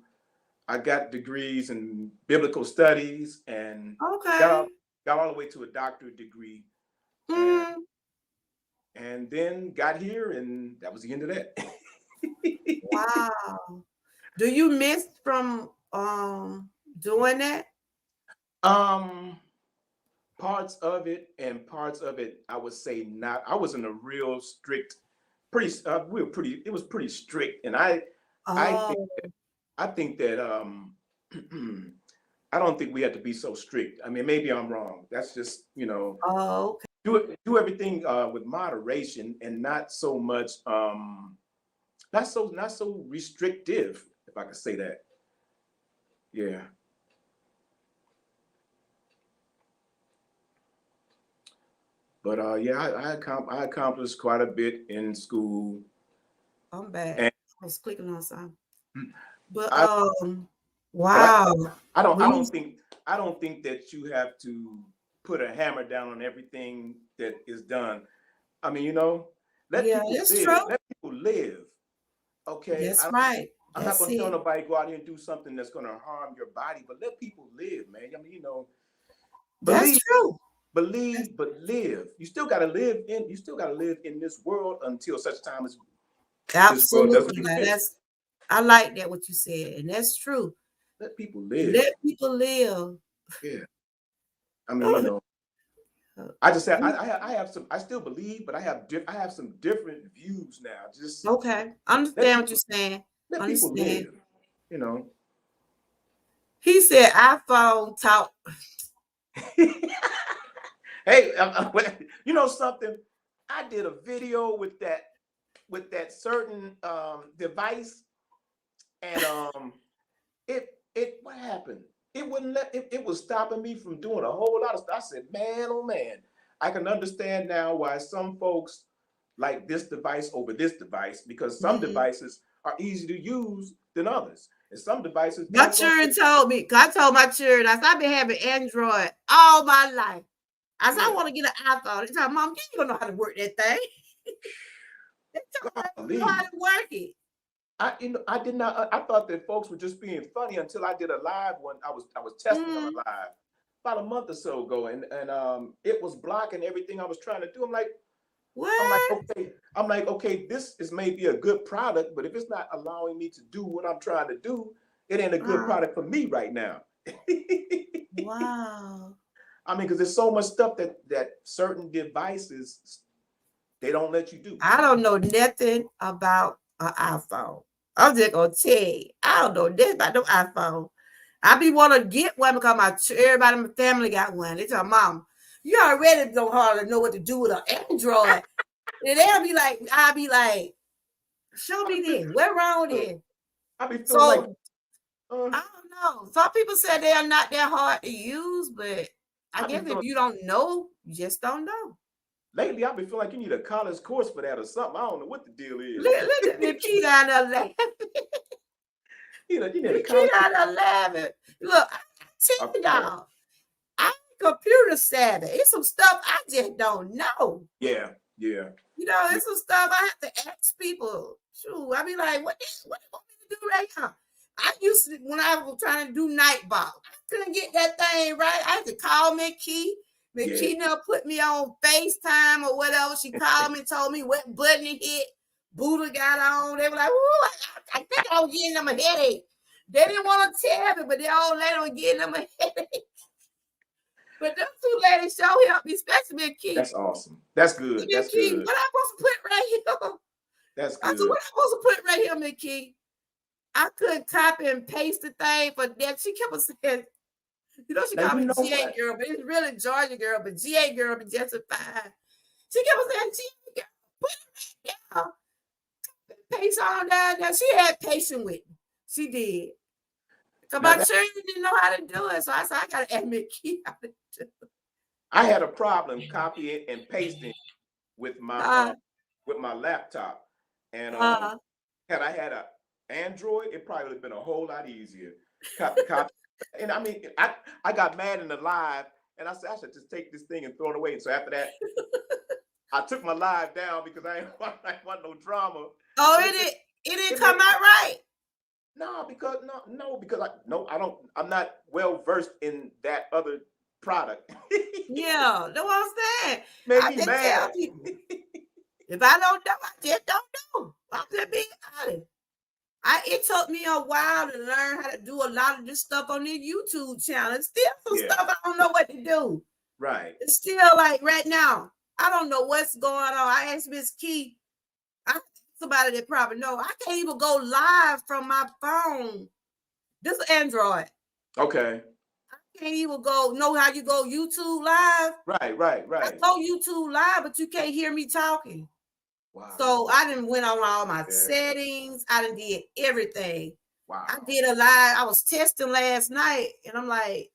I got degrees in biblical studies and got all the way to a doctorate degree. And then got here, and that was the end of that. Wow. Do you miss from doing that? Parts of it, I would say not. I was in a real strict, it was pretty strict. And I think that I don't think we have to be so strict. I mean, maybe I'm wrong. That's just, Oh, okay. Do everything with moderation and not so much not so restrictive, if I could say that. Yeah. But I accomplished quite a bit in school. I'm bad. I was clicking on something. But wow. I don't think that you have to put a hammer down on everything that is done. I mean, let people live. Okay, That's right. I'm not That's gonna tell it. nobody go out here and do something that's gonna harm your body, but let people live, man. I mean, That's believe, true. That's but live. You still gotta live in this world until such time as this world doesn't absolutely. Now exist. I like that what you said, and that's true. Let people live. Let people live. Yeah. I mean, Oh, I just have I have some I still believe, but I have some different views now. Just okay. let Understand what people you're saying. let people Understand. live. You know. He said iPhone talk. Hey, you know something? I did a video with that certain device, and it what happened? It wouldn't let it was stopping me from doing a whole lot of stuff. I said, man, oh man, I can understand now why some folks like this device over this device, because some Mhm. devices are easy to use than others, and some devices My ain't gonna. children told me, 'cause I told my children, I said, I've been having Android all my life. I said, I Yeah, want to get an iPhone. They told Mom, you don't know how to work that thing. They told me I don't know how golly. to work it. I did not. I thought that folks were just being funny until I did a live one. I was testing on a Mm, live about a month or so ago, and it was blocking everything I was trying to do. what? I'm like, okay, this is maybe a good product, but if it's not allowing me to do what I'm trying to do, it ain't a good Uh, product for me right now. wow. I mean, because there's so much stuff that certain devices they don't let you do. I don't know nothing about an iPhone. I'm just gonna tell you, I don't know nothing about no iPhone. I be want to get one because everybody in my family got one. They tell Mom, you already don't hardly know what to do with an Android. And I'll be like, show I me be, this. What wrong with it? I be feeling like, So uh, I don't know. Some people say they are not that hard to use, but I I be guess if feeling you don't know, you just don't know. lately. I be feeling like you need a college course for that or something. I don't know what the deal is. Look at the key down there laughing. You need a The key college course. down there laughing. Look, I A tell course. y'all, I'm computer savvy. It's some stuff I just don't know. Yeah, yeah, yeah. It's some stuff I have to ask people. Shoot, I be like, what you want me to do right now? I used to, when I was trying to do night ball, I couldn't get that thing right. I had to call McKee. Yeah. McKee now put me on FaceTime or whatever. She called me and told me what button it hit. Buddha got on. They were like, ooh, I think I was getting them a headache. They didn't want to tell me, but the old lady was getting them a headache. But them two ladies sure helped me, especially McKee. That's awesome. That's good. That's McKee, good. what I supposed to put right here? That's I said, good. what I supposed to put right here, McKee? I couldn't copy and paste the thing for that. She kept on saying, she Now called you me know GA what? girl, but it's really Georgia girl, but GA girl be just fine. She kept on saying, GA girl, put it right down. Paste on down there. She had patience with me. She did. Because Now my that children didn't know how to do it. So I said, I got to admit, McKee how to do it. I had a problem copying and pasting with Uh, my laptop, and uh, had I had a Android, it probably would have been a whole lot easier. Copy. And I mean, I got mad in the live, and I said I should just take this thing and throw it away. So after that, I took my live down because I ain't want no drama. oh, But it didn't it come made out right. no because I don't I'm not well versed in that other product. Yeah, that's what I'm saying. Made I me just tell mad. people, if I don't know, I just don't know. I'm just being honest. It took me a while to learn how to do a lot of this stuff on this YouTube channel. It's still some Yeah, stuff I don't know what to do. right. It's still like right now, I don't know what's going on. I asked Miss Key, somebody that probably know. I can't even go live from my phone. This is Android. Okay. I can't even know how you go YouTube live. I Right. go YouTube live, but you can't hear me talking. Wow. So I didn't went on all my settings. I done did everything. I Wow. did a live. I was testing last night, and I'm like,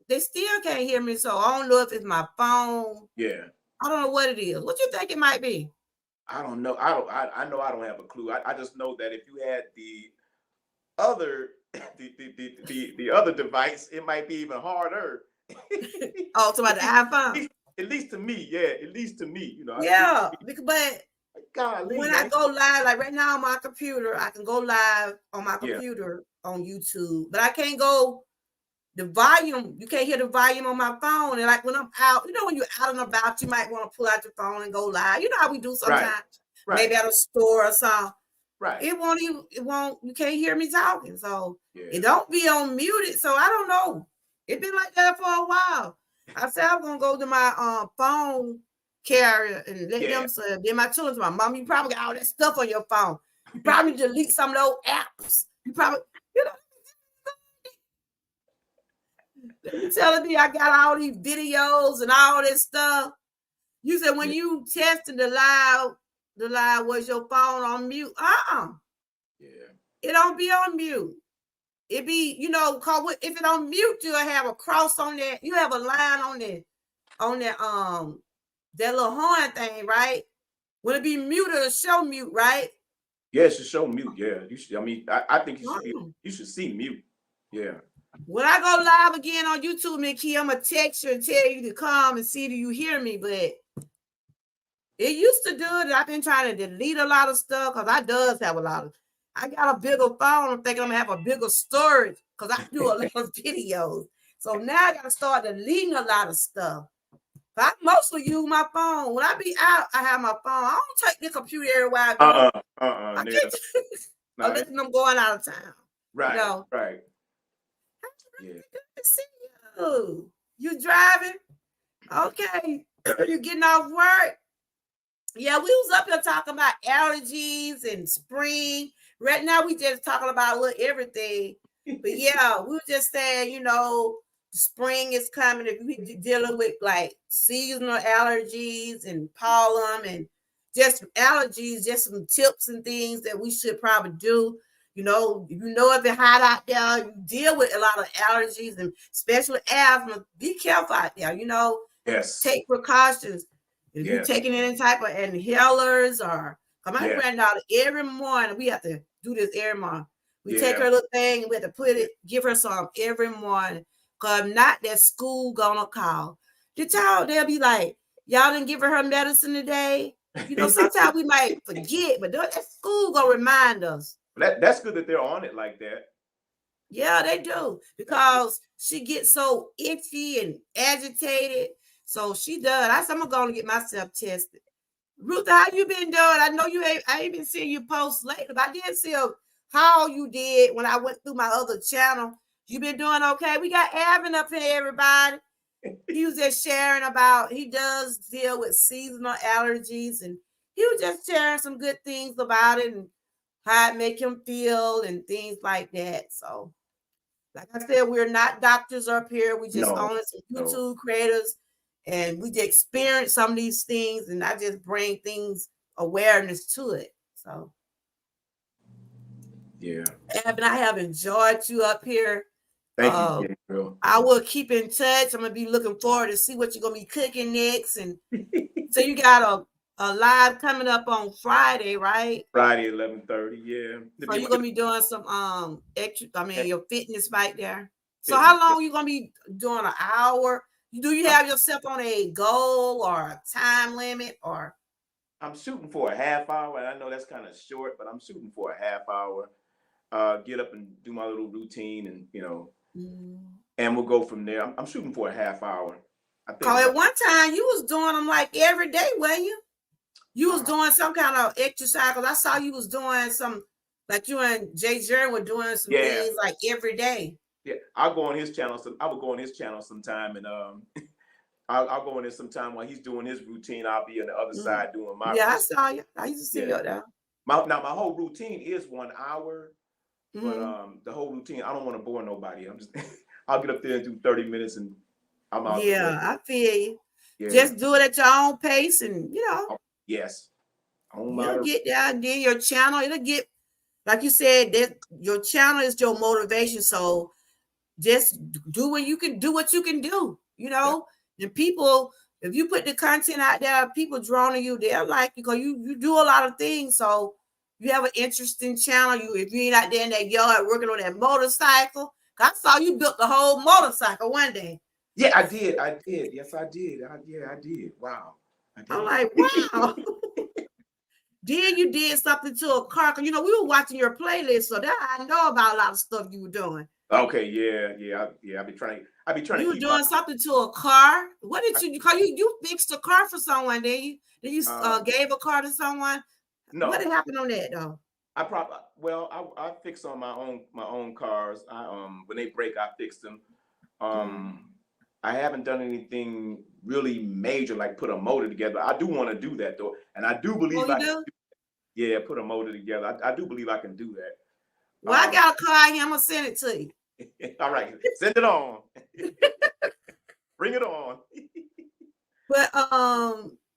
they still can't hear me. So I don't know if it's my phone. Yeah. I don't know what it is. What you think it might be? I don't know. I know I don't have a clue. I just know that if you had the other the other device, it might be even harder. Oh, to about the iPhone. At least to me, yeah. At least to me, Yeah, but Golly, when I man. go live, like right now on my computer, I can go live on my computer on YouTube, but I can't go the volume. You can't hear the volume on my phone. And like when I'm out, you know, when you're out and about, you might want to pull out your phone and go live. You know how we do sometimes, maybe at a store or something. Right. It won't, you can't hear me talking. So Yeah. it don't be on muted. So I don't know. It's been like that for a while. I said I'm gonna go to my phone carrier and let them say. Then my children, my mom, you probably got all that stuff on your phone. You probably delete some of those apps. You probably, you know, you telling me I got all these videos and all this stuff. You said when you tested the live was your phone on mute? Yeah. It don't be on mute. It be, you know, cause if it on mute, you'll have a cross on there. You have a line on there, that little horn thing, right? Will it be mute or show mute, right? Yeah, it should show mute. Yeah, you should. I mean, I think you should see mute. Yeah. When I go live again on YouTube, Mickey, I'm gonna text you and tell you to come and see do you hear me. But it used to do it. I've been trying to delete a lot of stuff because I does have a lot of. I got a bigger phone. I'm thinking I'm gonna have a bigger storage because I do a lot of videos. So now I gotta start deleting a lot of stuff. But I mostly use my phone. When I be out, I have my phone. I don't take the computer everywhere I go. I can't unless I'm going out of town. Right. You know? Right. Yeah. See you. You driving? Okay. You getting off work? Yeah, we was up here talking about allergies and spring. Right now, we just talking about a little everything. But yeah, we were just saying, you know, spring is coming. If we dealing with like seasonal allergies and pollen and just allergies, just some tips and things that we should probably do. You know, if it's hot out there, you deal with a lot of allergies and especially asthma. Be careful out there, you know. Yes. Take precautions. If you're taking any type of inhalers or my granddaughter every morning, we have to do this every morning. We take her little thing and we have to give her some every morning. Cause not that school gonna call. They'll be like, y'all didn't give her medicine today. You know, sometimes we might forget, but that school gonna remind us. That's good that they're on it like that. Yeah, they do. Because she gets so itchy and agitated. So she does. I said, I'm going to get myself tested. Ruth, how you been doing? I know I ain't been seeing you post lately, but I did see how you did when I went through my other channel. You been doing okay? We got Avin up here, everybody. He was just sharing about, he does deal with seasonal allergies, and he was just sharing some good things about it and how it make him feel and things like that. So, like I said, we're not doctors up here. We just only some YouTube creators, and we just experience some of these things, and I just bring awareness to it. So, yeah, Evan, I have enjoyed you up here. Thank you, girl. I will keep in touch. I'm gonna be looking forward to see what you're gonna be cooking next. And so you got a live coming up on Friday, right? Friday, 11:30. Yeah. So you're gonna be doing some your fitness right there. So how long are you gonna be doing? An hour? Do you have yourself on a goal or a time limit or? I'm shooting for a half hour. I know that's kind of short, but I'm shooting for a half hour. Get up and do my little routine, and and we'll go from there. I'm shooting for a half hour. I think. At one time you was doing them like every day, weren't you? You was doing some kind of exercise because I saw you was doing some, like you and Jay Jern were doing some things like every day. Yeah, I'll go on his channel. So I will go on his channel sometime, and I'll go in there sometime while he's doing his routine. I'll be on the other side doing my. Yeah, I saw you. I used to see you out there. My whole routine is 1 hour, but the whole routine, I don't want to bore nobody. I'll get up there and do 30 minutes, and I'm out. Yeah, I feel you. Yeah. Just do it at your own pace, and Yes. You'll get there, and then your channel, it'll get, like you said, that your channel is your motivation. So just do what you can do, And people, if you put the content out there, people drawn to you, they're like, because you do a lot of things. So you have an interesting channel. If you ain't out there in that yard working on that motorcycle, I saw you built the whole motorcycle one day. Yeah, I did. Yes, I did. I did. Wow. I'm like, wow. Then you did something to a car. You know, we were watching your playlist, so that I know about a lot of stuff you were doing. Okay, yeah. I be trying You to were keep doing something to a car. What did you call you fixed a car for someone? Then you gave a car to someone. What no. had happened on that though? I fix on my own cars. When they break, I fix them. I haven't done anything really major like put a motor together. I do want to do that though, and I do believe Oh, you do? Yeah, put a motor together. I do believe I can do that. Well, I got a car here. I'm gonna send it to you. All right, send it on. Bring it on. But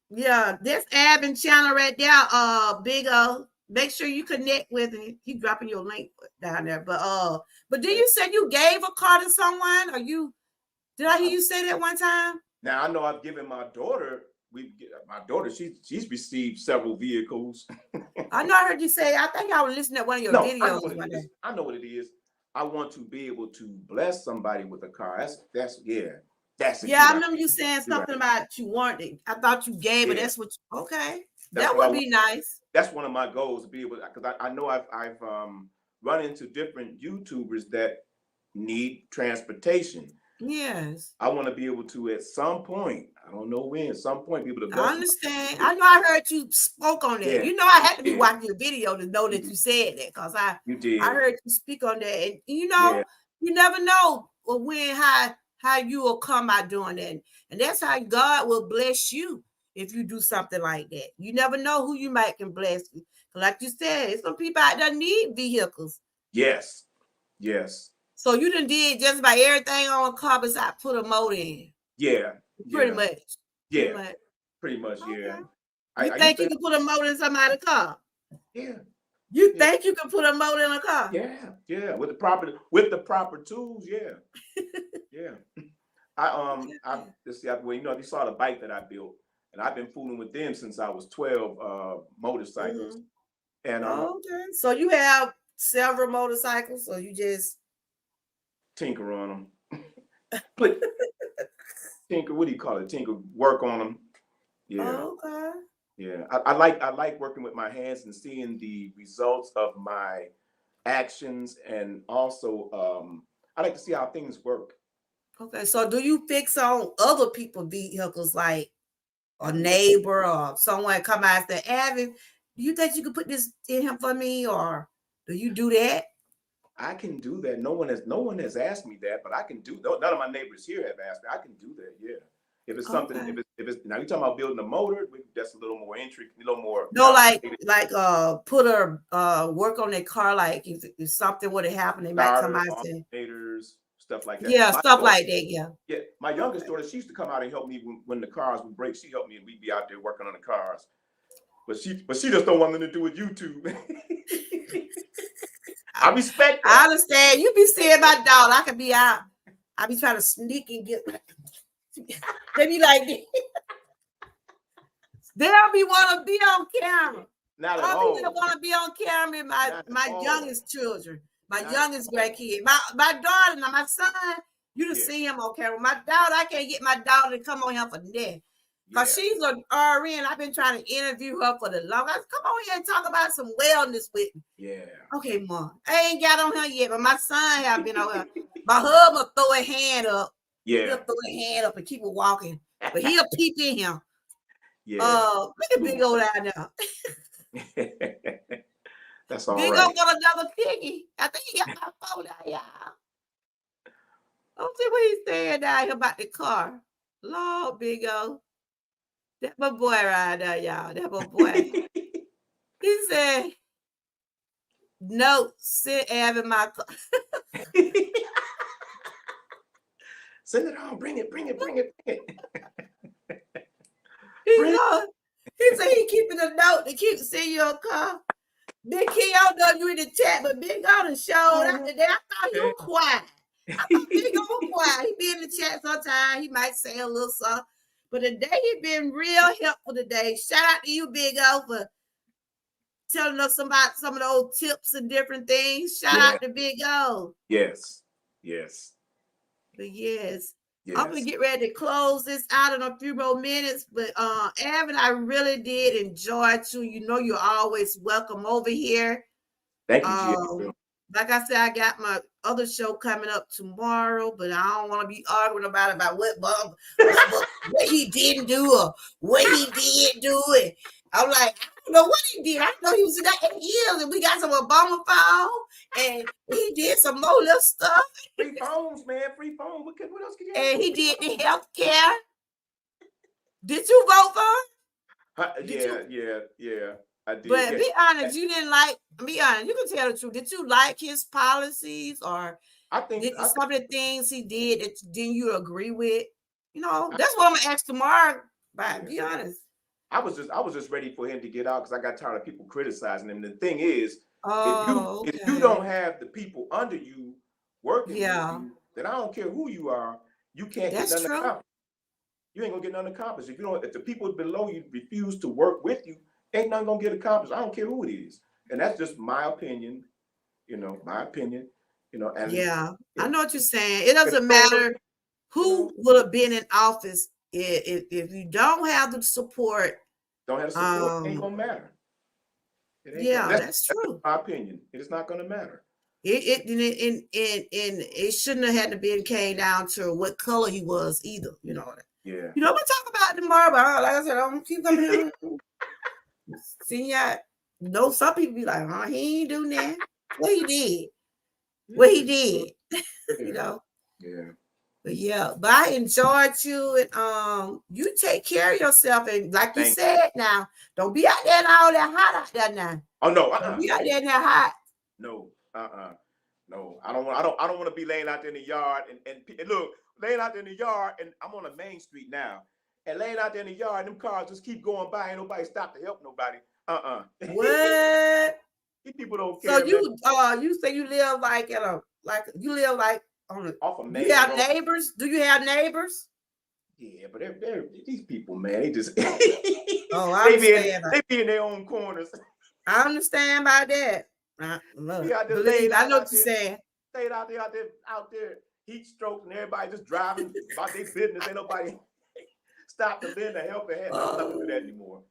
yeah, this Abin channel right there, Big O. Make sure you connect with him. Keep dropping your link down there. But did you say you gave a car to someone? Did I hear you say that one time? Now I know I've given my daughter. She's received several vehicles. I know I heard you say. I think I was listening to one of your videos one day. I know what it is. I want to be able to bless somebody with a car. That's I remember you saying something about you wanted. I thought you gave it. That's what. Okay, that would be nice. That's one of my goals, to be able, because I know I've run into different YouTubers that need transportation. Yes. I want to be able to, at some point, I don't know when, at some point, be able to bless. I understand. I know I heard you spoke on that. Yeah. You know, I had to be watching your video to know that you said that, because I heard you speak on that. And you know, you never know when, how you will come out doing that. And that's how God will bless you if you do something like that. You never know who you might can bless. Like you said, there's some people out there need vehicles. Yes. So you done did just about everything on a car besides put a motor in. Yeah. Pretty much. Yeah. Pretty much. Okay. Yeah. You think you can put a motor in somebody's car? Yeah. You think you can put a motor in a car? Yeah. With the proper tools. Yeah. Yeah. You saw the bike that I built, and I've been fooling with them since I was 12. Motorcycles. And okay. So you have several motorcycles, or you just tinker on them? Tinker, what do you call it? Tinker, work on them. Yeah. Okay. Yeah. I like working with my hands and seeing the results of my actions, and also I like to see how things work. Okay. So do you fix on other people's vehicles, like a neighbor or someone come out and say, Abin, do you think you could put this in him for me, or do you do that? I can do that. No one has asked me that, but I can do. None of my neighbors here have asked me. I can do that. Yeah. If it's something, if it's now you're talking about building a motor, that's a little more intricate, a little more. No, like put a work on their car. Like if something would have happened, they might come out and say, stuff like that. Yeah, stuff like that. Yeah. Yeah. My youngest daughter, she used to come out and help me when the cars would break. She helped me, and we'd be out there working on the cars. But she just don't want nothing to do with YouTube. I respect that. I understand. You be seeing my dog. I can be out. I be trying to sneak and get. They be like, they'll be want to be on camera. Not at all. I want to be on camera. My youngest children, my youngest grandkid, my daughter, now my son. You done see him on camera. My daughter, I can't get my daughter to come on here for that. Because she's an RN. I've been trying to interview her for the longest. Come on here and talk about some wellness with me. Yeah. Okay, Mom. I ain't got on her yet, but my son have been on her. My husband will throw a hand up. Yeah. He'll throw a hand up and keep it walking. But he'll peep in him. Yeah. Look at Big O down there. That's all Big right. O got another piggy. I think he got my phone out, y'all. Don't see what he's saying down here about the car. Lord, Big O. That's my boy right there, y'all. That's my boy. He said, no, sit Ab in my car. Send it on. Bring it. He said he keeping a note to keep seeing your car. Big Key, I don't know if you in the chat, but Big O done showed up today. I thought you were quiet. I thought Big O was quiet. He be in the chat sometimes. He might say a little something. But today he been real helpful today. Shout out to you, Big O, for telling us about some of those tips and different things. Shout out to Big O. Yes. But yes. I'm gonna get ready to close this out in a few more minutes. But Evan, I really did enjoy it too. You know, you're always welcome over here. Thank you, Gia. Like I said, I got my other show coming up tomorrow, but I don't want to be arguing about what he didn't do or what he did do it. I'm like, I don't know what he did. I know he was in that 8 years and we got some Obama phone and he did some more little stuff. Free phones, man. Free phones. What else can you have? And he did the health care. Did you vote for him? Yeah. I did. But be honest, you didn't like. Be honest, you can tell the truth. Did you like his policies, or I think some of the things he did that didn't you agree with? You know, that's what I'm gonna ask tomorrow. But be honest. I was just ready for him to get out because I got tired of people criticizing him. The thing is, if you don't have the people under you working with you, then I don't care who you are, you can't get nothing accomplished. You ain't gonna get nothing accomplished. If the people below you refuse to work with you, ain't nothing gonna get accomplished. I don't care who it is. And that's just my opinion, my opinion, and I know what you're saying. It doesn't matter who would have been in office if you don't have the support. It ain't gonna matter. That's true. That's my opinion. It's not gonna matter. It shouldn't have had to be came down to what color he was either, Yeah. We'll talk about it tomorrow, but like I said, I don't keep coming here. See, some people be like, he ain't do that. What he did. Yeah. But I enjoyed you, and you take care of yourself, and like you said, now don't be out there and all that hot out there now. Oh no, Don't be out there and that hot. No, no, I don't want to be laying out there in the yard and look, laying out there in the yard, and I'm on a main street now, and laying out there in the yard, them cars just keep going by, and nobody stop to help nobody. What? These people don't care. So you say you live like off of main. You have neighbors? Do you have neighbors? Yeah, but they're these people, man. They just I understand. They be in their own corners. I understand about that. I know what you're saying. Stayed out there, heat strokes, and everybody just driving about their business. Ain't nobody stop to lend a helping hand. I'm not gonna do that anymore.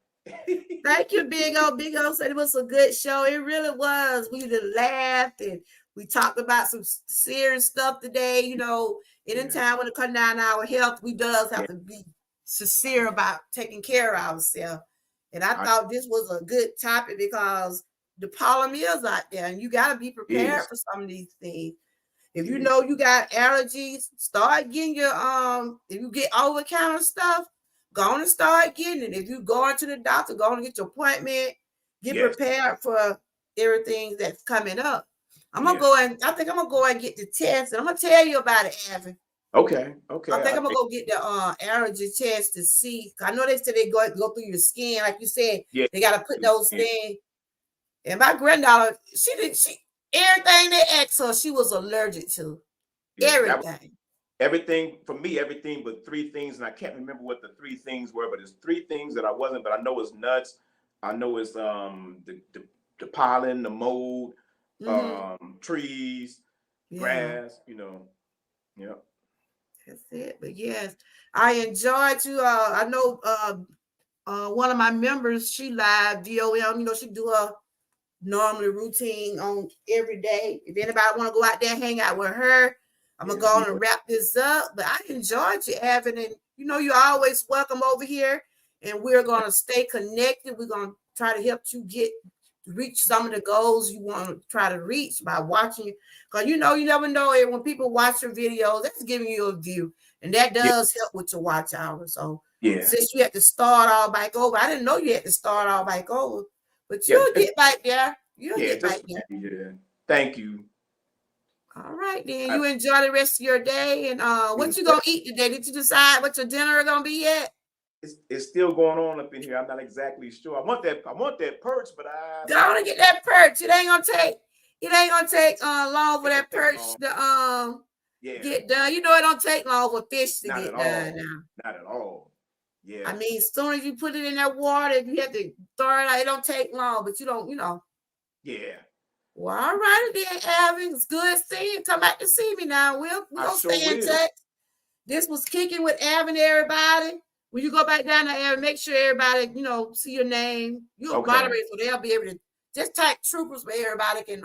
Thank you, Big O. Big O said it was a good show. It really was. We just laughed and we talked about some serious stuff today. Anytime when it comes down to our health, we does have to be sincere about taking care of ourselves. And I thought this was a good topic because the pollen is out there, and you got to be prepared for some of these things. If you know you got allergies, start getting your if you get over-the-counter stuff, go on and start getting it. If you go into the doctor, go on and get your appointment, get prepared for everything that's coming up. I think I'm gonna go and get the test, and I'm gonna tell you about it, Evan. Okay. I think I'm gonna go get the allergy test to see. I know they said they go through your skin, like you said. They gotta put those things. And my granddaughter, everything they asked her, she was allergic to. Everything. Everything for me, everything but 3 things, and I can't remember what the 3 things were, but it's 3 things that I wasn't. But I know it's nuts. I know it's the pollen, the mold, trees, grass. Yeah. That's it. But yes, I enjoyed you. I know one of my members, she live DOM. She do a normally routine on every day. If anybody want to go out there and hang out with her, I'm gonna go on and wrap this up. But I enjoyed you, Evan, and you're always welcome over here. And we're gonna stay connected. We're gonna try to help you reach some of the goals you want to try to reach by watching. Because you never know it. When people watch your videos, that's giving you a view, and that does help with your watch hours. So since you had to start all back over, I didn't know you had to start all back over, but you'll get back there. Get back there. Yeah. Thank you. All right, then. You enjoy the rest of your day. And what you gonna eat today? Did you decide what your dinner is gonna be yet? It's still going on up in here. I'm not exactly sure. I want that perch, but I want to get that perch. It ain't gonna take long for that perch to get done. It don't take long for fish to get done now. Not at all. Yeah. I mean, as soon as you put it in that water, if you have to throw it out, it don't take long, but you don't, Yeah. Well, all right then, Evan. It's good seeing you. Come back to see me now. We'll stay in touch. This was Kicking with Avin, everybody. When you go back down to Avin, make sure everybody, see your name. You'll moderate, so they'll be able to just type Troopers where everybody can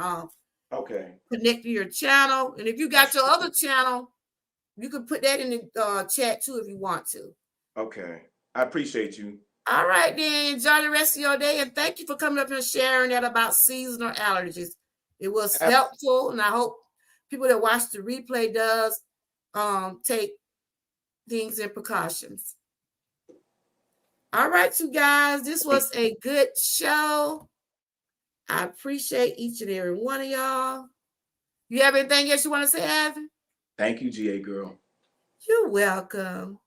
connect to your channel. And if you got your other channel, you can put that in the chat too if you want to. Okay. I appreciate you. All right, then. Enjoy the rest of your day. And thank you for coming up and sharing that about seasonal allergies. It was helpful, and I hope people that watch the replay does take things and precautions. All right, you guys. This was a good show. I appreciate each and every one of y'all. You have anything else you want to say, Avin? Thank you, GA girl. You're welcome.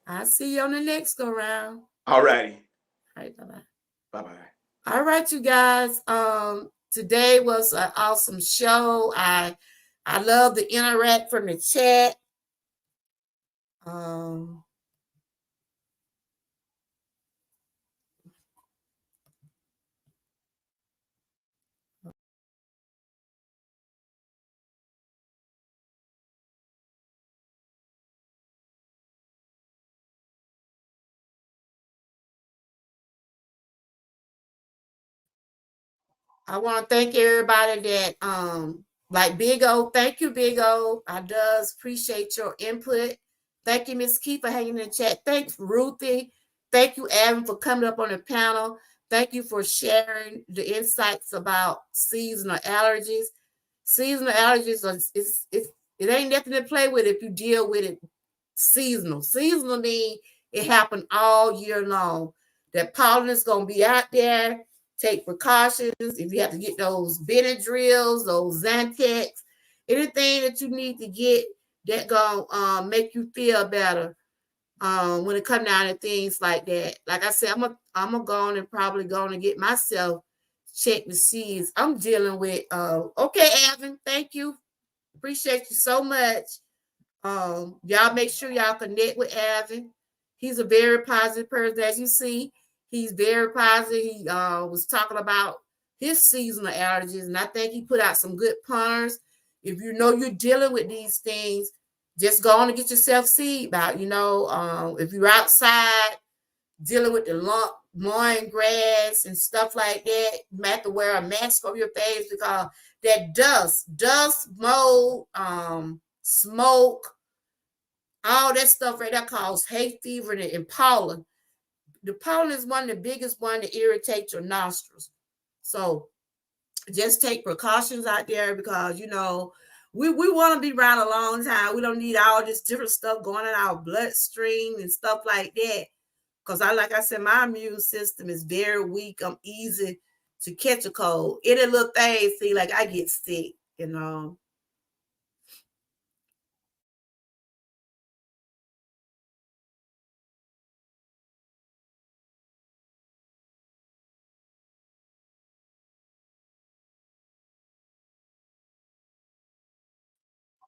I'll see you on the next go round. All righty. All right, bye-bye. Bye-bye. All right, you guys. Today was an awesome show. I love the interact from the chat. I want to thank everybody that like Big O. Thank you, Big O. I does appreciate your input. Thank you, Miss Key, for hanging in the chat. Thanks, Ruthie. Thank you, Avin, for coming up on the panel. Thank you for sharing the insights about seasonal allergies. Seasonal allergies, it ain't nothing to play with if you deal with it seasonal. Seasonal means it happened all year long. That pollen is going to be out there. Take precautions. If you have to get those Benadryls, those Zantacs, anything that you need to get that gonna make you feel better when it comes down to things like that. Like I said, I'm gonna go on and probably going to get myself checked to see if I'm dealing with. Okay, Avin, thank you. Appreciate you so much. Y'all make sure y'all connect with Avin. He's a very positive person, as you see. He's very positive. He was talking about his seasonal allergies, and I think he put out some good punters. If you know you're dealing with these things, just go on and get yourself seed out. If you're outside dealing with the lawn grass and stuff like that, you might have to wear a mask over your face because that dust, mold, smoke, all that stuff right there causes hay fever and pollen. The pollen is one of the biggest one that irritates your nostrils. So just take precautions out there because, we want to be around a long time. We don't need all this different stuff going in our bloodstream and stuff like that. Because like I said, my immune system is very weak. I'm easy to catch a cold. Any little thing, like I get sick,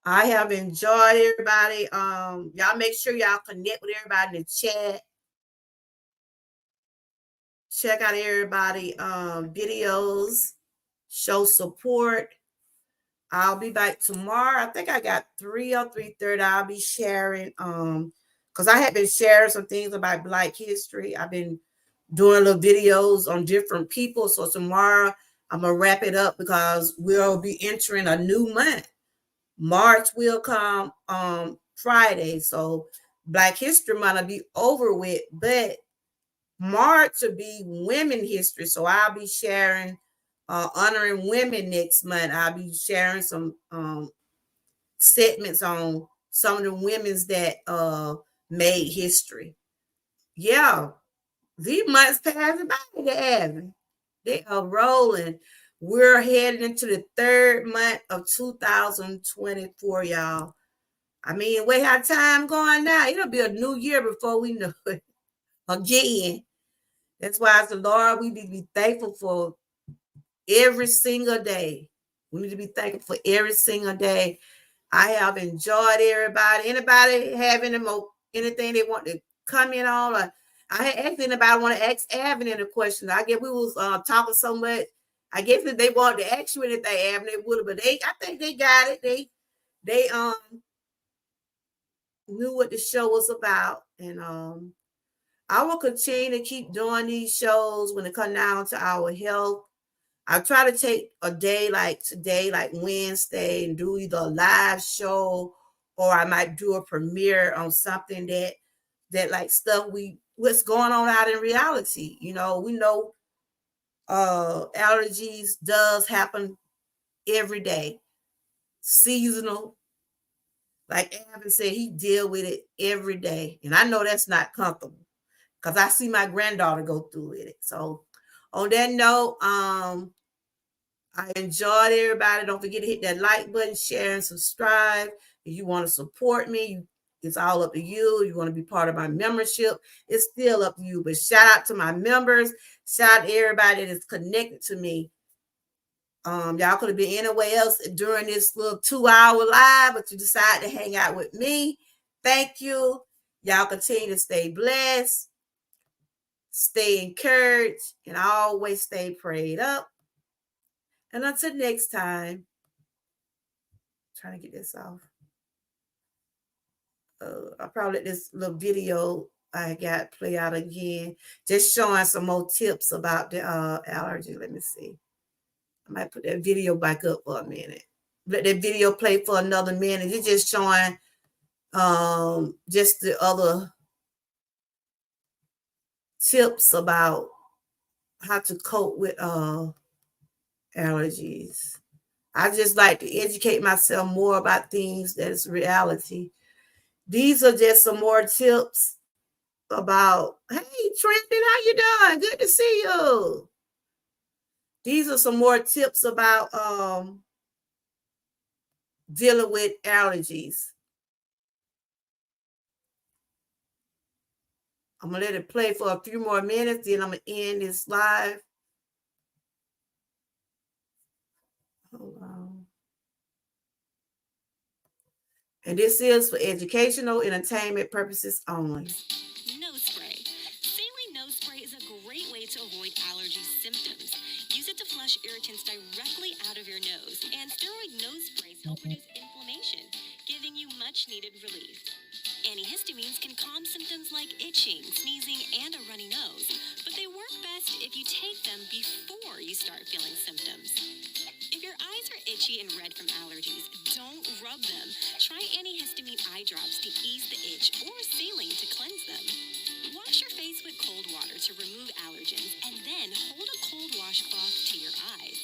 I have enjoyed everybody. Y'all make sure y'all connect with everybody in the chat. Check out everybody videos. Show support. I'll be back tomorrow. I think I got 3 or 3:30. I'll be sharing because I have been sharing some things about Black history. I've been doing little videos on different people. So tomorrow I'm gonna wrap it up because we'll be entering a new month. March will come Friday, so Black History Month will be over with, but March will be Women History. So I'll be sharing honoring women next month. I'll be sharing some segments on some of the women's that made history. Yeah, these months passing by, they are rolling. We're heading into the 3rd month of 2024, y'all. I mean, way how time going now. It'll be a new year before we know it again. That's why as the Lord, we need to be thankful for every single day. We need to be thankful for every single day. I have enjoyed everybody. Anybody have anything they want to comment on? Or I had asked anybody want to ask Avin any question. I guess we was talking so much. I guess if they wanted to ask you anything, Avin, they would have, but I think they got it. They knew what the show was about. And I will continue to keep doing these shows when it comes down to our health. I try to take a day like today, like Wednesday, and do either a live show or I might do a premiere on something that like stuff what's going on out in reality. You know, we know allergies does happen every day. Seasonal, like Alvin said, he deal with it every day. And I know that's not comfortable because I see my granddaughter go through it. So on that note, I enjoyed everybody. Don't forget to hit that like button, share, and subscribe. If you want to support me, it's all up to you. You want to be part of my membership, it's still up to you. But shout out to my members. Shout out to everybody that is connected to me. Y'all could have been anywhere else during this little 2-hour live, but you decided to hang out with me. Thank you. Y'all continue to stay blessed, stay encouraged, and always stay prayed up. And until next time, trying to get this off. I'll probably let this little video I got play out again, just showing some more tips about the allergy. Let me see. I might put that video back up for a minute. Let that video play for another minute. It's just showing just the other tips about how to cope with allergies. I just like to educate myself more about things that is reality. These are just some more tips about, hey, Trenton, how you doing? Good to see you. These are some more tips about dealing with allergies. I'm going to let it play for a few more minutes, then I'm going to end this live. Hold on. And this is for educational, entertainment purposes only. Nose spray. Saline nose spray is a great way to avoid allergy symptoms. Use it to flush irritants directly out of your nose, and steroid nose sprays help reduce inflammation, giving you much needed relief. Antihistamines can calm symptoms like itching, sneezing, and a runny nose, but they work best if you take them before you start feeling symptoms. If your eyes are itchy and red from allergies, don't rub them. Try antihistamine eye drops to ease the itch or saline to cleanse them. Wash your face with cold water to remove allergens, and then hold a cold washcloth to your eyes.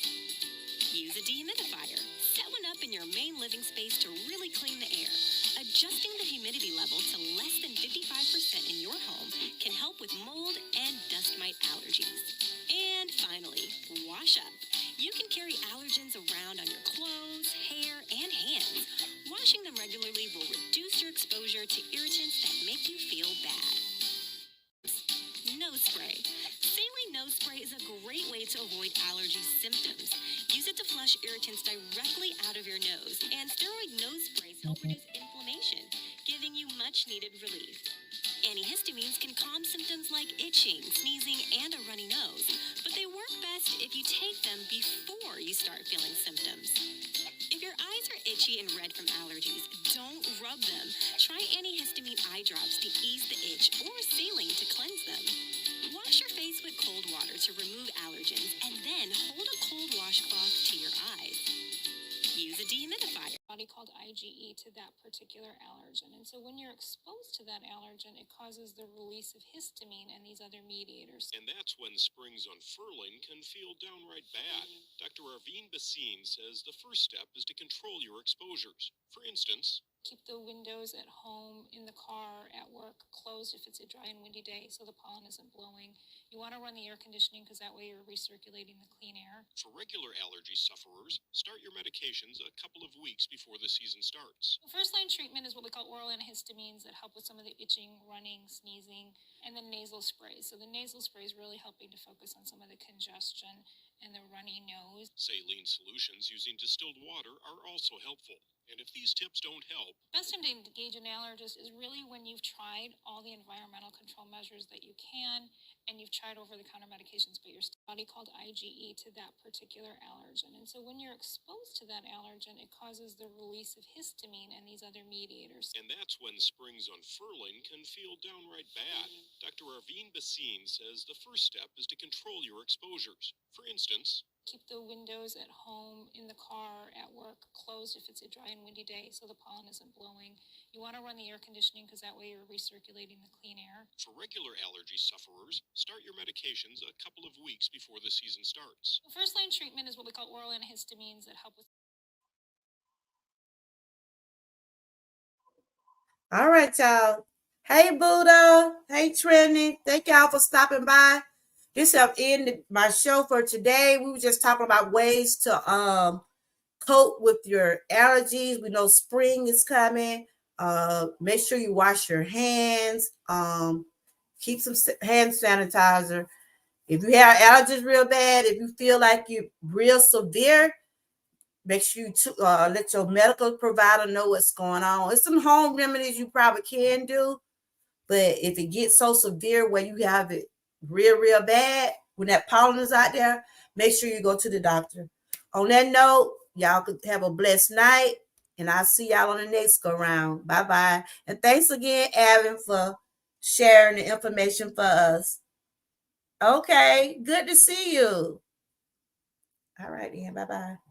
Use a dehumidifier. Set one up in your main living space to really clean the air. Adjusting the humidity level to less than 55% in your home can help with mold and dust mite allergies. And finally, wash up. You can carry allergens around on your clothes, hair, and hands. Washing them regularly will reduce your exposure to irritants that make you feel bad. Nose spray. Saline nose spray is a great way to avoid allergy symptoms. Use it to flush irritants directly out of your nose, and steroid nose sprays help reduce inflammation, giving you much needed relief. Antihistamines can calm symptoms like itching, sneezing, and a runny nose, but they work best if you take them before you start feeling symptoms. If your eyes are itchy and red from allergies, don't rub them. Try antihistamine eye drops to ease the itch or saline to cleanse them. Wash your face with cold water to remove allergens, and then hold a cold washcloth to your eyes. Use a dehumidifier. Body called IgE to that particular allergen. And so when you're exposed to that allergen, it causes the release of histamine and these other mediators. And that's when springs unfurling can feel downright bad. Dr. Arvine Bassine says the first step is to control your exposures. For instance, keep the windows at home, in the car, at work closed if it's a dry and windy day so the pollen isn't blowing. You want to run the air conditioning because that way you're recirculating the clean air. For regular allergy sufferers, start your medications a couple of weeks before the season starts. First line treatment is what we call oral antihistamines that help with some of the itching, running, sneezing, and then nasal sprays. So the nasal spray is really helping to focus on some of the congestion and the runny nose. Saline solutions using distilled water are also helpful. And if these tips don't help, Best time to engage an allergist is really when you've tried all the environmental control measures that you can, and you've tried over-the-counter medications, but your body called IgE to that particular allergen. And so when you're exposed to that allergen, it causes the release of histamine and these other mediators. and that's when springs unfurling can feel downright bad. Dr. Arvine Bassine says the first step is to control your exposures. For instance, Keep the windows at home, in the car, at work, closed if it's a dry and windy day so the pollen isn't blowing. You want to run the air conditioning because that way you're recirculating the clean air. for regular allergy sufferers, start your medications a couple of weeks before the season starts. The first line treatment is what we call oral antihistamines that help with. All right, y'all. Hey, Buddha. Hey, Trinity. Thank y'all for stopping by. This has ended my show for today. We were just talking about ways to cope with your allergies. We know spring is coming. Make sure you wash your hands. Keep some hand sanitizer. If you have allergies real bad, if you feel like you're real severe, make sure you let your medical provider know what's going on. There's some home remedies you probably can do, but if it gets so severe where you have it real bad, when that pollen is out there, make sure you go to the doctor. On that note, y'all could have a blessed night, and I'll see y'all on the next go round. Bye-bye. And thanks again, Evan, for sharing the information for us. Okay, good to see you. All right, then. Bye-bye.